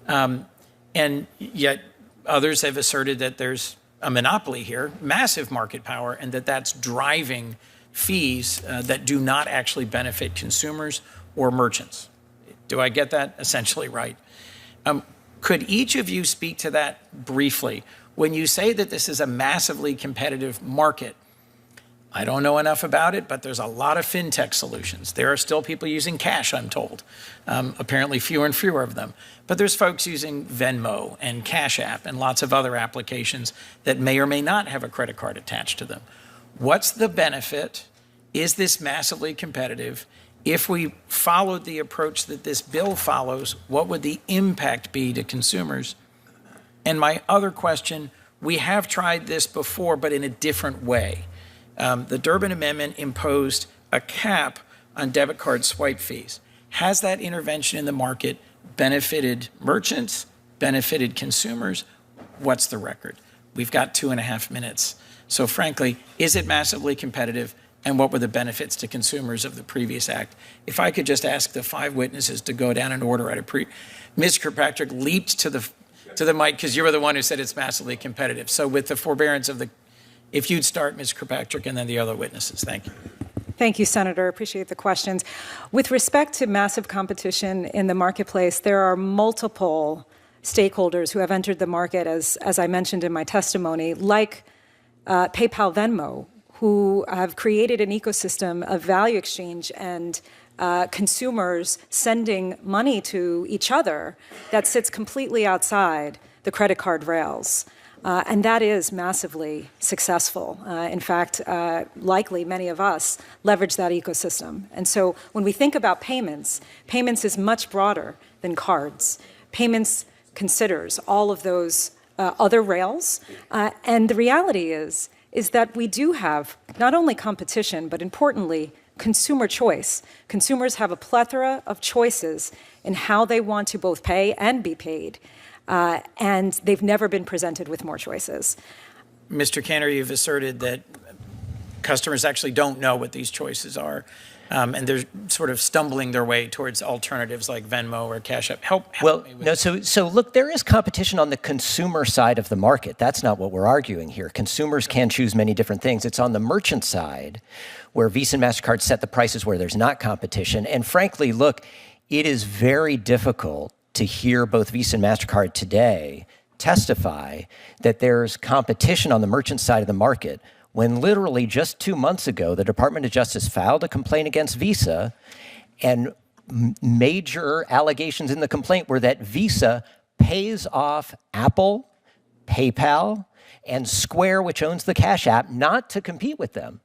And yet others have asserted that there's a monopoly here, massive market power, and that that's driving fees that do not actually benefit consumers or merchants. Do I get that essentially right? Could each of you speak to that briefly? When you say that this is a massively competitive market, I don't know enough about it, but there's a lot of fintech solutions. There are still people using cash, I'm told. Apparently fewer and fewer of them. But there's folks using Venmo and Cash App and lots of other applications that may or may not have a credit card attached to them. What's the benefit? Is this massively competitive? If we followed the approach that this bill follows, what would the impact be to consumers? And my other question, we have tried this before, but in a different way. The Durbin Amendment imposed a cap on debit card swipe fees. Has that intervention in the market benefited merchants, benefited consumers? What's the record? We've got 2.5 minutes. So frankly, is it massively competitive? And what were the benefits to consumers of the previous act? If I could just ask the 5 witnesses to go down in order Ms. Kirkpatrick leaped to the mic because you were the one who said it's massively competitive. So with the forbearance of if you'd start, Ms. Kirkpatrick, and then the other witnesses. Thank you. Thank you, Senator. Appreciate the questions. With respect to massive competition in the marketplace, there are multiple stakeholders who have entered the market, as I mentioned in my testimony, like PayPal Venmo, who have created an ecosystem of value exchange and consumers sending money to each other that sits completely outside the credit card rails. And that is massively successful. In fact, likely many of us leverage that ecosystem. And so when we think about payments, payments is much broader than cards. Payments considers all of those other rails. And the reality is that we do have not only competition, but importantly, consumer choice. Consumers have a plethora of choices in how they want to both pay and be paid. And they've never been presented with more choices. Mr. Cantor, you've asserted that customers actually don't know what these choices are, and they're sort of stumbling their way towards alternatives like Venmo or Cash App. Help me with So look, there is competition on the consumer side of the market. That's not what we're arguing here. Consumers can choose many different things. It's on the merchant side where Visa and MasterCard set the prices where there's not competition. And frankly, look, it is very difficult to hear both Visa and MasterCard today testify that there's competition on the merchant side of the market when literally just 2 months ago, the Department of Justice filed a complaint against Visa, and major allegations in the complaint were that Visa pays off Apple, PayPal, and Square, which owns the Cash App, not to compete with them.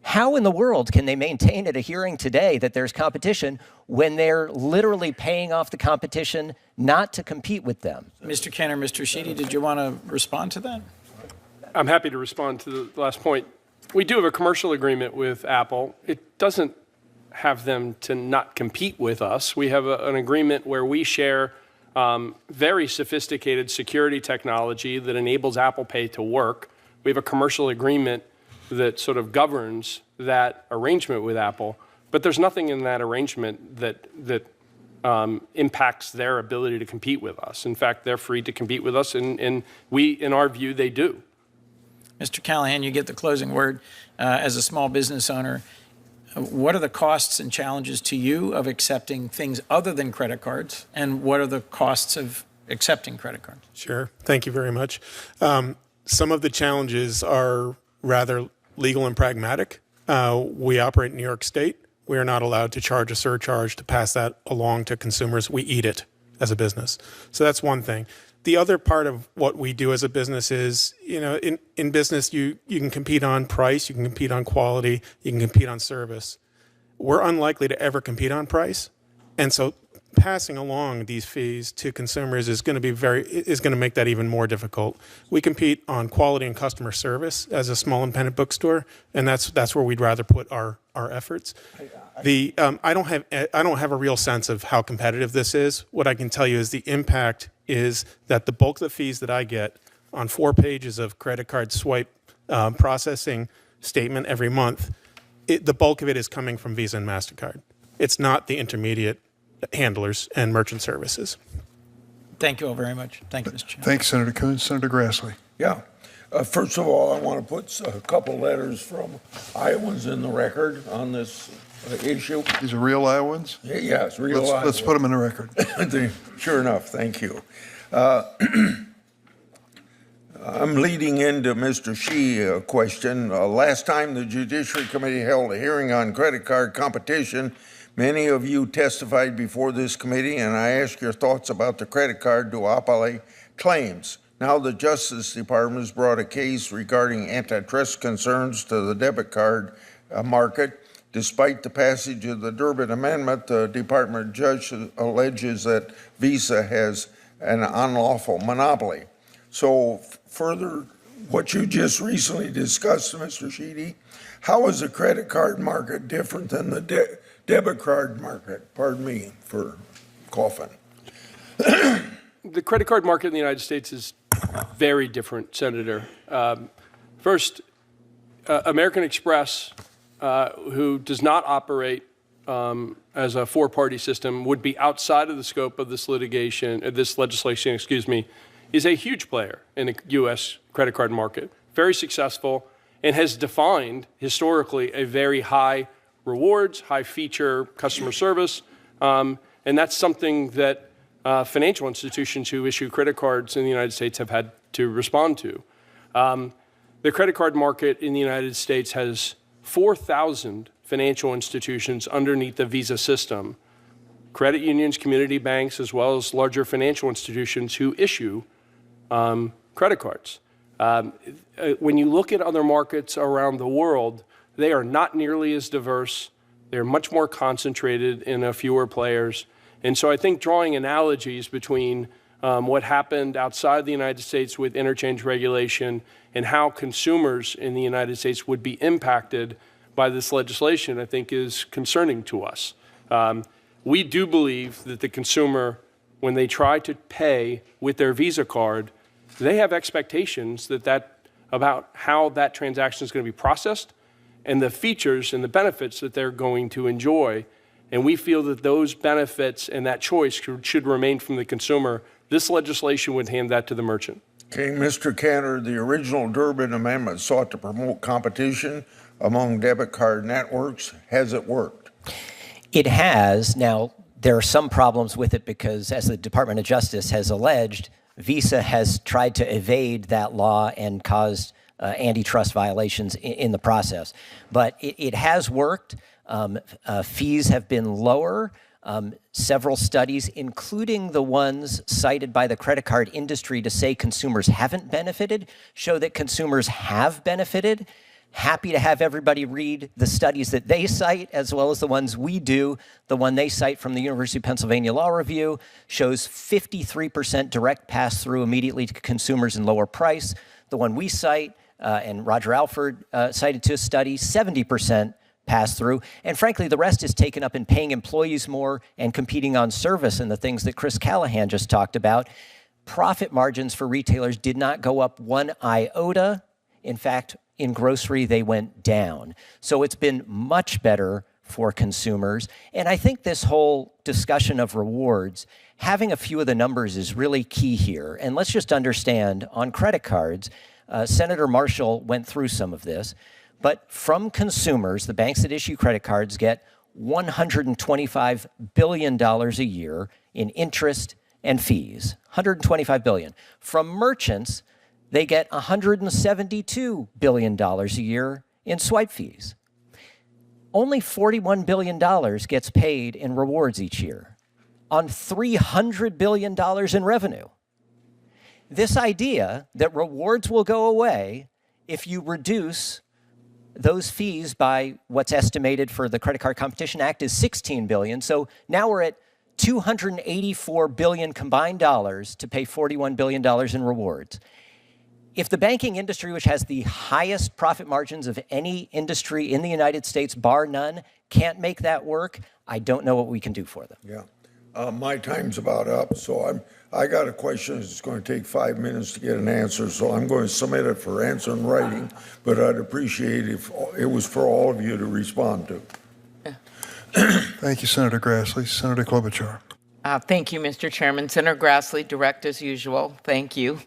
How in the world can they maintain at a hearing today that there's competition when they're literally paying off the competition not to compete with them? Mr. Cantor, Mr. Sheedy, did you want to respond to that? I'm happy to respond to the last point. We do have a commercial agreement with Apple. It doesn't have them to not compete with us. We have an agreement where we share very sophisticated security technology that enables Apple Pay to work. We have a commercial agreement that sort of governs that arrangement with Apple, but there's nothing in that arrangement that impacts their ability to compete with us. In fact, they're free to compete with us, and we, in our view, they do. Mr. Callahan, you get the closing word. As a small business owner, what are the costs and challenges to you of accepting things other than credit cards, and what are the costs of accepting credit cards? Sure. Thank you very much. Some of the challenges are rather legal and pragmatic. We operate in New York State. We are not allowed to charge a surcharge to pass that along to consumers. We eat it as a business. So that's one thing. The other part of what we do as a business is, in business, you can compete on price, you can compete on quality, you can compete on service. We're unlikely to ever compete on price. And so passing along these fees to consumers is going to make that even more difficult. We compete on quality and customer service as a small independent bookstore, and that's where we'd rather put our efforts. I don't have a real sense of how competitive this is. What I can tell you is the impact is that the bulk of the fees that I get on 4 pages of credit card swipe processing statement every month, the bulk of it is coming from Visa and MasterCard. It's not the intermediate handlers and merchant services. Thank you all very much. Thank you, Mr. Chairman. Thanks, Senator Coons. Senator Grassley. Yeah. First of all, I want to put a couple letters from Iowans in the record on this issue. These are real Iowans? Yes, real Iowans. Let's put them in the record. Sure enough. Thank you. I'm leading into Mr. Shee question. Last time the Judiciary Committee held a hearing on credit card competition, many of you testified before this committee, and I asked your thoughts about the credit card duopoly claims. Now the Justice Department has brought a case regarding antitrust concerns to the debit card market. Despite the passage of the Durbin Amendment, the department judge alleges that Visa has an unlawful monopoly. So further, what you just recently discussed, Mr. Sheedy, how is the credit card market different than the debit card market? Pardon me for coughing. The credit card market in the United States is very different, Senator. First, American Express, who does not operate as a four-party system, would be outside of the scope of this legislation, is a huge player in the U.S. credit card market, very successful, and has defined historically a very high rewards, high feature customer service, and that's something that financial institutions who issue credit cards in the United States have had to respond to. The credit card market in the United States has 4,000 financial institutions underneath the Visa system, credit unions, community banks, as well as larger financial institutions who issue credit cards. When you look at other markets around the world, they are not nearly as diverse. They're much more concentrated in fewer players. And so I think drawing analogies between what happened outside the United States with interchange regulation and how consumers in the United States would be impacted by this legislation, I think is concerning to us. We do believe that the consumer, when they try to pay with their Visa card, they have expectations about how that transaction is going to be processed and the features and the benefits that they're going to enjoy. And we feel that those benefits and that choice should remain from the consumer. This legislation would hand that to the merchant. Okay, Mr. Cantor, the original Durbin Amendment sought to promote competition among debit card networks. Has it worked? It has. Now, there are some problems with it because, as the Department of Justice has alleged, Visa has tried to evade that law and caused antitrust violations in the process. But it has worked. Fees have been lower. Several studies, including the ones cited by the credit card industry to say consumers haven't benefited, show that consumers have benefited. Happy to have everybody read the studies that they cite as well as the ones we do. The one they cite from the University of Pennsylvania Law Review shows 53% direct pass-through immediately to consumers and lower price. The one we cite, and Roger Alford cited to a study, 70% pass-through. And frankly, the rest is taken up in paying employees more and competing on service and the things that Chris Callahan just talked about. Profit margins for retailers did not go up one iota. In fact, in grocery, they went down. So it's been much better for consumers. And I think this whole discussion of rewards, having a few of the numbers is really key here. And let's just understand, on credit cards, Senator Marshall went through some of this, but from consumers, the banks that issue credit cards get $125 billion a year in interest and fees, $125 billion. From merchants, they get $172 billion a year in swipe fees. Only $41 billion gets paid in rewards each year on $300 billion in revenue. this idea that rewards will go away if you reduce those fees by what's estimated for the Credit Card Competition Act is $16 billion. So now we're at $284 billion combined dollars to pay $41 billion in rewards. If the banking industry, which has the highest profit margins of any industry in the United States, bar none, can't make that work, I don't know what we can do for them. Yeah. My time's about up, so I got a question. It's going to take 5 minutes to get an answer, so I'm going to submit it for answer in writing, but I'd appreciate if it was for all of you to respond to. Thank you, Senator Grassley. Senator Klobuchar. Thank you, Mr. Chairman. Senator Grassley, direct as usual. Thank you.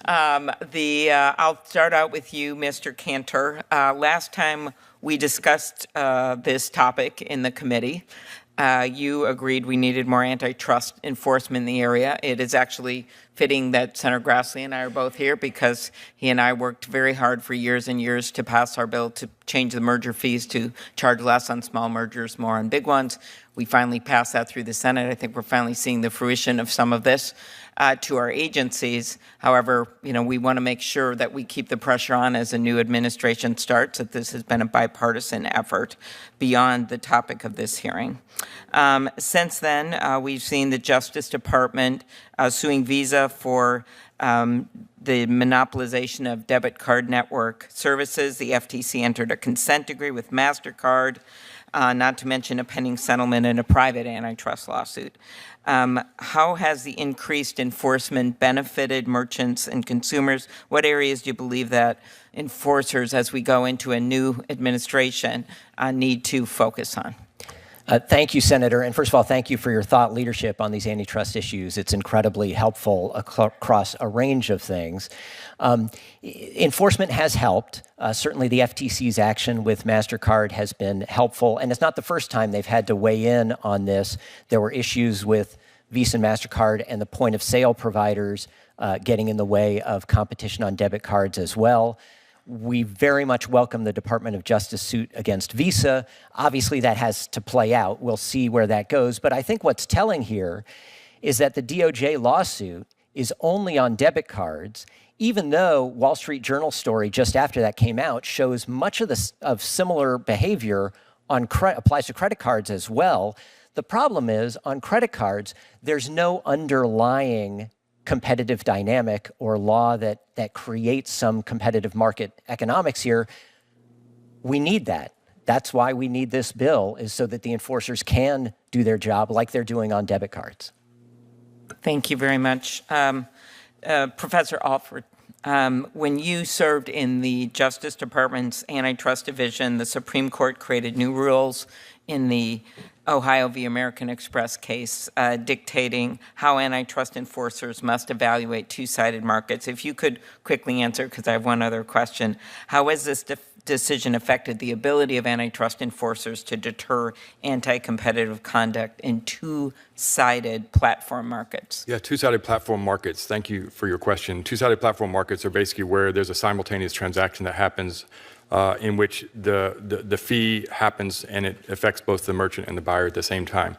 I'll start out with you, Mr. Cantor. Last time we discussed this topic in the committee, you agreed we needed more antitrust enforcement in the area. It is actually fitting that Senator Grassley and I are both here because he and I worked very hard for years and years to pass our bill to change the merger fees to charge less on small mergers, more on big ones. We finally passed that through the Senate. I think we're finally seeing the fruition of some of this to our agencies. However, we want to make sure that we keep the pressure on as a new administration starts, that this has been a bipartisan effort beyond the topic of this hearing. Since then, we've seen the Justice Department suing Visa for the monopolization of debit card network services. The FTC entered a consent decree with MasterCard, not to mention a pending settlement in a private antitrust lawsuit. How has the increased enforcement benefited merchants and consumers? What areas do you believe that enforcers, as we go into a new administration, need to focus on? Thank you, Senator. And first of all, thank you for your thought leadership on these antitrust issues. It's incredibly helpful across a range of things. Enforcement has helped. Certainly the FTC's action with MasterCard has been helpful. And it's not the first time they've had to weigh in on this. There were issues with Visa and MasterCard and the point of sale providers getting in the way of competition on debit cards as well. We very much welcome the Department of Justice suit against Visa. Obviously, that has to play out. We'll see where that goes. But I think what's telling here is that the DOJ lawsuit is only on debit cards, even though Wall Street Journal story just after that came out shows much of similar behavior applies to credit cards as well. The problem is, on credit cards, there's no underlying competitive dynamic or law that creates some competitive market economics here. We need that. That's why we need this bill, is so that the enforcers can do their job like they're doing on debit cards. Thank you very much. Professor Alford, when you served in the Justice Department's Antitrust Division, the Supreme Court created new rules in the Ohio v. American Express case, dictating how antitrust enforcers must evaluate two-sided markets. If you could quickly answer, because I have one other question, how has this decision affected the ability of antitrust enforcers to deter anti-competitive conduct in two-sided platform markets? Yeah, two-sided platform markets. Thank you for your question. Two-sided platform markets are basically where there's a simultaneous transaction that happens in which the fee happens and it affects both the merchant and the buyer at the same time.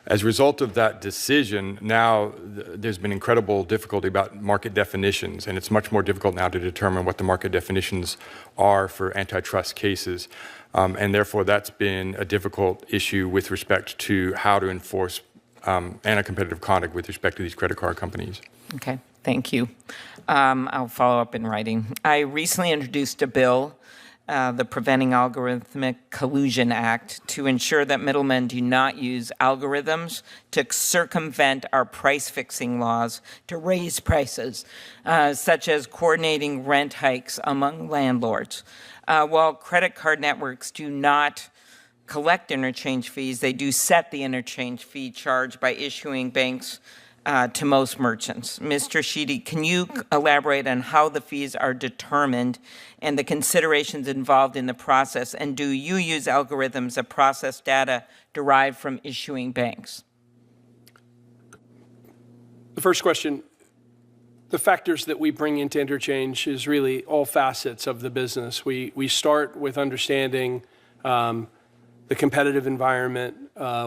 As a result of that decision, now there's been incredible difficulty about market definitions, and it's much more difficult now to determine what the market definitions are for antitrust cases. And therefore, that's been a difficult issue with respect to how to enforce anti-competitive conduct with respect to these credit card companies. Okay, thank you. I'll follow up in writing. I recently introduced a bill, the Preventing Algorithmic Collusion Act, to ensure that middlemen do not use algorithms to circumvent our price-fixing laws to raise prices, such as coordinating rent hikes among landlords. While credit card networks do not collect interchange fees, they do set the interchange fee charged by issuing banks to most merchants. Mr. Sheedy, can you elaborate on how the fees are determined and the considerations involved in the process? And do you use algorithms that process data derived from issuing banks? The first question, the factors that we bring into interchange is really all facets of the business. We start with understanding the competitive environment.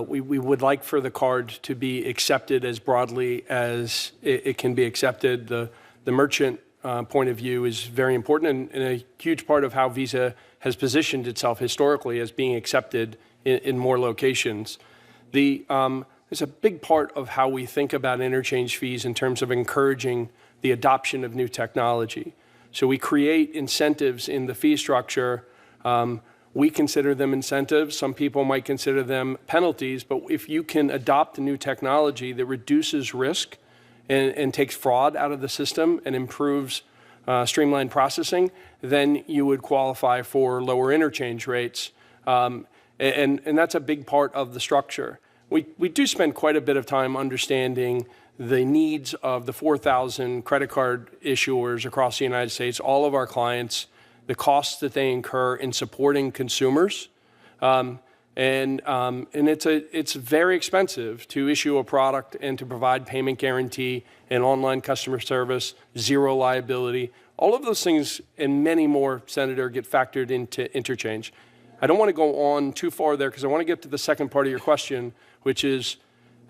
We would like for the card to be accepted as broadly as it can be accepted. The the merchant point of view is very important and a huge part of how Visa has positioned itself historically as being accepted in more locations. There's a big part of how we think about interchange fees in terms of encouraging the adoption of new technology. So we create incentives in the fee structure. We consider them incentives. Some people might consider them penalties. But if you can adopt a new technology that reduces risk and takes fraud out of the system and improves streamlined processing, then you would qualify for lower interchange rates. And that's a big part of the structure. We do spend quite a bit of time understanding the needs of the 4,000 credit card issuers across the United States, all of our clients, the costs that they incur in supporting consumers. And it's very expensive to issue a product and to provide payment guarantee and online customer service, zero liability. All of those things and many more, Senator, get factored into interchange. I don't want to go on too far there because I want to get to the second part of your question, which is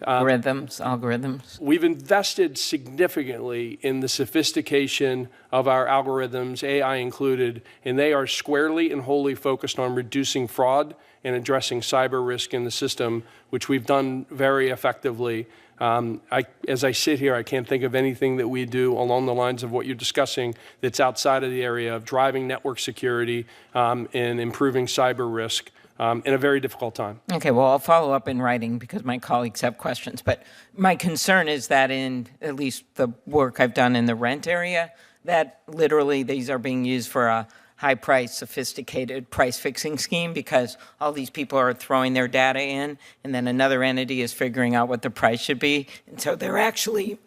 algorithms. We've invested significantly in the sophistication of our algorithms, AI included, and they are squarely and wholly focused on reducing fraud and addressing cyber risk in the system, which we've done very effectively. As I sit here, I can't think of anything that we do along the lines of what you're discussing that's outside of the area of driving network security and improving cyber risk. In a very difficult time. Okay, well, I'll follow up in writing because my colleagues have questions. But my concern is that in at least the work I've done in the rent area, that literally these are being used for a high-price, sophisticated price-fixing scheme because all these people are throwing their data in, and then another entity is figuring out what the price should be. And so they're actually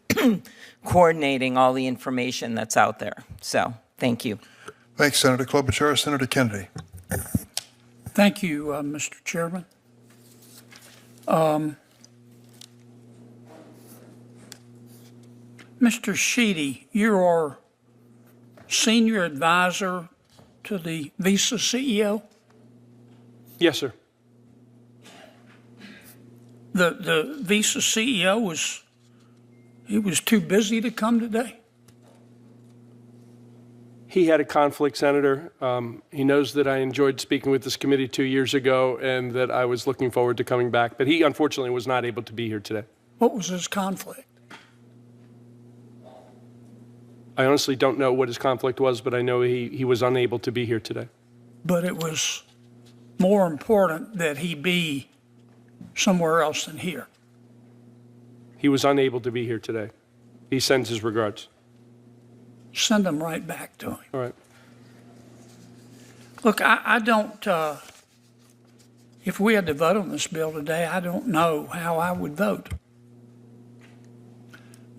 coordinating all the information that's out there. So, thank you. Thanks, Senator Klobuchar. Senator Kennedy. Thank you, Mr. Chairman. Mr. Sheedy, you are senior advisor to the Visa CEO? Yes, sir. The Visa CEO was too busy to come today? He had a conflict, Senator. He knows that I enjoyed speaking with this committee 2 years ago and that I was looking forward to coming back, but he unfortunately was not able to be here today. What was his conflict? I honestly don't know what his conflict was, but I know he was unable to be here today. But it was more important that he be somewhere else than here. He was unable to be here today. He sends his regards. Send them right back to him. All right. Look, I don't, if we had to vote on this bill today, I don't know how I would vote.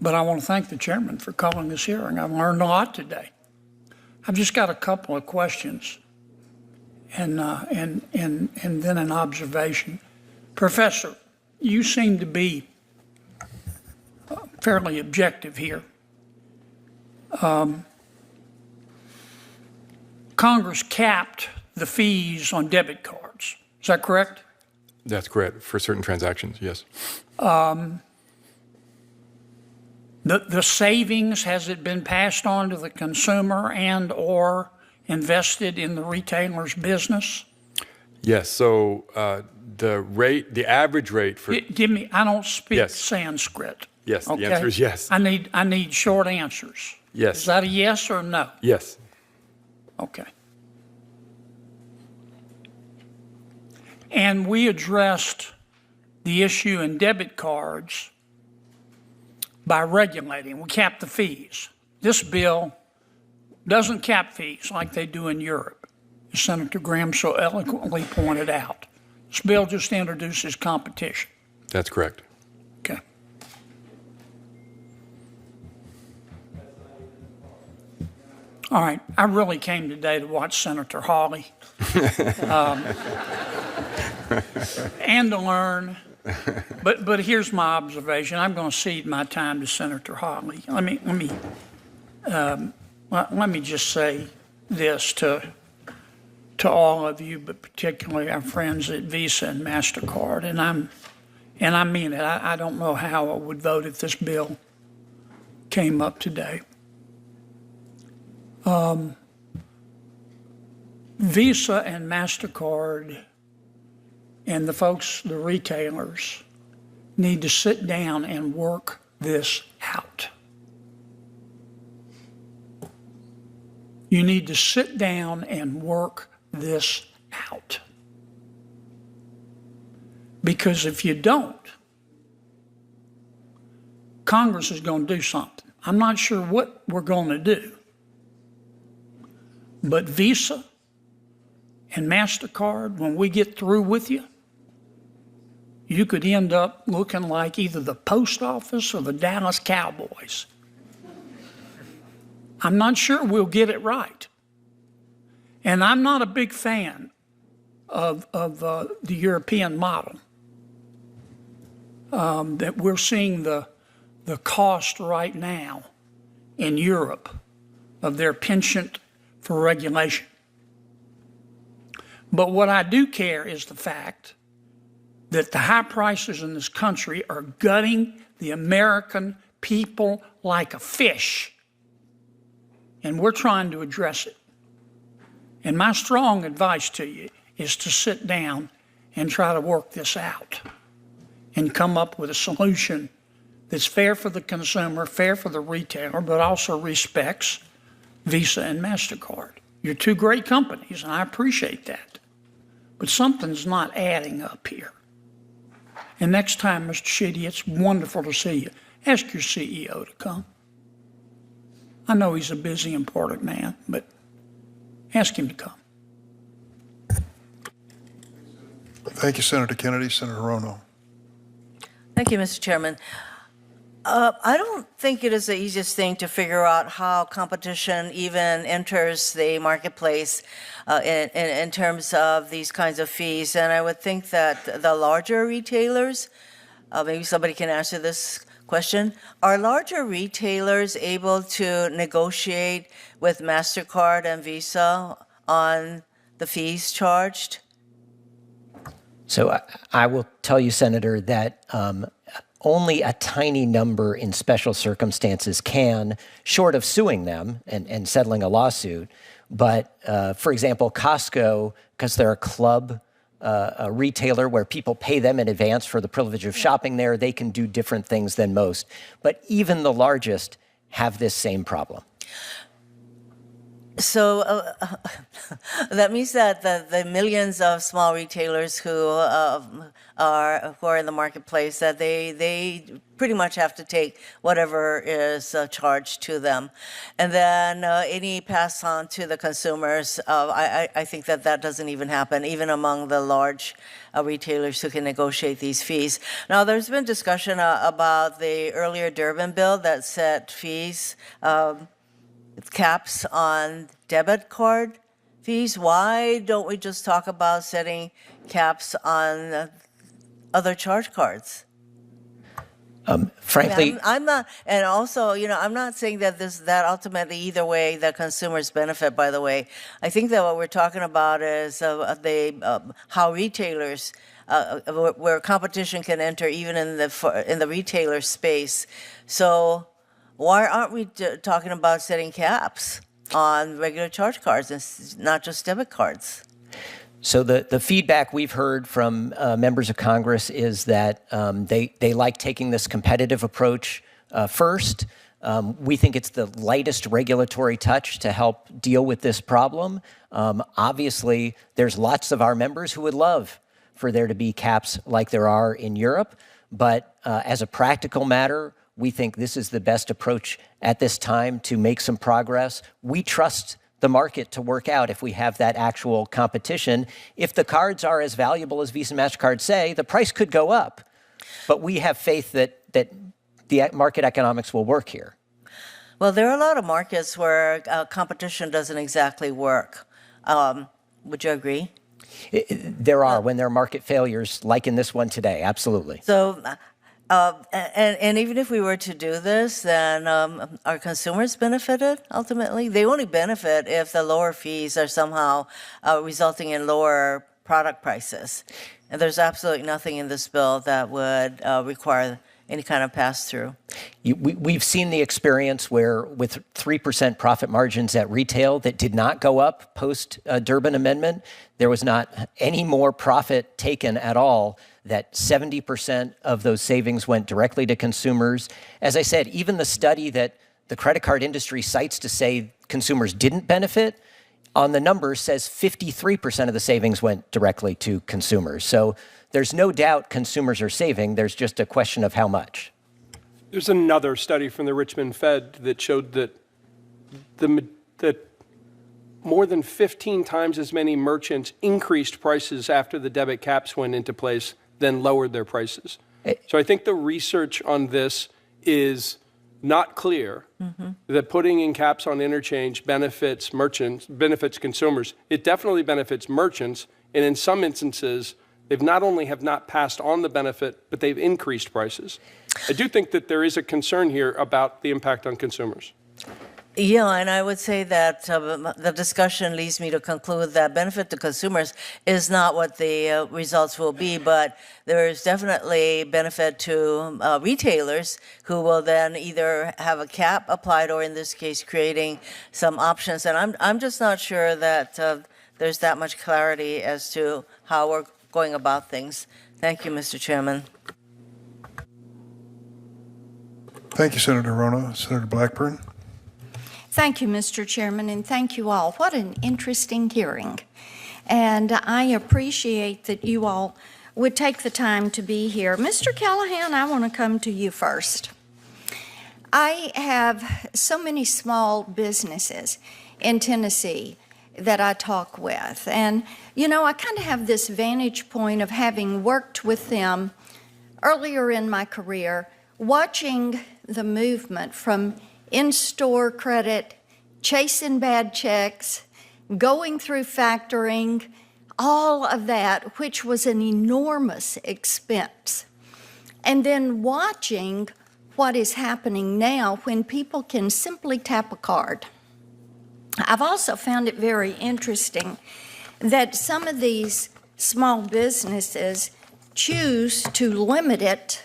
But I want to thank the chairman for calling this hearing. I've learned a lot today. I've just got a couple of questions and then an observation. Professor, you seem to be fairly objective here. Congress capped the fees on debit cards. Is that correct? That's correct. For certain transactions, yes. The savings, has it been passed on to the consumer and or invested in the retailer's business? Yes. So the average rate for... Give me, I don't speak Sanskrit. Yes, Okay? the answer is yes. I need short answers. Yes. Is that a yes or a no? Yes. Okay. And we addressed the issue in debit cards by regulating. We capped the fees. This bill doesn't cap fees like they do in Europe, as Senator Graham so eloquently pointed out. This bill just introduces competition. That's correct. Okay. All right, I really came today to watch Senator Hawley and to learn. But here's my observation. I'm going to cede my time to Senator Hawley. Let me just say this to all of you, but particularly our friends at Visa and MasterCard, and I mean it. I don't know how I would vote if this bill came up today. Visa and MasterCard and the folks, the retailers, need to sit down and work this out. You need to sit down and work this out. Because if you don't, Congress is going to do something. I'm not sure what we're going to do. But Visa and MasterCard, when we get through with you, you could end up looking like either the post office or the Dallas Cowboys. I'm not sure we'll get it right. And I'm not a big fan of the European model. That we're seeing the cost right now in Europe of their penchant for regulation. But what I do care is the fact that the high prices in this country are gutting the American people like a fish. And we're trying to address it. And my strong advice to you is to sit down and try to work this out and come up with a solution that's fair for the consumer, fair for the retailer, but also respects Visa and MasterCard. You're two great companies, and I appreciate that. But something's not adding up here. And next time, Mr. Sheedy, it's wonderful to see you. Ask your CEO to come. I know he's a busy, important man, but ask him to come. Thank you, Senator Kennedy. Senator Rono. Thank you, Mr. Chairman. I don't think it is the easiest thing to figure out how competition even enters the marketplace in terms of these kinds of fees. And I would think that the larger retailers, maybe somebody can answer this question, are larger retailers able to negotiate with MasterCard and Visa on the fees charged? So I will tell you, Senator, that only a tiny number in special circumstances can, short of suing them and settling a lawsuit. But for example, Costco, because they're a club a retailer where people pay them in advance for the privilege of shopping there, they can do different things than most. But even the largest have this same problem. So that means that the millions of small retailers who are in the marketplace, that they pretty much have to take whatever is charged to them, and then any pass on to the consumers. I think that doesn't even happen, even among the large retailers who can negotiate these fees. Now, there's been discussion about the earlier Durbin bill that set fees. Caps on debit card fees. Why don't we just talk about setting caps on other charge cards? Frankly, I'm not, and also, I'm not saying that ultimately either way the consumers benefit. By the way, I think that what we're talking about is how retailers, where competition can enter even in the retailer space. So why aren't we talking about setting caps on regular charge cards and not just debit cards? So the feedback we've heard from members of Congress is that they like taking this competitive approach first. We think it's the lightest regulatory touch to help deal with this problem. Obviously, there's lots of our members who would love for there to be caps like there are in Europe. But as a practical matter, we think this is the best approach at this time to make some progress. We trust the market to work out if we have that actual competition. If the cards are as valuable as Visa and MasterCard say, the price could go up. But we have faith that the market economics will work here. Well, there are a lot of markets where competition doesn't exactly work. Would you agree? There are, when there are market failures, like in this one today, absolutely. So, and even if we were to do this, then are consumers benefited ultimately? They only benefit if the lower fees are somehow resulting in lower product prices. And there's absolutely nothing in this bill that would require any kind of pass-through. We've seen the experience where with 3% profit margins at retail that did not go up post-Durbin Amendment, there was not any more profit taken at all, that 70% of those savings went directly to consumers. As I said, even the study that the credit card industry cites to say consumers didn't benefit, on the numbers says 53% of the savings went directly to consumers. So there's no doubt consumers are saving. There's just a question of how much. There's another study from the Richmond Fed that showed that that more than 15 times as many merchants increased prices after the debit caps went into place than lowered their prices. So I think the research on this is not clear, that putting in caps on interchange benefits merchants, benefits consumers. It definitely benefits merchants, and in some instances, they've not only have not passed on the benefit, but they've increased prices. I do think that there is a concern here about the impact on consumers. Yeah, and I would say that the discussion leads me to conclude that benefit to consumers is not what the results will be, but there is definitely benefit to retailers who will then either have a cap applied or, in this case, creating some options. And I'm just not sure that there's that much clarity as to how we're going about things. Thank you, Mr. Chairman. Thank you, Senator Rona. Senator Blackburn. Thank you, Mr. Chairman, and thank you all. What an interesting hearing. And I appreciate that you all would take the time to be here. Mr. Callahan, I want to come to you first. I have so many small businesses in Tennessee that I talk with. And, you know, I kind of have this vantage point of having worked with them earlier in my career, watching the movement from in-store credit, chasing bad checks, going through factoring, all of that, which was an enormous expense. And then watching what is happening now when people can simply tap a card. I've also found it very interesting that some of these small businesses choose to limit it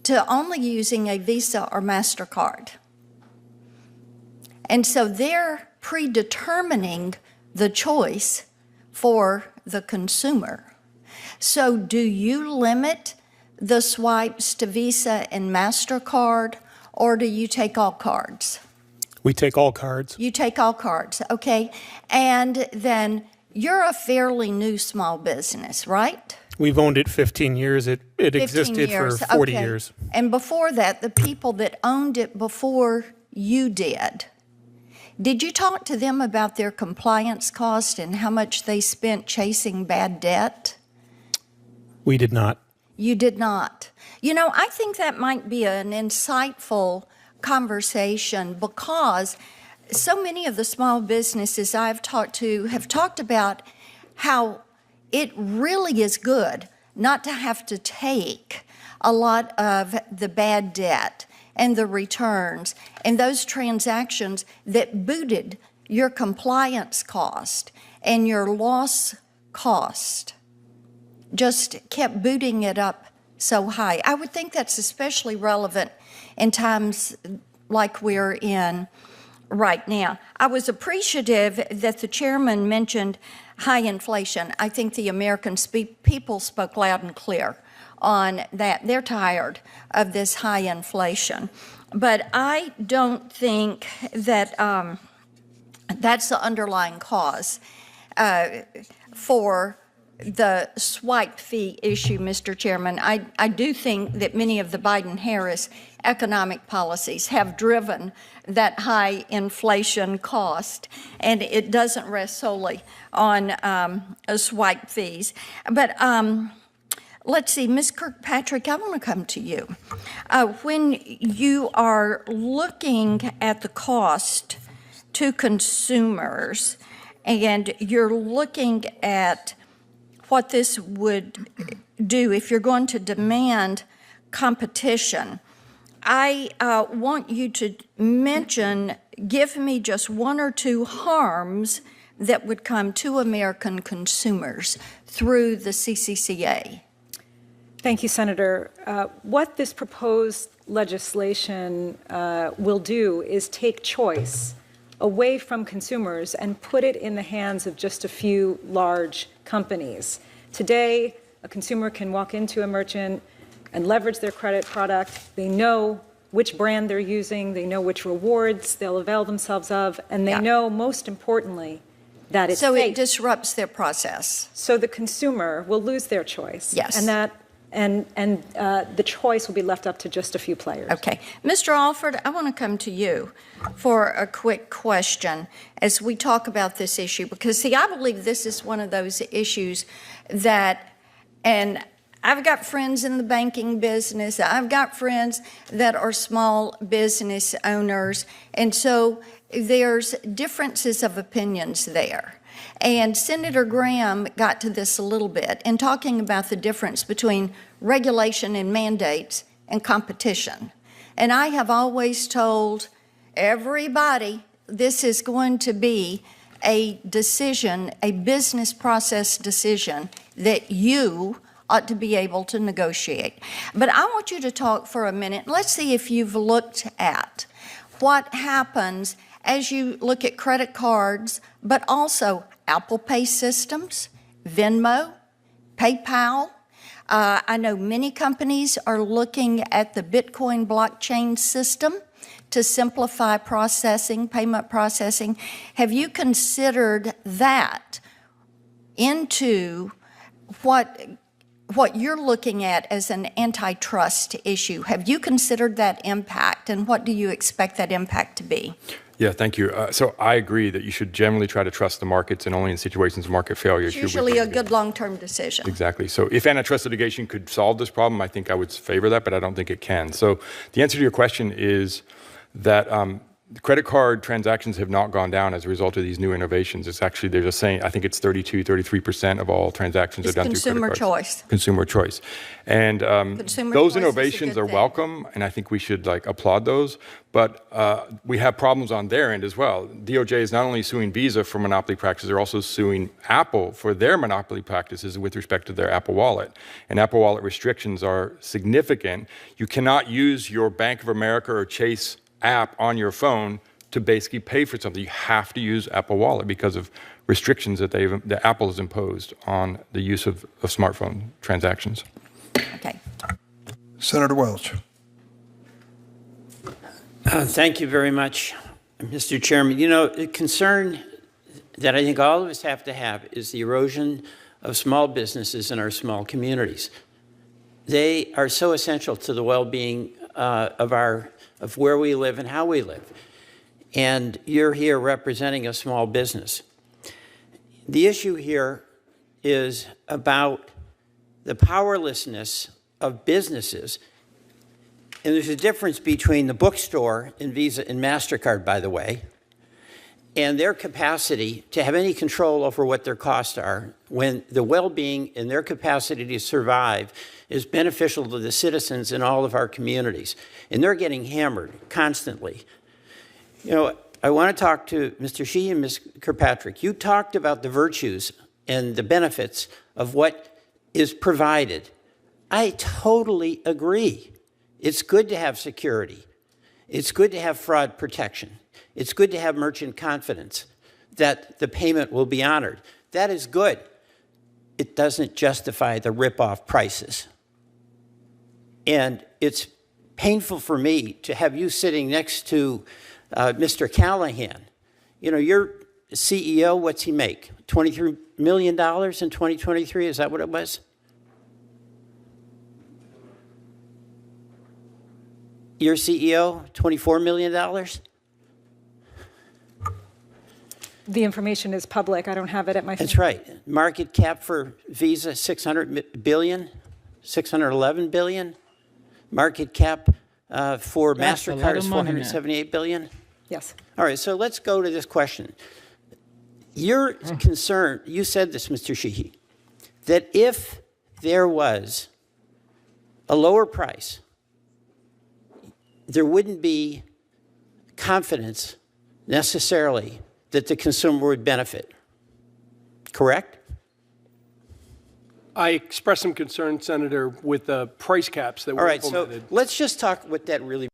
to only using a Visa or MasterCard. And so they're predetermining the choice for the consumer. So do you limit the swipes to Visa and MasterCard, or do you take all cards? We take all cards. You take all cards, okay. And then you're a fairly new small business, right? We've owned it 15 years. It 15 existed years. for 40 Okay. years. And before that, the people that owned it before you did you talk to them about their compliance cost and how much they spent chasing bad debt? We did not. You did not. You know, I think that might be an insightful conversation because so many of the small businesses I've talked to have talked about how it really is good not to have to take a lot of the bad debt and the returns and those transactions that booted your compliance cost and your loss cost, just kept booting it up so high. I would think that's especially relevant in times like we're in right now. I was appreciative that the chairman mentioned high inflation. I think the American people spoke loud and clear on that. They're tired of this high inflation. But I don't think that that's the underlying cause for the swipe fee issue, Mr. Chairman. I do think that many of the Biden-Harris economic policies have driven that high inflation cost, and it doesn't rest solely on swipe fees. But let's see, Ms. Kirkpatrick, I want to come to you. When you are looking at the cost to consumers and you're looking at what this would do if you're going to demand competition, I want you to give me just one or two harms that would come to American consumers through the CCCA. Thank you, Senator. What this proposed legislation will do is take choice away from consumers and put it in the hands of just a few large companies. Today, a consumer can walk into a merchant and leverage their credit product. They know which brand they're using, they know which rewards they'll avail themselves of, and they know, most importantly, that it's So safe. it disrupts their process. So the consumer will lose their choice. Yes. And that the choice will be left up to just a few players. Okay. Mr. Alford, I want to come to you for a quick question as we talk about this issue, because, see, I believe this is one of those issues that, and I've got friends in the banking business, I've got friends that are small business owners, and so there's differences of opinions there. And Senator Graham got to this a little bit in talking about the difference between regulation and mandates and competition. And I have always told everybody this is going to be a decision, a business process decision that you ought to be able to negotiate. But I want you to talk for a minute. Let's see if you've looked at what happens as you look at credit cards, but also Apple Pay systems, Venmo, PayPal. I know many companies are looking at the Bitcoin blockchain system to simplify processing, payment processing. Have you considered that into what you're looking at as an antitrust issue? Have you considered that impact, and what do you expect that impact to be? Yeah, thank you. So I agree that you should generally try to trust the markets, and only in situations of market failure It's should we usually a good long-term decision. Exactly. So if antitrust litigation could solve this problem, I think I would favor that, but I don't think it can. So the answer to your question is that credit card transactions have not gone down as a result of these new innovations. It's actually, they're just saying, I think it's 33% of all transactions are done through credit cards. Consumer choice. And those innovations are welcome, and I think we should applaud those. But we have problems on their end as well. DOJ is not only suing Visa for monopoly practices, they're also suing Apple for their monopoly practices with respect to their Apple Wallet. And Apple Wallet restrictions are significant. You cannot use your Bank of America or Chase app on your phone to basically pay for something. You have to use Apple Wallet because of restrictions that Apple has imposed on the use of smartphone transactions. Okay. Senator Welch. Thank you very much, Mr. Chairman. You know, the concern that I think all of us have to have is the erosion of small businesses in our small communities. They are so essential to the well-being of where we live and how we live. And you're here representing a small business. The issue here is about the powerlessness of businesses. And there's a difference between the bookstore and Visa and MasterCard, by the way, and their capacity to have any control over what their costs are when the well-being and their capacity to survive is beneficial to the citizens in all of our communities. And they're getting hammered constantly. You know, I want to talk to Mr. Sheehy and Ms. Kirkpatrick. You talked about the virtues and the benefits of what is provided. I totally agree. It's good to have security. It's good to have fraud protection. It's good to have merchant confidence that the payment will be honored. That is good. It doesn't justify the rip-off prices. And it's painful for me to have you sitting next to Mr. Callahan. You know, your CEO, what's he make? $23 million in 2023? Is that what it was? Your CEO, $24 million? The information is public. I don't have it at my phone. That's right. Market cap for Visa, $600 billion, $611 billion. Market cap for That's a lot MasterCard of is money now. $478 billion. Yes. All right, so let's go to this question. You're concerned, you said this, Mr. Sheehy, that if there was a lower price, there wouldn't be confidence necessarily that the consumer would benefit. Correct? I expressed some concern, Senator, with the price caps that All were right, so implemented. let's just talk what that really.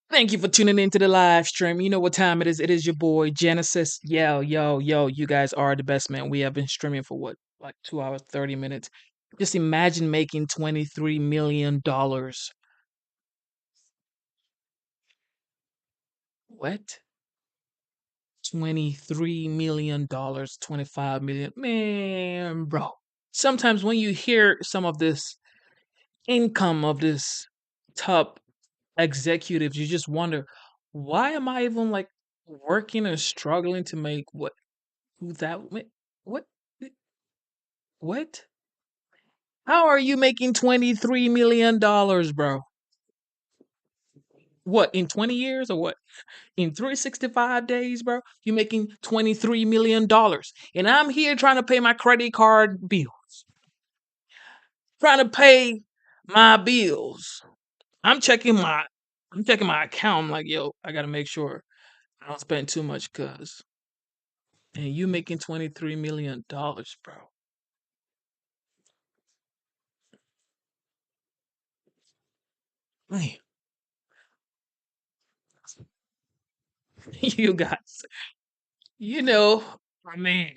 Thank you for tuning into the live stream. You know what time it is. It is your boy Genesis. Yo, yo, yo. You guys are the best, man. We have been streaming for what, like 2 hours, 30 minutes. Just imagine making $23 million. What? $23 million, $25 million. Man, bro. Sometimes when you hear some of this income of this top executives, you just wonder, why am I even like working and struggling to make what what? How are you making $23 million, bro? What, in 20 years or what? In 365 days, bro? You making $23 million. And I'm here trying to pay my credit card bills. Trying to pay my bills. I'm checking my account. I'm like, yo, I gotta make sure I don't spend too much, and you making $23 million, bro. Man, you guys, you know, I mean,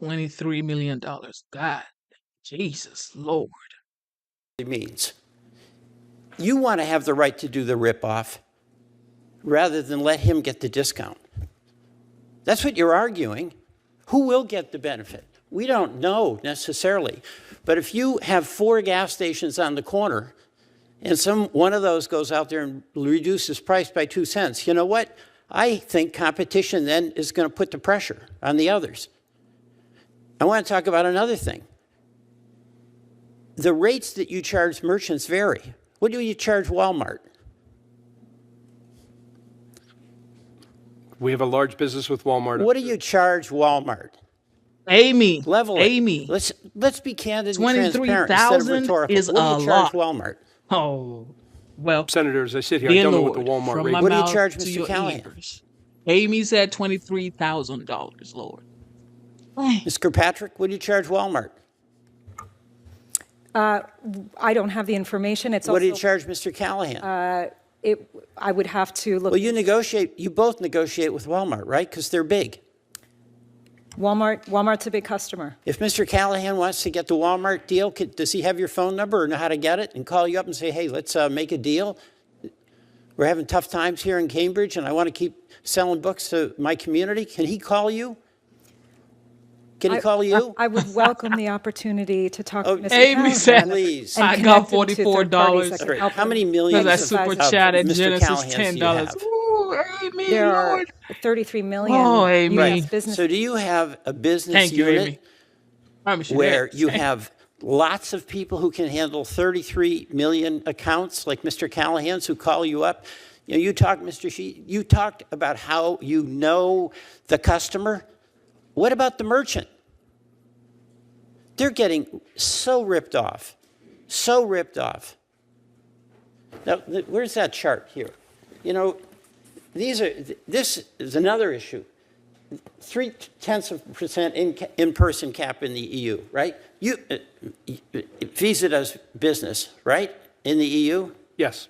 $23 million. God, Jesus, Lord. Means. You want to have the right to do the ripoff rather than let him get the discount. That's what you're arguing. Who will get the benefit? We don't know necessarily. But if you have 4 gas stations on the corner and one of those goes out there and reduces price by 2 cents, you know what? I think competition then is going to put the pressure on the others. I want to talk about another thing. The rates that you charge merchants vary. What do you charge Walmart? We have a large business with Walmart. What do you charge Walmart? Amy, Level it. Amy. Let's be candid and transparent instead of 23,000 rhetorical. is What do a you charge lot. Walmart? Oh, well, Senator, as I sit here, I dear don't know Lord, what the Walmart from rate my is. What do you mouth charge, to Mr. your Callahan? ears. Amy said $23,000, Lord. Ms. Kirkpatrick, what do you charge Walmart? I don't have the information. It's What do you also, charge Mr. Callahan? I would have to look. Well, you both negotiate with Walmart, right? Because they're big. Walmart's a big customer. If Mr. Callahan wants to get the Walmart deal, does he have your phone number or know how to get it and call you up and say, hey, let's make a deal? We're having tough times here in Cambridge and I want to keep selling books to my community. Can he call you? Can he call you? I would welcome the opportunity to talk to Mr. Amy Callahan said, Please. and I got connect him to third parties that $44. can help How him many millions Because I of super chatted Mr. Genesis Callahans do you $10. have? Ooh, Amy, There are Lord. 33 million Oh, Amy. U.S. Right. business. So do you have a business Thank you, unit Amy. Promise you where that. you have lots of people who can handle 33 million accounts like Mr. Callahan's who call you up? You know, you talked, Mr. Shee, you talked about how you know the customer. What about the merchant? They're getting so ripped off, so ripped off. Now, where's that chart here? You know, this is another issue. 0.3% in-person cap in the EU, right? Visa does business, right, in the EU? Yes.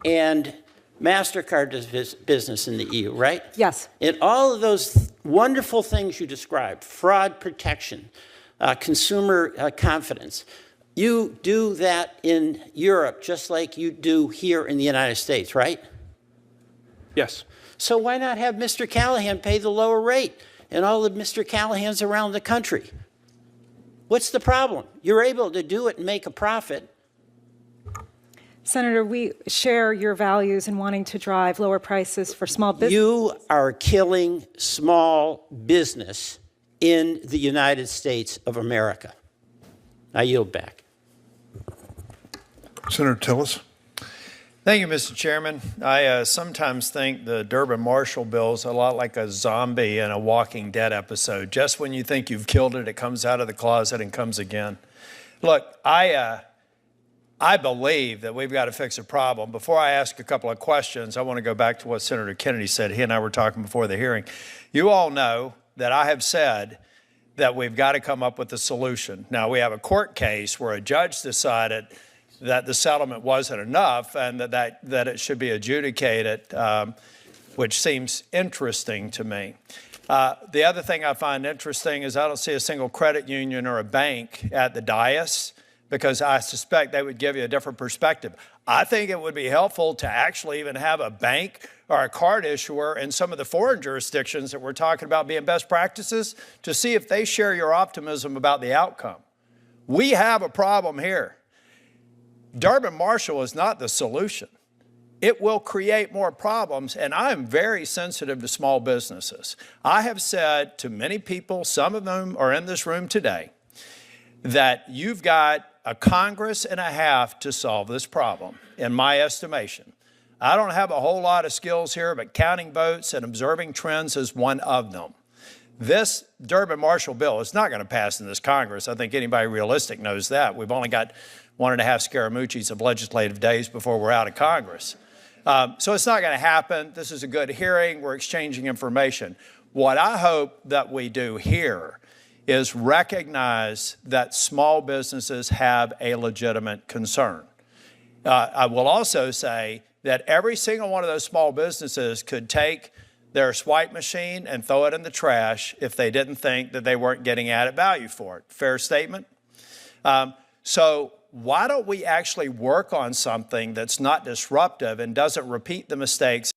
And MasterCard does business in the EU, right? Yes. And all of those wonderful things you described, fraud protection, consumer confidence, you do that in Europe just like you do here in the United States, right? Yes. So why not have Mr. Callahan pay the lower rate and all of Mr. Callahans around the country? What's the problem? You're able to do it and make a profit. Senator, we share your values in wanting to drive lower prices for small business. You are killing small business in the United States of America. I yield back. Senator Tillis. Thank you, Mr. Chairman. I sometimes think the Durbin-Marshall bill is a lot like a zombie in a Walking Dead episode. Just when you think you've killed it, it comes out of the closet and comes again. Look, I I believe that we've got to fix a problem. Before I ask a couple of questions, I want to go back to what Senator Kennedy said. He and I were talking before the hearing. You all know that I have said that we've got to come up with a solution. Now, we have a court case where a judge decided that the settlement wasn't enough and that it should be adjudicated, which seems interesting to me. The other thing I find interesting is I don't see a single credit union or a bank at the dais, because I suspect they would give you a different perspective. I think it would be helpful to actually even have a bank or a card issuer in some of the foreign jurisdictions that we're talking about being best practices to see if they share your optimism about the outcome. We have a problem here. Durbin Marshall is not the solution. It will create more problems, and I'm very sensitive to small businesses. I have said to many people, some of them are in this room today, that you've got a Congress and a half to solve this problem, in my estimation. I don't have a whole lot of skills here, but counting votes and observing trends is one of them. This Durbin Marshall bill is not going to pass in this Congress. I think anybody realistic knows that. We've only got 1.5 Scaramucci's of legislative days before we're out of Congress. So it's not going to happen. This is a good hearing. We're exchanging information. What I hope that we do here is recognize that small businesses have a legitimate concern. I will also say that every single one of those small businesses could take their swipe machine and throw it in the trash if they didn't think that they weren't getting added value for it. Fair statement? So why don't we actually work on something that's not disruptive and doesn't repeat the mistakes?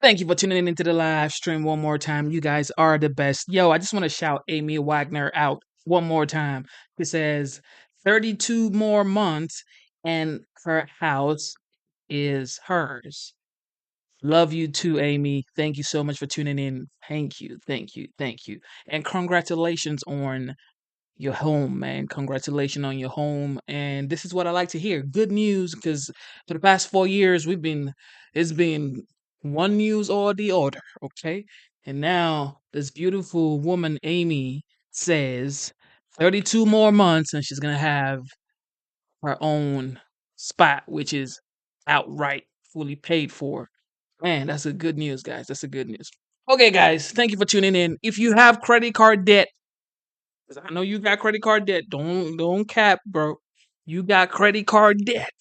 Thank you for tuning into the live stream one more time. You guys are the best. Yo, I just want to shout Amy Wagner out one more time. It says 32 more months and her house is hers. Love you too, Amy. Thank you so much for tuning in. Thank you, thank you, thank you. And congratulations on your home, man. Congratulations on your home. And this is what I like to hear. Good news, because for the past 4 years, it's been one news or the other, okay? And now this beautiful woman, Amy, says 32 more months and she's going to have her own spot, which is outright fully paid for. Man, that's a good news, guys. That's a good news. Okay, guys, thank you for tuning in. If you have credit card debt, because I know you got credit card debt, don't cap, bro. You got credit card debt,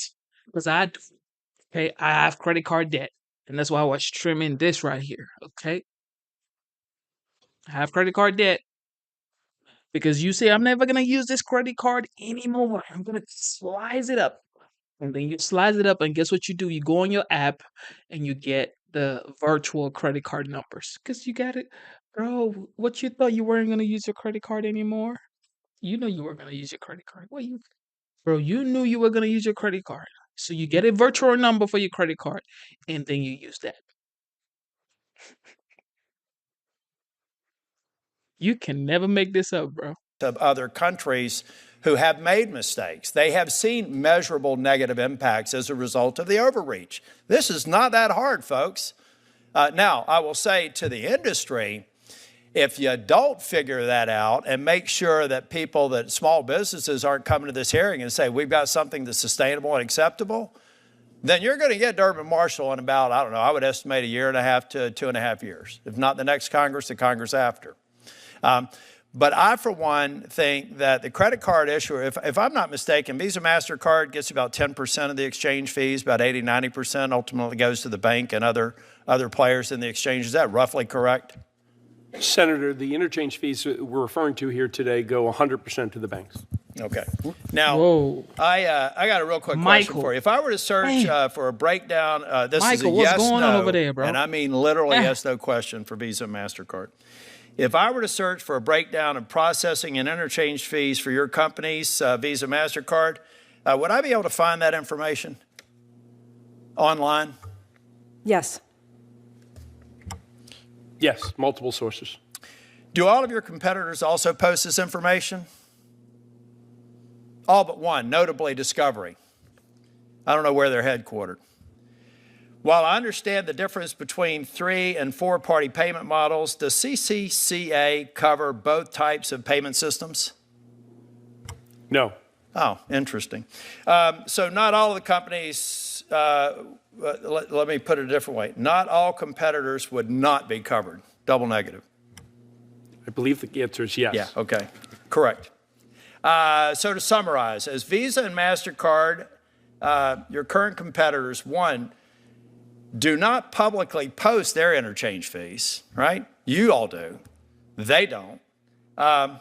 because I do. Okay, I have credit card debt, and that's why I was trimming this right here. Okay, I have credit card debt because you say I'm never gonna use this credit card anymore. I'm gonna slice it up. And then you slice it up, and guess what you do? You go on your app and you get the virtual credit card numbers. Because you got it. Bro, what you thought you weren't going to use your credit card anymore? You know you were going to use your credit card. Bro, you knew you were going to use your credit card. So you get a virtual number for your credit card, and then you use that. You can never make this up, bro. Of other countries who have made mistakes. They have seen measurable negative impacts as a result of the overreach. This is not that hard, folks. Now, I will say to the industry, if you don't figure that out and make sure that small businesses aren't coming to this hearing and say, we've got something that's sustainable and acceptable, then you're going to get Durbin Marshall in about, I don't know, I would estimate 1.5 to 2.5 years. If not the next Congress, the Congress after. But I, for one, think that the credit card issuer, if I'm not mistaken, Visa, MasterCard gets about 10% of the exchange fees, about 80, 90% ultimately goes to the bank and other players in the exchange. Is that roughly correct? Senator, the interchange fees we're referring to here today go 100% to the banks. Okay. Now, I got a real quick question for you. If I were to search for a breakdown, this is a Michael, what's yes, going no, on over there, bro? and I mean literally yes, no question for Visa, MasterCard. If I were to search for a breakdown of processing and interchange fees for your companies, Visa, MasterCard, would I be able to find that information online? Yes. Yes, multiple sources. Do all of your competitors also post this information? All but one, notably Discovery. I don't know where they're headquartered. While I understand the difference between 3- and 4-party payment models, does CCCA cover both types of payment systems? No. Oh, interesting. So not all of the companies, let me put it a different way. Not all competitors would not be covered. Double negative. I believe the answer is yes. Yeah, okay. Correct. So to summarize, as Visa and MasterCard, your current competitors, one, do not publicly post their interchange fees, right? You all do. They don't. Why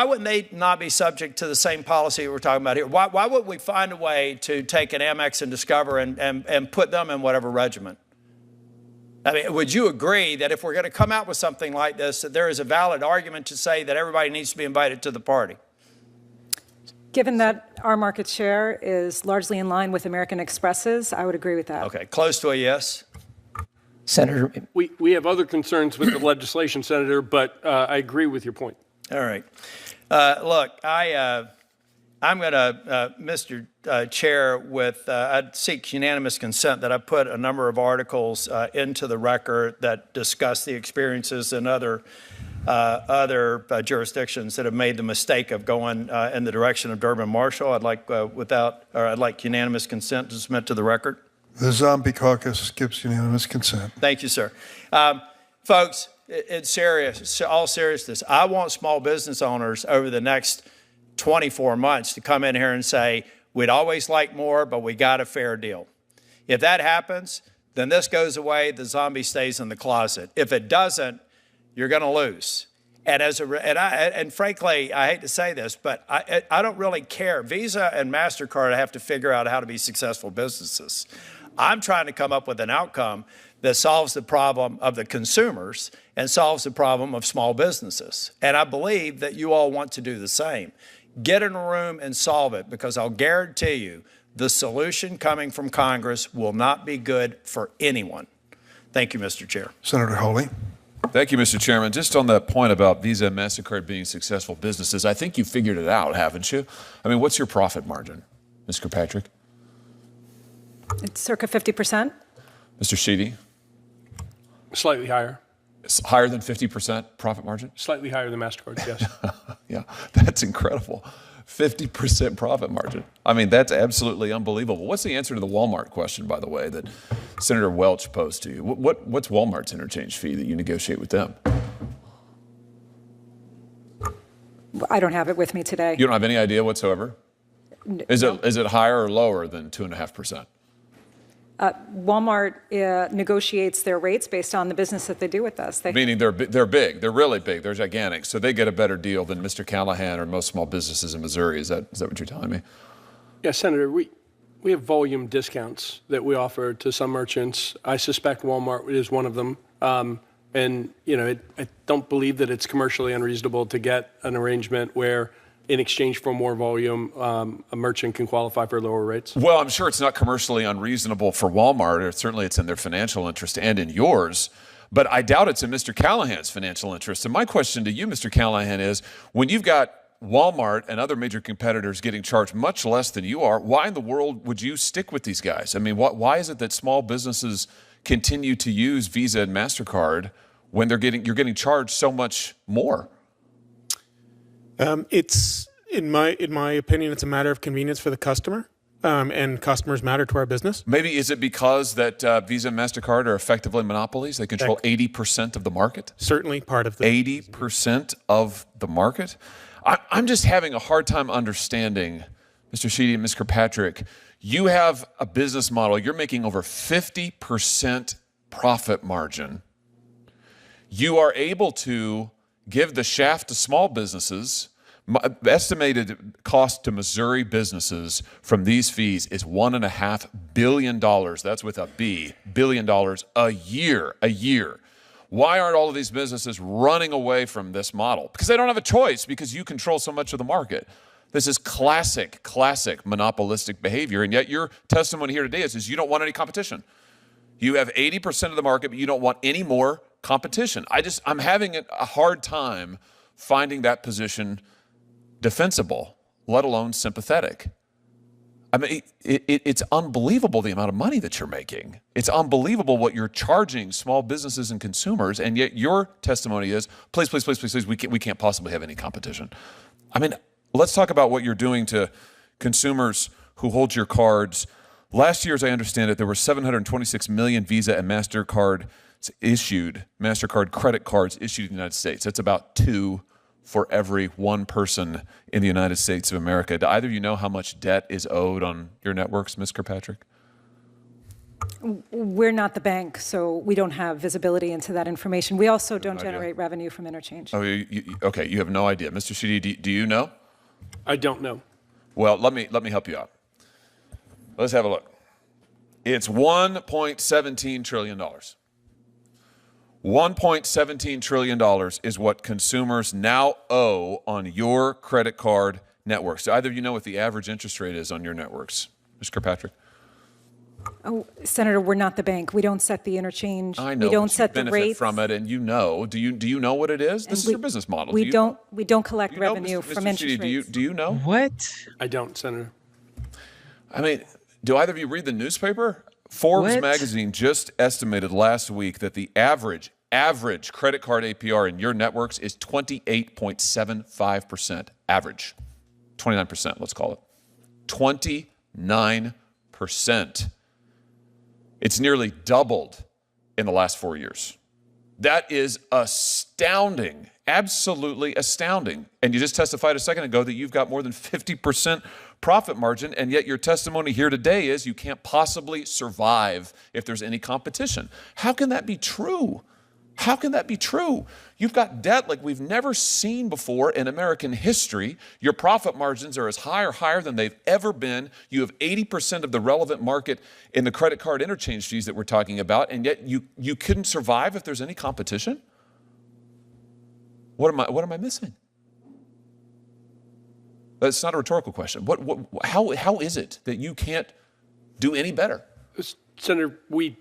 wouldn't they not be subject to the same policy we're talking about here? Why would we find a way to take an Amex and Discover and put them in whatever regimen? I mean, would you agree that if we're going to come out with something like this, that there is a valid argument to say that everybody needs to be invited to the party? Given that our market share is largely in line with American Express's, I would agree with that. Okay, close to a yes. Senator. We have other concerns with the legislation, Senator, but I agree with your point. All right. Look, I'm going to, Mr. Chair, I'd seek unanimous consent that I put a number of articles into the record that discuss the experiences in other jurisdictions that have made the mistake of going in the direction of Durbin Marshall. I'd like unanimous consent to submit to the record. The Zombie Caucus gives unanimous consent. Thank you, sir. Folks, it's serious, all seriousness. I want small business owners over the next 24 months to come in here and say, we'd always like more, but we got a fair deal. If that happens, then this goes away, the zombie stays in the closet. If it doesn't, you're going to lose. And frankly, I hate to say this, but I don't really care. Visa and MasterCard have to figure out how to be successful businesses. I'm trying to come up with an outcome that solves the problem of the consumers and solves the problem of small businesses. And I believe that you all want to do the same. Get in a room and solve it, because I'll guarantee you the solution coming from Congress will not be good for anyone. Thank you, Mr. Chair. Senator Hawley. Thank you, Mr. Chairman. Just on that point about Visa and MasterCard being successful businesses, I think you figured it out, haven't you? I mean, what's your profit margin, Mr. Patrick? It's circa 50%. Mr. Sheedy? Slightly higher. It's higher than 50% profit margin? Slightly higher than MasterCard, yes. Yeah, that's incredible. 50% profit margin. I mean, that's absolutely unbelievable. What's the answer to the Walmart question, by the way, that Senator Welch posed to you? What's Walmart's interchange fee that you negotiate with them? I don't have it with me today. You don't have any idea whatsoever? Is it higher or lower than 2.5%? Walmart negotiates their rates based on the business that they do with us. Meaning they're big, they're really big, they're gigantic, so they get a better deal than Mr. Callahan or most small businesses in Missouri. Is that what you're telling me? Yes, Senator, we have volume discounts that we offer to some merchants. I suspect Walmart is one of them. And I don't believe that it's commercially unreasonable to get an arrangement where, in exchange for more volume, a merchant can qualify for lower rates? Well, I'm sure it's not commercially unreasonable for Walmart, or certainly it's in their financial interest and in yours, but I doubt it's in Mr. Callahan's financial interest. And my question to you, Mr. Callahan, is when you've got Walmart and other major competitors getting charged much less than you are, why in the world would you stick with these guys? I mean, why is it that small businesses continue to use Visa and MasterCard when you're getting charged so much more? It's in my opinion, it's a matter of convenience for the customer, and customers matter to our business. Maybe is it because that Visa and MasterCard are effectively monopolies? They control 80% of the market. Certainly part of the 80% of the market. I'm just having a hard time understanding, Mr. Sheedy and Mr. Patrick. You have a business model. You're making over 50% profit margin. You are able to give the shaft to small businesses. Estimated cost to Missouri businesses from these fees is $1.5 billion. That's with a B, billion dollars a year. Why aren't all of these businesses running away from this model? Because they don't have a choice, because you control so much of the market. This is classic monopolistic behavior, and yet your testimony here today is you don't want any competition. You have 80% of the market, but you don't want any more competition. I'm having a hard time finding that position defensible, let alone sympathetic. I mean, it's unbelievable the amount of money that you're making. It's unbelievable what you're charging small businesses and consumers, and yet your testimony is, please, we can't possibly have any competition. I mean, Let's talk about what you're doing to consumers who hold your cards. Last year, as I understand it, there were 726 million Visa and MasterCard credit cards issued in the United States. That's about 2 for every 1 person in the United States of America. Do either of you know how much debt is owed on your networks, Ms. Kirkpatrick? We're not the bank, so we don't have visibility into that information. We also don't idea. generate revenue from interchange. Oh, okay, you have no idea. Mr. Sheedy, do you know? I don't know. Well, let me help you out. Let's have a look. It's $1.17 trillion. $1.17 trillion is what consumers now owe on your credit card networks. Do either of you know what the average interest rate is on your networks? Mr. Kirkpatrick? Oh, Senator, we're not the bank. We don't set the interchange. I know, we don't but you set the benefit rates. from it, and you know. Do you know what it is? This is your business model. We Do you don't collect you know, revenue Mr. from Mr. interest Sheedy, rates. do you know? What? I don't, Senator. I mean, do either of you read the newspaper? Forbes What? magazine just estimated last week that the average credit card APR in your networks is 28.75%. Average. 29%, let's call it. 29%. It's nearly doubled in the last 4 years. That is astounding, absolutely astounding. And you just testified a second ago that you've got more than 50% profit margin, and yet your testimony here today is you can't possibly survive if there's any competition. How can that be true? How can that be true? You've got debt like we've never seen before in American history. Your profit margins are as higher than they've ever been. You have 80% of the relevant market in the credit card interchange fees that we're talking about, and yet you couldn't survive if there's any competition? What am I missing? That's not a rhetorical question. How is it that you can't do any better? Senator, we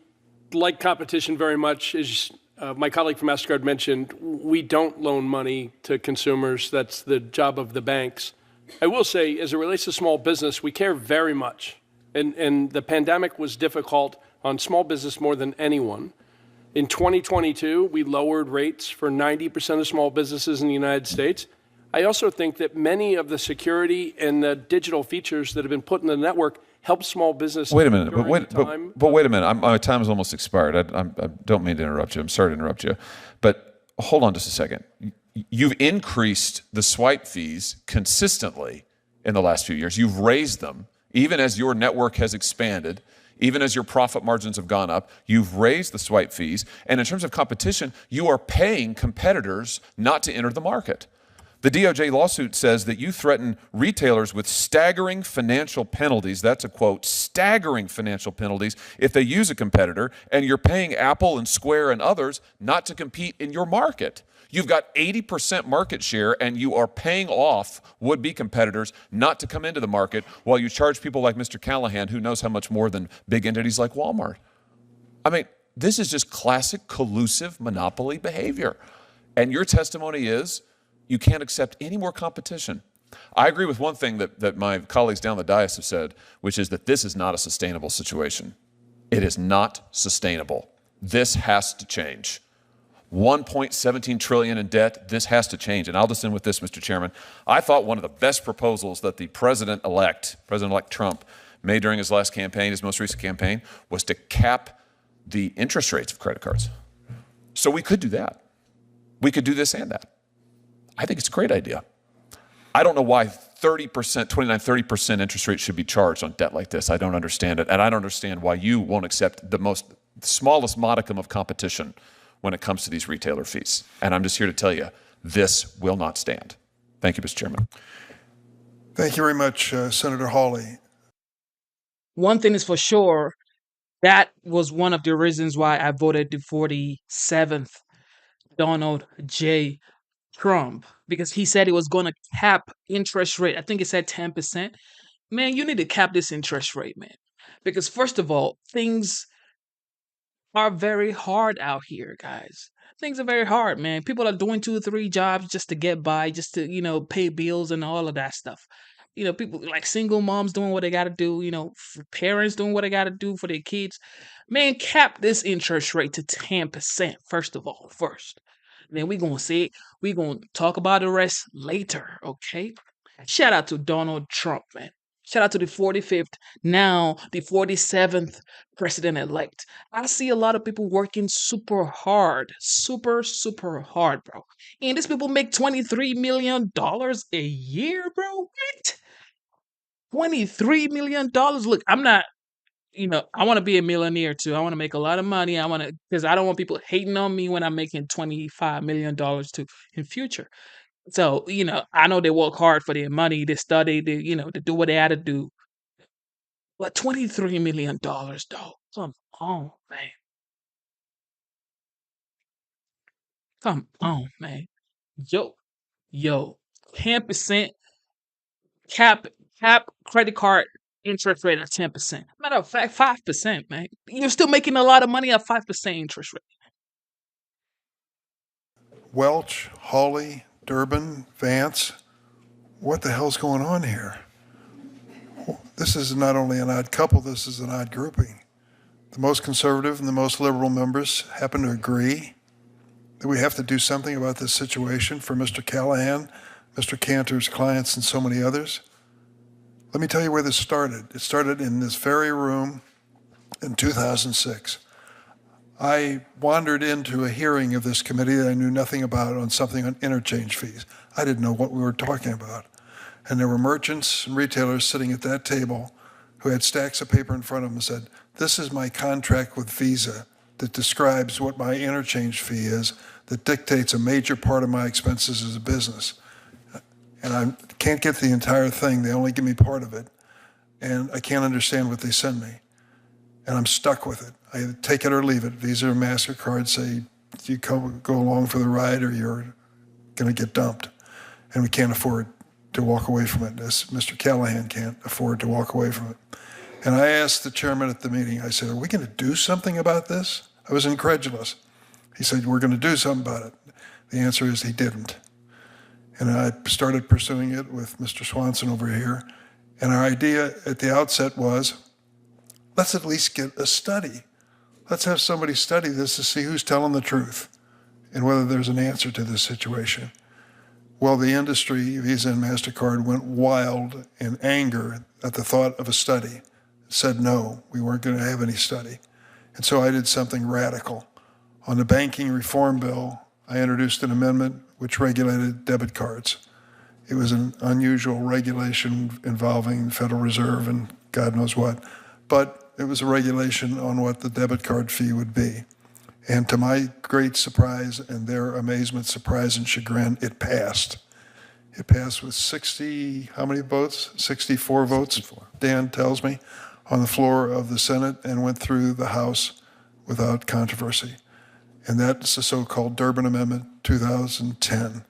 like competition very much. As my colleague from MasterCard mentioned, we don't loan money to consumers. That's the job of the banks. I will say, as it relates to small business, we care very much. And the pandemic was difficult on small business more than anyone. In 2022, we lowered rates for 90% of small businesses in the United States. I also think that many of the security and the digital features that have been put in the network help small business. Wait a minute, but wait a minute. My time is almost expired. I don't mean to interrupt you. I'm sorry to interrupt you, but hold on just a second. You've increased the swipe fees consistently in the last few years. You've raised them, even as your network has expanded, even as your profit margins have gone up. You've raised the swipe fees, and in terms of competition, you are paying competitors not to enter the market. The DOJ lawsuit says that you threaten retailers with staggering financial penalties. That's a quote, staggering financial penalties if they use a competitor, and you're paying Apple and Square and others not to compete in your market. You've got 80% market share, and you are paying off would-be competitors not to come into the market while you charge people like Mr. Callahan, who knows how much more than big entities like Walmart. I mean, this is just classic collusive monopoly behavior. And your testimony is you can't accept any more competition. I agree with one thing that my colleagues down the dais have said, which is that this is not a sustainable situation. It is not sustainable. This has to change. $1.17 trillion in debt, this has to change. And I'll just end with this, Mr. Chairman. I thought one of the best proposals that the President-elect Trump, made during his last campaign, his most recent campaign, was to cap the interest rates of credit cards. So we could do that. We could do this and that. I think it's a great idea. I don't know why 30% interest rate should be charged on debt like this. I don't understand it. And I don't understand why you won't accept the smallest modicum of competition when it comes to these retailer fees. And I'm just here to tell you, this will not stand. Thank you, Mr. Chairman. Thank you very much, Senator Hawley. One thing is for sure, that was one of the reasons why I voted for the 7th Donald J. Trump, because he said he was going to cap interest rate. I think it said 10%. Man, you need to cap this interest rate, man. Because first of all, things are very hard out here, guys. Things are very hard, man. People are doing 2 or 3 jobs just to get by, just to, pay bills and all of that stuff. People like single moms doing what they got to do, parents doing what they got to do for their kids. Man, cap this interest rate to 10%, first of all, first. Then we're going to say it. We're going to talk about the rest later, okay? Shout out to Donald Trump, man. Shout out to the 45th, now the 47th president elect. I see a lot of people working super hard, super hard, bro. And these people make $23 million a year, bro. What? $23 million. Look, I'm not, I want to be a millionaire too. I want to make a lot of money. Because I don't want people hating on me when I'm making $25 million too in future. So, I know they work hard for their money, they study, they do what they had to do. But $23 million, though. Come on, man. Come on, man. Yo, yo, 10% cap, cap credit card interest rate at 10%. Matter of fact, 5%, man. You're still making a lot of money at 5% interest rate. Welch, Hawley, Durbin, Vance, what the hell's going on here? This is not only an odd couple, this is an odd grouping. The most conservative and the most liberal members happen to agree that we have to do something about this situation for Mr. Callahan, Mr. Cantor's clients, and so many others. Let me tell you where this started. It started in this very room in 2006. I wandered into a hearing of this committee that I knew nothing about on something on interchange fees. I didn't know what we were talking about. And there were merchants and retailers sitting at that table who had stacks of paper in front of them and said, this is my contract with Visa that describes what my interchange fee is, that dictates a major part of my expenses as a business. And I can't get the entire thing. They only give me part of it. And I can't understand what they send me. And I'm stuck with it. I take it or leave it. Visa or MasterCard say, you go along for the ride or you're going to get dumped. And we can't afford to walk away from it, as Mr. Callahan can't afford to walk away from it. And I asked the chairman at the meeting, I said, are we going to do something about this? I was incredulous. He said, we're going to do something about it. The answer is he didn't. And I started pursuing it with Mr. Swanson over here. And our idea at the outset was, let's at least get a study. Let's have somebody study this to see who's telling the truth and whether there's an answer to this situation. Well, the industry, Visa and MasterCard, went wild in anger at the thought of a study. Said no, we weren't going to have any study. And so I did something radical. On the banking reform bill, I introduced an amendment which regulated debit cards. It was an unusual regulation involving the Federal Reserve and God knows what. But it was a regulation on what the debit card fee would be. And to my great surprise and their amazement, surprise, and chagrin, it passed. It passed with 60, how many votes? 64 votes, 64. Dan tells me, on the floor of the Senate and went through the House without controversy. And that's the so-called Durbin Amendment 2010.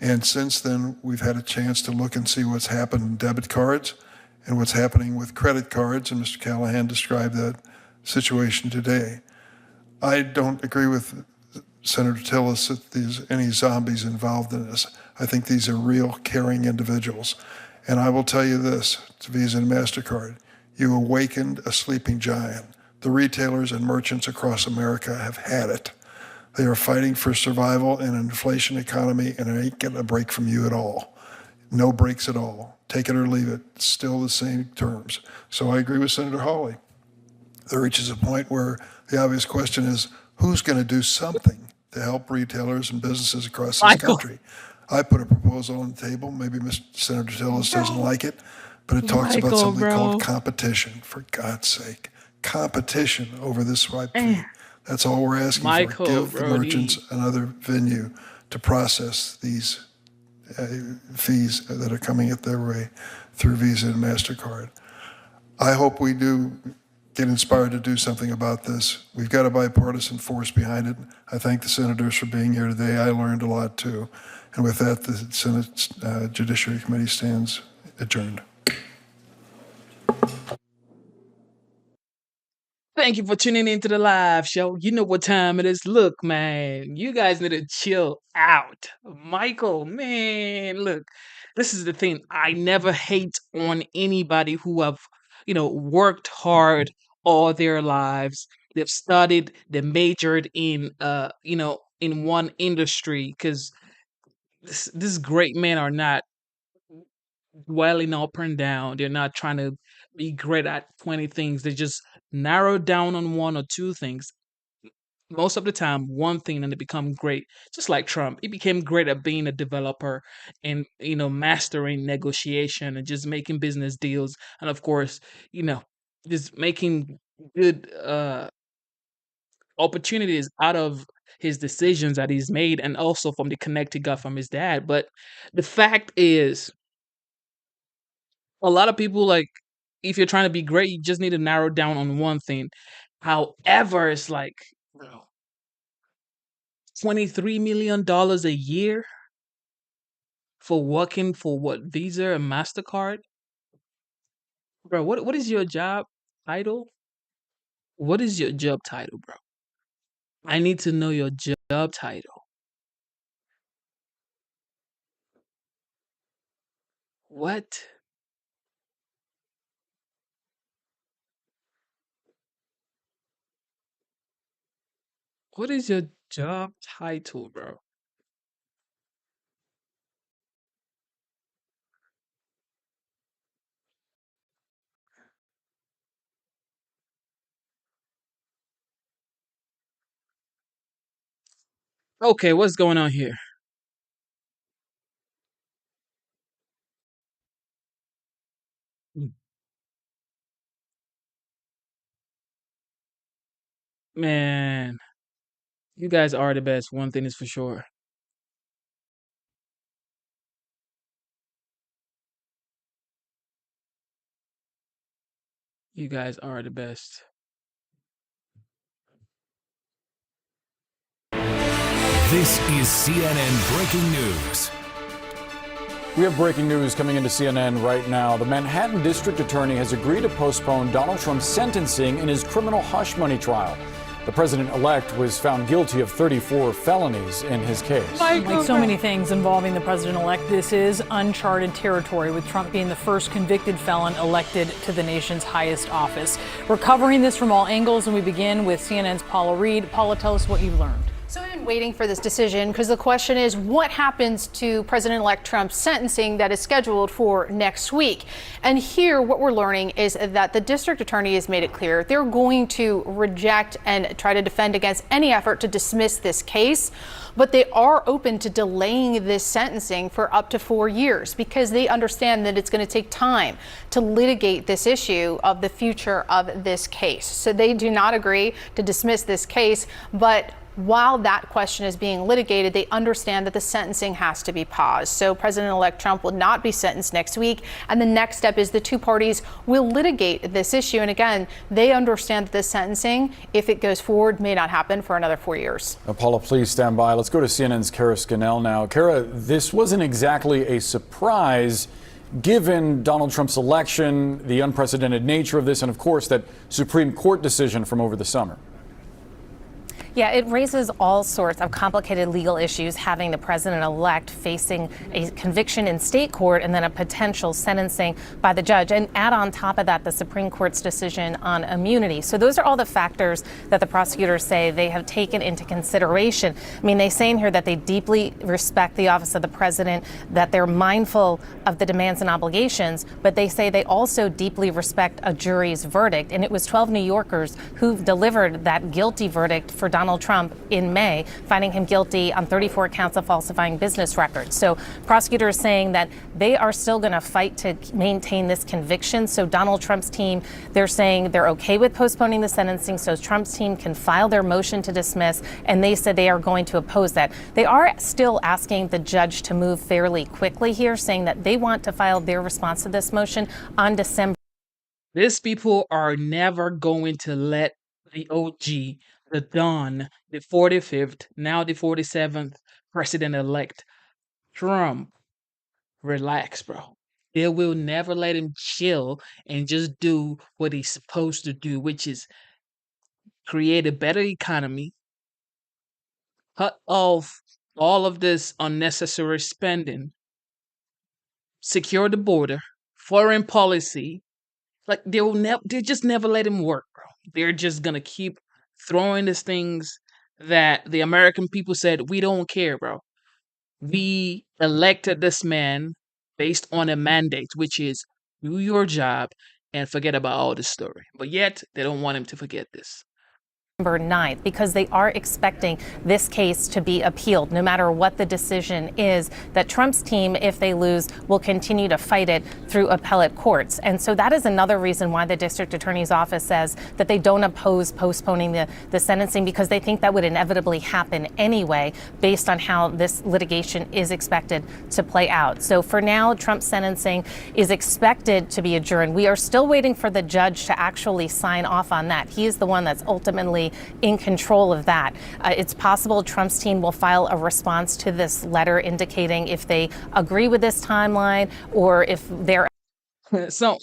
And since then, we've had a chance to look and see what's happened in debit cards and what's happening with credit cards, and Mr. Callahan described that situation today. I don't agree with Senator Tillis that there's any zombies involved in this. I think these are real caring individuals. And I will tell you this, to Visa and MasterCard, you awakened a sleeping giant. The retailers and merchants across America have had it. They are fighting for survival in an inflation economy, and it ain't getting a break from you at all. No breaks at all. Take it or leave it. Still the same terms. So I agree with Senator Hawley. There reaches a point where the obvious question is, who's going to do something to help retailers and businesses across this country? I put a proposal on the table. Maybe Mr. Senator Tillis doesn't like it, but it talks about something called competition, for God's sake. Competition over this swipe fee. That's all we're asking for. Give the merchants another venue to process these fees that are coming at their way through Visa and MasterCard. I hope we do get inspired to do something about this. We've got a bipartisan force behind it. I thank the senators for being here today. I learned a lot too. And with that, the Senate Judiciary Committee stands adjourned. Thank you for tuning into the live show. You know what time it is. Look, man, you guys need to chill out. Michael, man, look, this is the thing. I never hate on anybody who have, worked hard all their lives. They've studied, they majored in, in one industry, because this great men are not dwelling up and down. They're not trying to be great at 20 things. They just narrow down on one or two things. Most of the time, one thing, and they become great. Just like Trump, he became great at being a developer and mastering negotiation and just making business deals, and of course, you know, just making good opportunities out of his decisions that he's made, and also from the connect he got from his dad. But the fact is, a lot of people, like, if you're trying to be great, you just need to narrow down on one thing. However, it's like, bro, $23 million a year for working for what, Visa and MasterCard? Bro, what is your job title? What is your job title, bro? I need to know your job title. What? What is your job title, bro? Okay, what's going on here? Mm, Man, you guys are the best. One thing is for sure. You guys are the best. This is CNN Breaking News. We have breaking news coming into CNN right now. The Manhattan District Attorney has agreed to postpone Donald Trump's sentencing in his criminal hush money trial. The president-elect was found guilty of 34 felonies in his case. Like so many things involving the president-elect, this is uncharted territory, with Trump being the first convicted felon elected to the nation's highest office. We're covering this from all angles, and we begin with CNN's Paula Reed. Paula, tell us what you've learned. So we've been waiting for this decision because the question is, what happens to President-elect Trump's sentencing that is scheduled for next week? And here, what we're learning is that the district attorney has made it clear they're going to reject and try to defend against any effort to dismiss this case. But they are open to delaying this sentencing for up to 4 years because they understand that it's going to take time to litigate this issue of the future of this case. So they do not agree to dismiss this case, but while that question is being litigated, they understand that the sentencing has to be paused. So President-elect Trump will not be sentenced next week. And the next step is the two parties will litigate this issue. And again, they understand that the sentencing, if it goes forward, may not happen for another 4 years. Paula, please stand by. Let's go to CNN's Kara Scannell now. Kara, this wasn't exactly a surprise given Donald Trump's election, the unprecedented nature of this, and of course, that Supreme Court decision from over the summer. Yeah, it raises all sorts of complicated legal issues, having the president-elect facing a conviction in state court and then a potential sentencing by the judge. And add on top of that the Supreme Court's decision on immunity. So those are all the factors that the prosecutors say they have taken into consideration. I mean, they say in here that they deeply respect the office of the president, that they're mindful of the demands and obligations, but they say they also deeply respect a jury's verdict. And it was 12 New Yorkers who delivered that guilty verdict for Donald Trump in May, finding him guilty on 34 counts of falsifying business records. So prosecutors saying that they are still going to fight to maintain this conviction. So Donald Trump's team, they're saying they're okay with postponing the sentencing so Trump's team can file their motion to dismiss, and they said they are going to oppose that. They are still asking the judge to move fairly quickly here, saying that they want to file their response to this motion on December. These people are never going to let the OG, the Don, the 45th, now the 47th president-elect Trump relax, bro. They will never let him chill and just do what he's supposed to do, which is create a better economy, cut off all of this unnecessary spending, secure the border, foreign policy. Like they just never let him work, bro. They're just gonna keep throwing these things that the American people said, we don't care, bro. We elected this man based on a mandate, which is do your job and forget about all the story. But yet, they don't want him to forget this. November 9th, because they are expecting this case to be appealed no matter what the decision is, that Trump's team, if they lose, will continue to fight it through appellate courts. And so that is another reason why the district attorney's office says that they don't oppose postponing the sentencing, because they think that would inevitably happen anyway based on how this litigation is expected to play out. So for now, Trump's sentencing is expected to be adjourned. We are still waiting for the judge to actually sign off on that. He is the one that's ultimately in control of that. It's possible Trump's team will file a response to this letter indicating if they agree with this timeline or if they're. So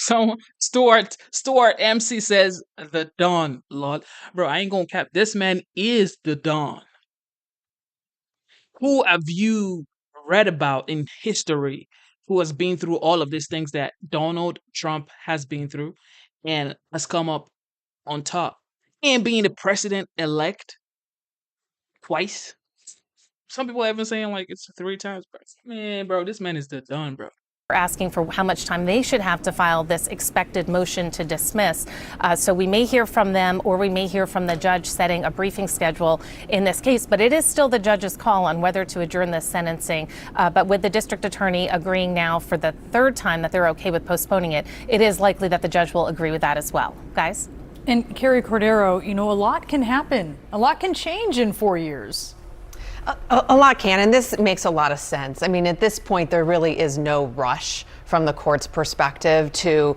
Stuart MC says the Don, Lord. Bro, I ain't gonna cap. This man is the Don. Who have you read about in history who has been through all of these things that Donald Trump has been through and has come up on top? And being the president-elect twice. Some people have been saying like it's 3 times. But man, bro, this man is the Don, bro. Asking for how much time they should have to file this expected motion to dismiss. So we may hear from them, or we may hear from the judge setting a briefing schedule in this case. But it is still the judge's call on whether to adjourn this sentencing. But with the district attorney agreeing now for the 3rd time that they're okay with postponing it, it is likely that the judge will agree with that as well. Guys? And Carrie Cordero, you know, a lot can happen. A lot can change in 4 years. A lot can, and this makes a lot of sense. I mean, at this point, there really is no rush from the court's perspective to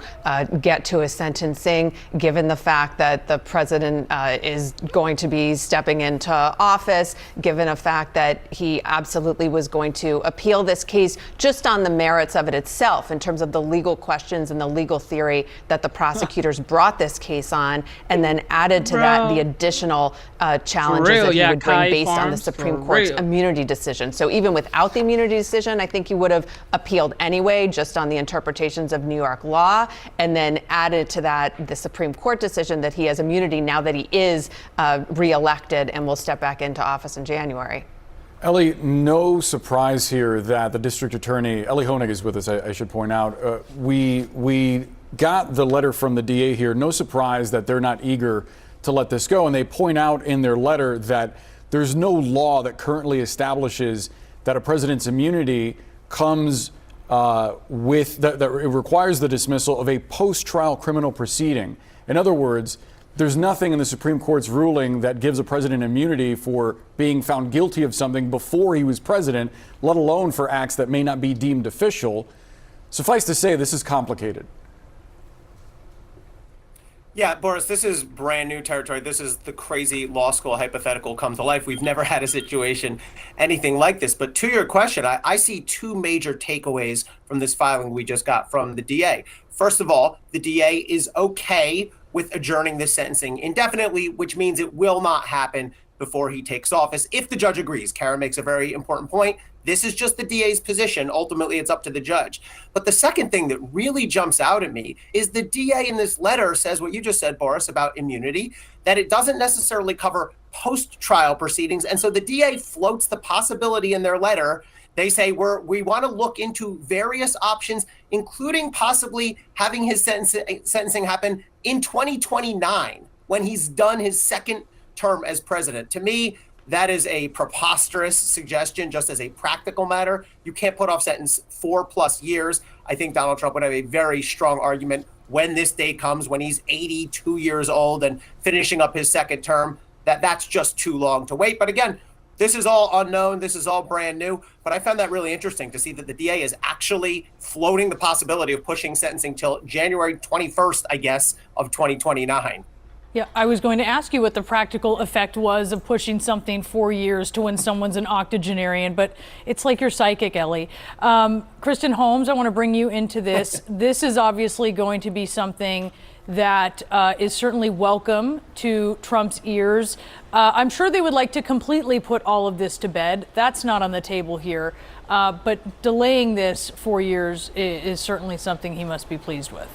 get to a sentencing, given the fact that the president is going to be stepping into office, given the fact that he absolutely was going to appeal this case just on the merits of it itself, in terms of the legal questions and the legal theory that the prosecutors brought this case on, and then added to that the additional challenges that he would bring based on the Supreme Court's immunity decision. So even without the immunity decision, I think he would have appealed anyway, just on the interpretations of New York law, and then added to that the Supreme Court decision that he has immunity now that he is reelected and will step back into office in January. Ellie, no surprise here that the district attorney, Ellie Honig is with us, I should point out. We got the letter from the DA here. No surprise that they're not eager to let this go. And they point out in their letter that there's no law that currently establishes that a president's immunity comes that it requires the dismissal of a post-trial criminal proceeding. In other words, there's nothing in the Supreme Court's ruling that gives a president immunity for being found guilty of something before he was president, let alone for acts that may not be deemed official. Suffice to say, this is complicated. Yeah, Boris, this is brand new territory. This is the crazy law school hypothetical come to life. We've never had a situation anything like this. But to your question, I see 2 major takeaways from this filing we just got from the DA. First of all, the DA is okay with adjourning this sentencing indefinitely, which means it will not happen before he takes office if the judge agrees. Kara makes a very important point. This is just the DA's position. Ultimately, it's up to the judge. But the second thing that really jumps out at me is the DA in this letter says what you just said, Boris, about immunity, that it doesn't necessarily cover post-trial proceedings. And so the DA floats the possibility in their letter. They say we want to look into various options, including possibly having his sentencing happen in 2029 when he's done his 2nd term as president. To me, that is a preposterous suggestion, just as a practical matter. You can't put off sentence 4+ years. I think Donald Trump would have a very strong argument when this day comes, when he's 82 years old and finishing up his 2nd term, that's just too long to wait. But again, this is all unknown. This is all brand new. But I found that really interesting to see that the DA is actually floating the possibility of pushing sentencing till January 21st, I guess, of 2029. Yeah, I was going to ask you what the practical effect was of pushing something 4 years to when someone's an octogenarian, but it's like you're psychic, Ellie. Kristen Holmes, I want to bring you into this. This is obviously going to be something that is certainly welcome to Trump's ears. I'm sure they would like to completely put all of this to bed. That's not on the table here. But delaying this 4 years is certainly something he must be pleased with.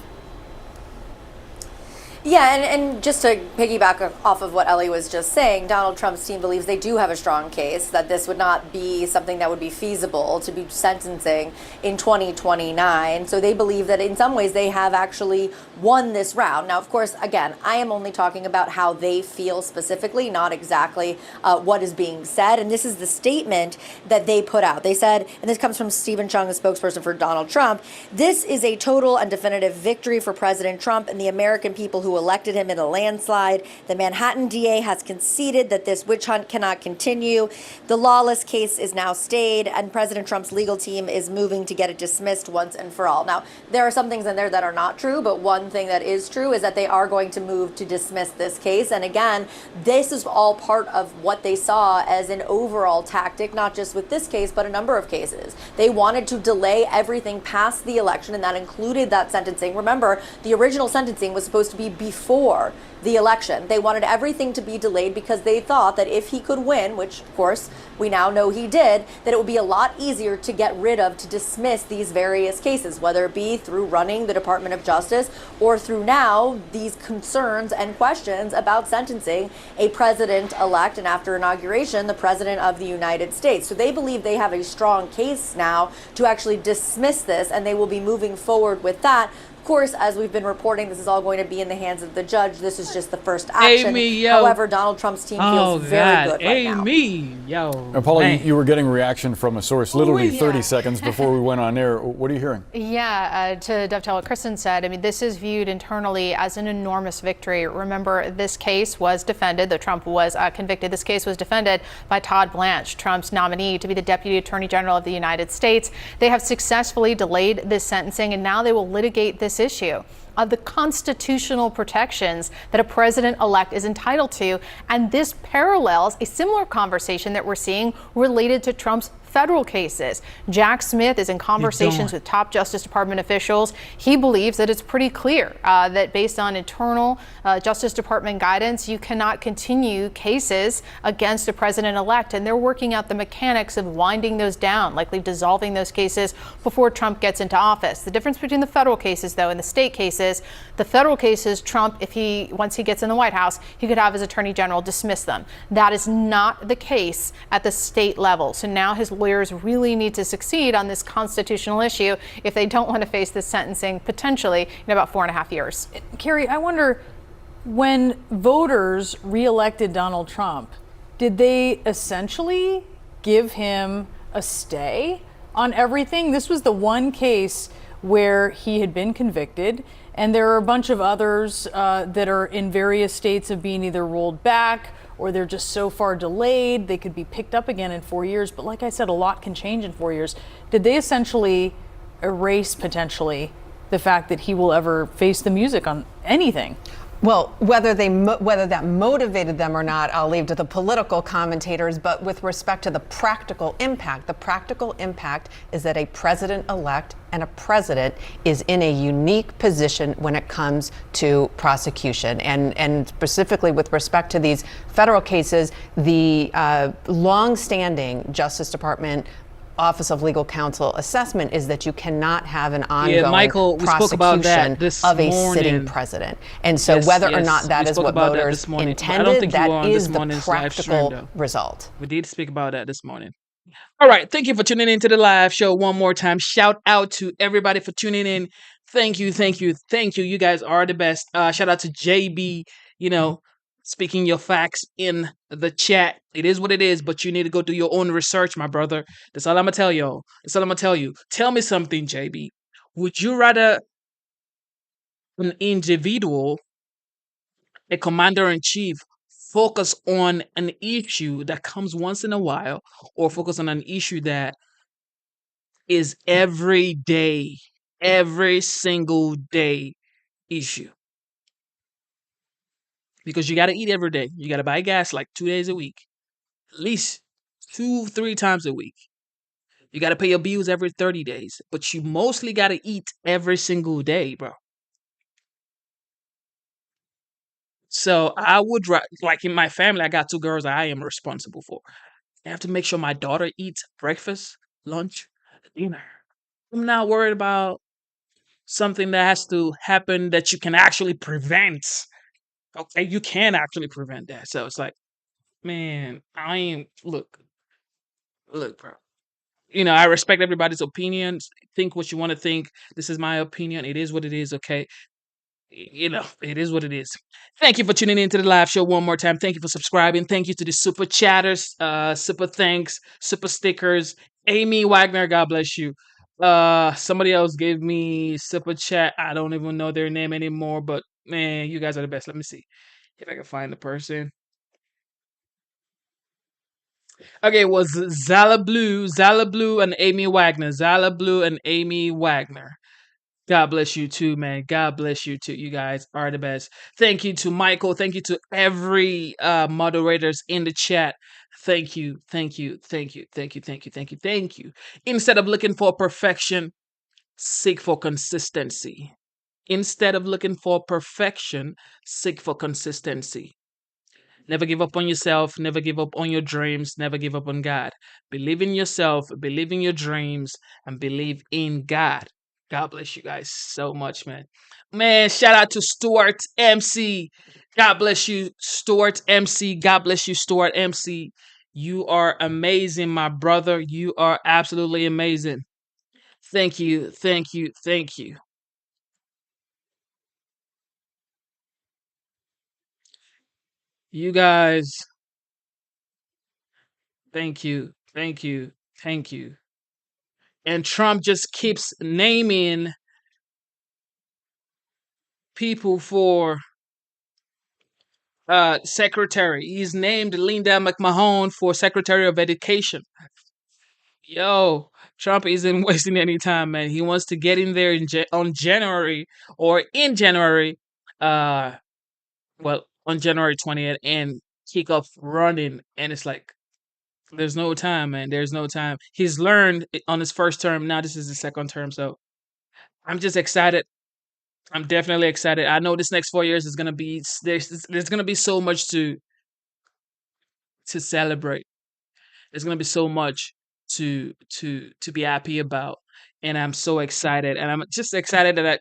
Yeah, and just to piggyback off of what Ellie was just saying, Donald Trump's team believes they do have a strong case that this would not be something that would be feasible to be sentencing in 2029. So they believe that in some ways they have actually won this round. Now, of course, again, I am only talking about how they feel specifically, not exactly what is being said. And this is the statement that they put out. They said, and this comes from Stephen Chung, the spokesperson for Donald Trump, this is a total and definitive victory for President Trump and the American people who elected him in a landslide. The Manhattan DA has conceded that this witch hunt cannot continue. The lawless case is now stayed, and President Trump's legal team is moving to get it dismissed once and for all. Now, there are some things in there that are not true, but one thing that is true is that they are going to move to dismiss this case. And again, this is all part of what they saw as an overall tactic, not just with this case, but a number of cases. They wanted to delay everything past the election, and that included that sentencing. Remember, the original sentencing was supposed to be before the election. They wanted everything to be delayed because they thought that if he could win, which of course we now know he did, that it would be a lot easier to get rid of, to dismiss these various cases, whether it be through running the Department of Justice or through now these concerns and questions about sentencing a president-elect and after inauguration, the president of the United States. So they believe they have a strong case now to actually dismiss this, and they will be moving forward with that. Of course, as we've been reporting, this is all going to be in the hands of the judge. This is just the first action. However, Donald Trump's team feels very good right now. Now, Paula, you were getting reaction from a source literally 30 seconds before we went on air. What are you hearing? Yeah, to dovetail what Kristen said, I mean, this is viewed internally as an enormous victory. Remember, this case was defended, though Trump was convicted. This case was defended by Todd Blanche, Trump's nominee to be the Deputy Attorney General of the United States. They have successfully delayed this sentencing, and now they will litigate this issue of the constitutional protections that a president-elect is entitled to. And this parallels a similar conversation that we're seeing related to Trump's federal cases. Jack Smith is in conversations with top Justice Department officials. He believes that it's pretty clear that based on internal Justice Department guidance, you cannot continue cases against a president-elect. And they're working out the mechanics of winding those down, likely dissolving those cases before Trump gets into office. The difference between the federal cases, though, and the state cases, the federal cases, Trump, once he gets in the White House, he could have his attorney general dismiss them. That is not the case at the state level. So now his lawyers really need to succeed on this constitutional issue if they don't want to face this sentencing potentially in about 4.5 years. Carrie, I wonder, when voters reelected Donald Trump, did they essentially give him a stay on everything? This was the one case where he had been convicted, and there are a bunch of others that are in various states of being either rolled back or they're just so far delayed they could be picked up again in 4 years. But like I said, a lot can change in 4 years. Did they essentially erase potentially the fact that he will ever face the music on anything? Well, whether that motivated them or not, I'll leave to the political commentators. But with respect to the practical impact is that a president-elect and a president is in a unique position when it comes to prosecution. And specifically with respect to these federal cases, the long-standing Justice Department Office of Legal Counsel assessment is that you cannot have an ongoing prosecution of a sitting president. And so whether or not that is what voters intended, that is the practical result. We did speak about that this morning. All right. Thank you for tuning into the live show one more time. Shout out to everybody for tuning in. Thank you. Thank you. Thank you. You guys are the best. Shout out to JB, speaking your facts in the chat. It is what it is, but you need to go do your own research, my brother. That's all I'm going to tell y'all. That's all I'm going to tell you. Tell me something, JB. Would you rather an individual, a commander-in-chief, focus on an issue that comes once in a while, or focus on an issue that is every day, every single day issue? Because you got to eat every day. You got to buy gas like 2 days a week, at least 2-3 times a week. You got to pay your bills every 30 days, but you mostly got to eat every single day, bro. So I would, like in my family, I got 2 girls that I am responsible for. I have to make sure my daughter eats breakfast, lunch, dinner. I'm not worried about something that has to happen that you can actually prevent. Okay, you can actually prevent that. So it's like, man, I ain't look, bro. I respect everybody's opinions. Think what you want to think. This is my opinion. It is what it is. Okay, it is what it is. Thank you for tuning into the live show one more time. Thank you for subscribing. Thank you to the super chatters, super thanks, super stickers. Amy Wagner, God bless you. Somebody else gave me super chat. I don't even know their name anymore, but man, you guys are the best. Let me see if I can find the person. Okay, it was Zala Blue, and Amy Wagner. Zala Blue and Amy Wagner. God bless you too, man. God bless you too. You guys are the best. Thank you to Michael. Thank you to every moderators in the chat. Thank you. Thank you. Thank you. Thank you. Thank you. Thank you. Thank you. Instead of looking for perfection, seek for consistency. Instead of looking for perfection, seek for consistency. Never give up on yourself. Never give up on your dreams. Never give up on God. Believe in yourself. Believe in your dreams. And believe in God. God bless you guys so much, man. Man, shout out to Stuart MC. God bless you, Stuart MC. God bless you, Stuart MC. You are amazing, my brother. You are absolutely amazing. Thank you. Thank you. Thank you. You guys, thank you. Thank you. Thank you. And Trump just keeps naming people for secretary. He's named Linda McMahon for Secretary of Education. Yo, Trump isn't wasting any time, man. He wants to get in there on January or in January, uh, well, on January 20th and kick off running. And it's like, there's no time, man. There's no time. He's learned on his first term. Now this is the second term. So I'm just excited. I'm definitely excited. I know this next 4 years is gonna be there's gonna be so much to celebrate. There's gonna be so much to be happy about, and I'm so excited. And I'm just excited that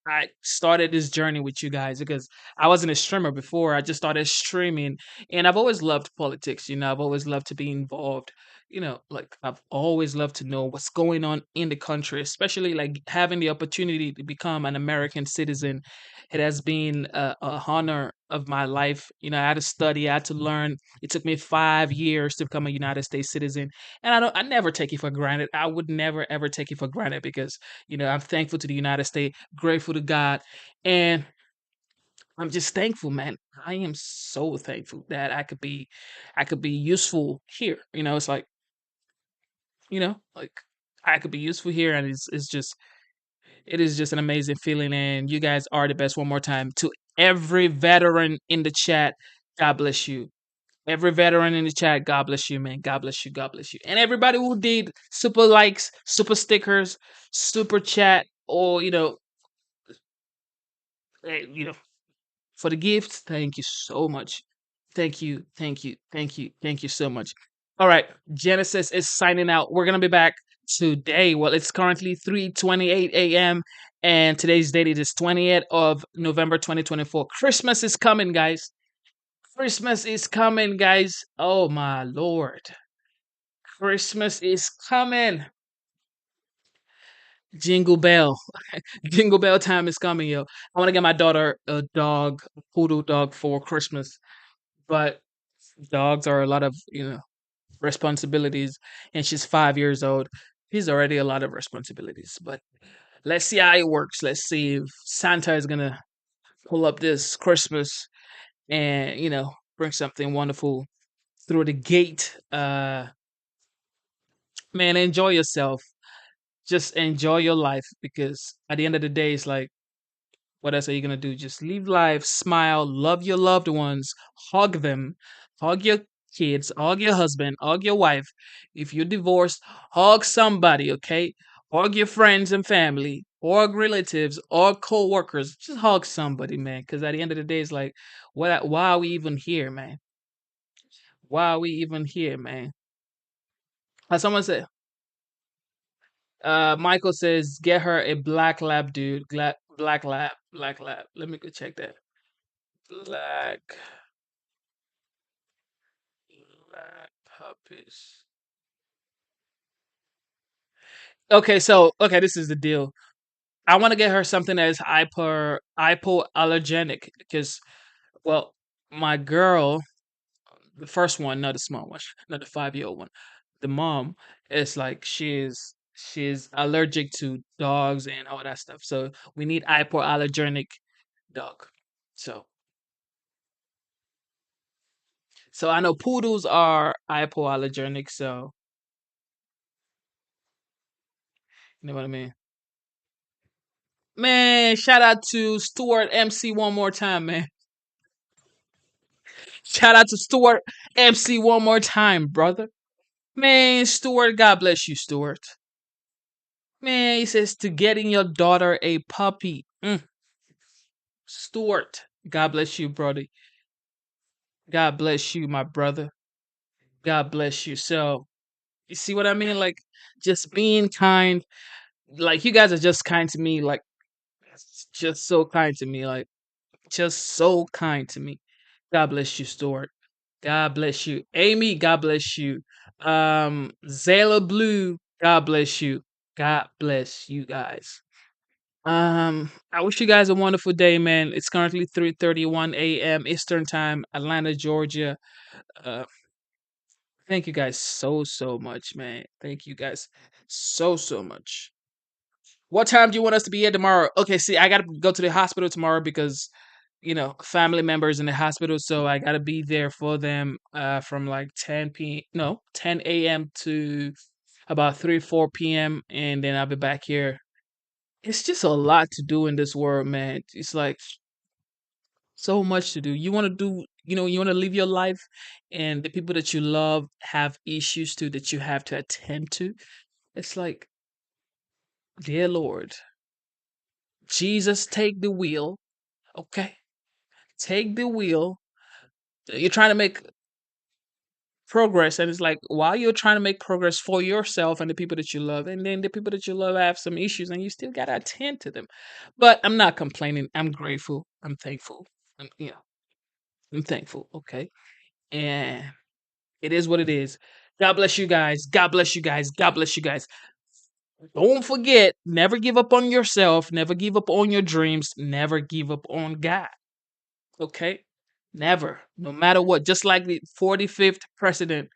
I started this journey with you guys because I wasn't a streamer before. I just started streaming, and I've always loved politics. I've always loved to be involved. Like I've always loved to know what's going on in the country, especially like having the opportunity to become an American citizen. It has been a honor of my life. I had to study, I had to learn. It took me 5 years to become a United States citizen, and I never take it for granted. I would never ever take it for granted because I'm thankful to the United States, grateful to God, and I'm just thankful, man. I am so thankful that I could be useful here. It's like I could be useful here, and it is just an amazing feeling. And you guys are the best. One more time to every veteran in the chat, God bless you. Every veteran in the chat, God bless you, man. God bless you. God bless you. And everybody who did super likes, super stickers, super chat, or eh, you know, for the gifts. Thank you so much. Thank you. Thank you. Thank you. Thank you so much. All right, Genesis is signing out. We're gonna be back today. Well, it's currently 3:28 a.m. and today's date is 20th of November 2024. Christmas is coming, guys. Christmas is coming, guys. Oh my lord. Christmas is coming. Jingle bell. Jingle bell time is coming, yo. I want to get my daughter a dog, a poodle dog for Christmas. But dogs are a lot of, responsibilities, and she's 5 years old. She's already a lot of responsibilities. But let's see how it works. Let's see if Santa is gonna pull up this Christmas and, bring something wonderful through the gate. Man, enjoy yourself. Just enjoy your life because at the end of the day, it's like, what else are you gonna do? Just live life, smile, love your loved ones, hug them, hug your kids, hug your husband, hug your wife. If you're divorced, hug somebody, okay? Hug your friends and family, hug relatives, or co-workers. Just hug somebody, man. Because at the end of the day, it's like, why are we even here, man? Why are we even here, man? As someone said, Michael says, get her a black lab, dude. Black lab, black lab. Let me go check that. Black lab puppies. Okay, this is the deal. I want to get her something that is hypoallergenic because, well, my girl, the first one, not the small one, not the 5-year-old one, the mom is like she's allergic to dogs and all that stuff. So we need hypoallergenic dog. So I know poodles are hypoallergenic. So you know what I mean. Man, shout out to Stuart MC one more time, man. Shout out to Stuart MC one more time, brother. Man, Stuart, God bless you, Stuart. Man, he says to getting your daughter a puppy. Stuart, God bless you, brother. God bless you, my brother. God bless you. So, you see what I mean? Like, just being kind. Like, you guys are just kind to me. Like, just so kind to me. Like, just so kind to me. God bless you, Stuart. God bless you. Amy, God bless you. Zayla Blue, God bless you. God bless you guys. I wish you guys a wonderful day, man. It's currently 3:31 a.m. Eastern Time, Atlanta, Georgia. Uh, thank you guys so much, man. Thank you guys so much. What time do you want us to be here tomorrow? Okay, see, I gotta go to the hospital tomorrow because family members in the hospital, so I gotta be there for them from like 10 a.m. to about 3-4 p.m. and then I'll be back here. It's just a lot to do in this world, man. It's like so much to do. You want to do, you want to live your life, and the people that you love have issues too that you have to attend to. It's like, dear Lord, Jesus, take the wheel, okay? Take the wheel. You're trying to make progress, and it's like while you're trying to make progress for yourself and the people that you love, and then the people that you love have some issues, and you still gotta attend to them. But I'm not complaining. I'm grateful. I'm thankful. I'm thankful. Okay, and it is what it is. God bless you guys. God bless you guys. God bless you guys. Don't forget, never give up on yourself. Never give up on your dreams. Never give up on God. Okay? Never. No matter what. Just like the 45th president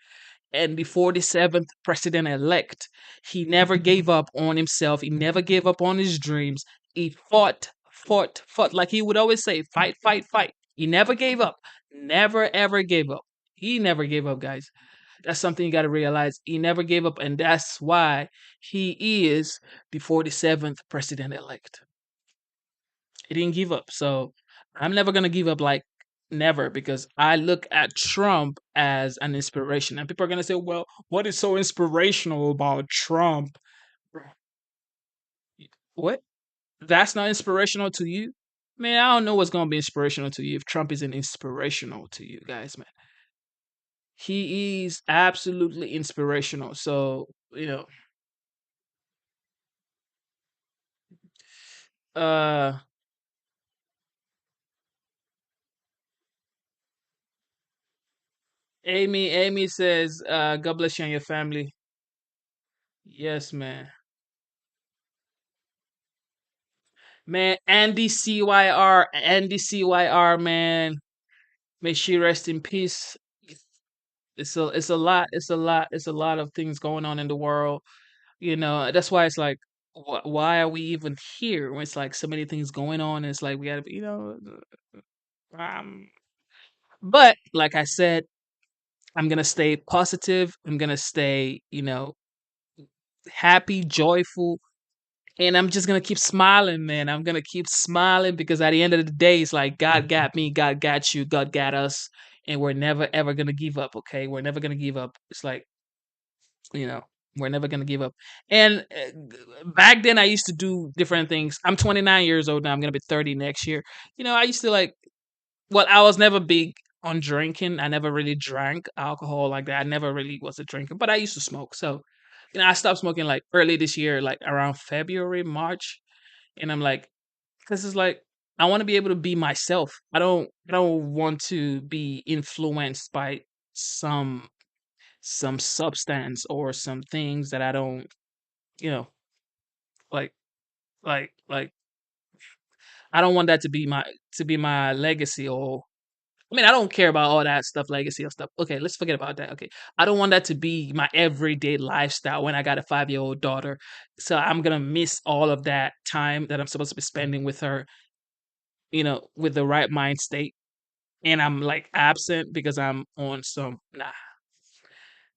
and the 47th president elect, he never gave up on himself. He never gave up on his dreams. He fought. Like he would always say, fight, fight, fight. He never gave up. Never, ever gave up. He never gave up, guys. That's something you got to realize. He never gave up, and that's why he is the 47th president elect. He didn't give up. So I'm never going to give up, like, never, because I look at Trump as an inspiration. And people are going to say, well, what is so inspirational about Trump? What? That's not inspirational to you? Man, I don't know what's going to be inspirational to you if Trump isn't inspirational to you guys, man. He is absolutely inspirational. So, uh, Amy says, God bless you and your family. Yes, man. Man, Andy CYR, man. May she rest in peace. It's a lot of things going on in the world. That's why it's like, why are we even here when it's like so many things going on? And it's like we gotta be, um, but like I said, I'm gonna stay positive. I'm gonna stay, happy, joyful, and I'm just gonna keep smiling, man. I'm gonna keep smiling because at the end of the day, it's like God got me, God got you, God got us, and we're never ever gonna give up. Okay, we're never gonna give up. It's like, you know, we're never gonna give up. And back then, I used to do different things. I'm 29 years old now. I'm gonna be 30 next year. I used to like. Well, I was never big on drinking. I never really drank alcohol like that. I never really was a drinker, but I used to smoke. So I stopped smoking like early this year, like around February, March, and I'm like, because it's like I want to be able to be myself. I don't want to be influenced by some some substance or some things that I don't, you know, like like I don't want that to be my legacy. Or I mean, I don't care about all that stuff, legacy or stuff. Okay, let's forget about that. Okay, I don't want that to be my everyday lifestyle when I got a 5-year-old daughter. So I'm gonna miss all of that time that I'm supposed to be spending with her, with the right mind state, and I'm like absent because I'm on some. Nah,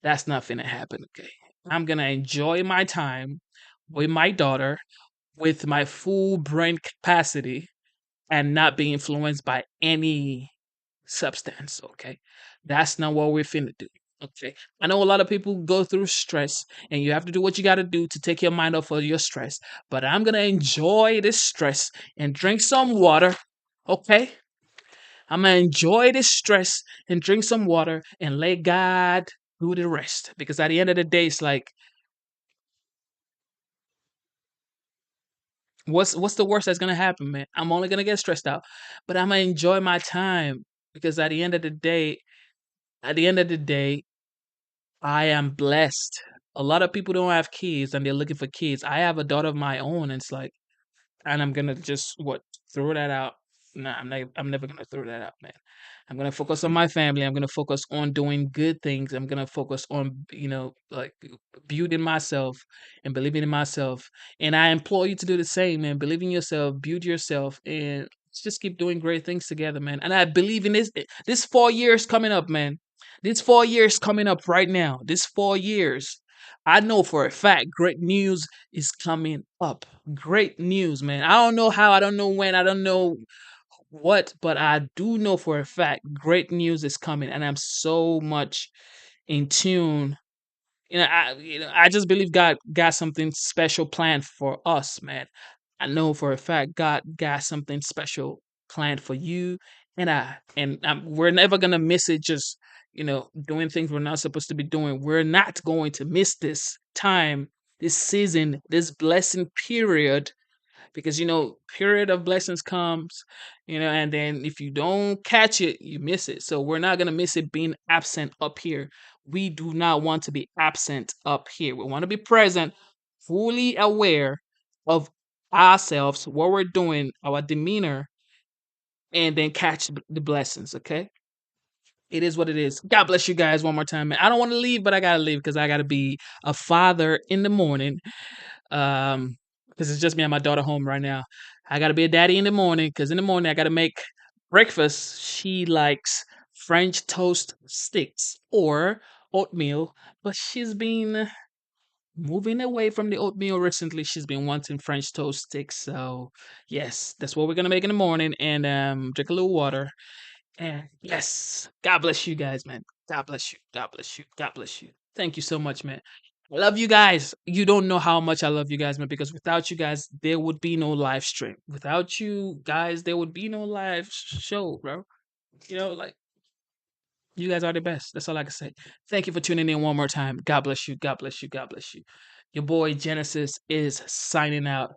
that's not gonna happen. Okay, I'm gonna enjoy my time with my daughter with my full brain capacity and not be influenced by any substance. Okay, that's not what we're finna do. Okay, I know a lot of people go through stress, and you have to do what you got to do to take your mind off of your stress. But I'm gonna enjoy this stress and drink some water. Okay, I'm gonna enjoy this stress and drink some water and let God do the rest. Because at the end of the day, it's like, what's the worst that's gonna happen, man? I'm only gonna get stressed out, but I'm gonna enjoy my time because at the end of the day, I am blessed. A lot of people don't have kids and they're looking for kids. I have a daughter of my own, and it's like, and I'm gonna just throw that out. Nah, I'm never gonna throw that out, man. I'm gonna focus on my family. I'm gonna focus on doing good things. I'm gonna focus on, like building myself and believing in myself. And I implore you to do the same, man. Believe in yourself, build yourself, and let's just keep doing great things together, man. And I believe in this 4 years coming up, man. This 4 years coming up right now. This 4 years. I know for a fact great news is coming up. Great news, man. I don't know how, I don't know when, I don't know what, but I do know for a fact great news is coming, and I'm so much in tune. I just believe God got something special planned for us, man. I know for a fact God got something special planned for you and we're never gonna miss it. Just doing things we're not supposed to be doing. We're not going to miss this time, this season, this blessing period, because period of blessings comes, and then if you don't catch it, you miss it. So we're not going to miss it being absent up here. We do not want to be absent up here. We want to be present, fully aware of ourselves, what we're doing, our demeanor, and then catch the blessings. Okay, it is what it is. God bless you guys one more time, man. I don't want to leave, but I gotta leave because I gotta be a father in the morning. Because it's just me and my daughter home right now. I gotta be a daddy in the morning because in the morning I gotta make breakfast. She likes French toast sticks or oatmeal, but she's been moving away from the oatmeal recently. She's been wanting French toast sticks. So yes, that's what we're gonna make in the morning, and drink a little water. And yes, God bless you guys, man. God bless you. God bless you. God bless you. Thank you so much, man. I love you guys. You don't know how much I love you guys, man, because without you guys, there would be no live stream. Without you guys, there would be no live show, bro. Like, you guys are the best. That's all I can say. Thank you for tuning in one more time. God bless you. God bless you. God bless you. Your boy Genesis is signing out.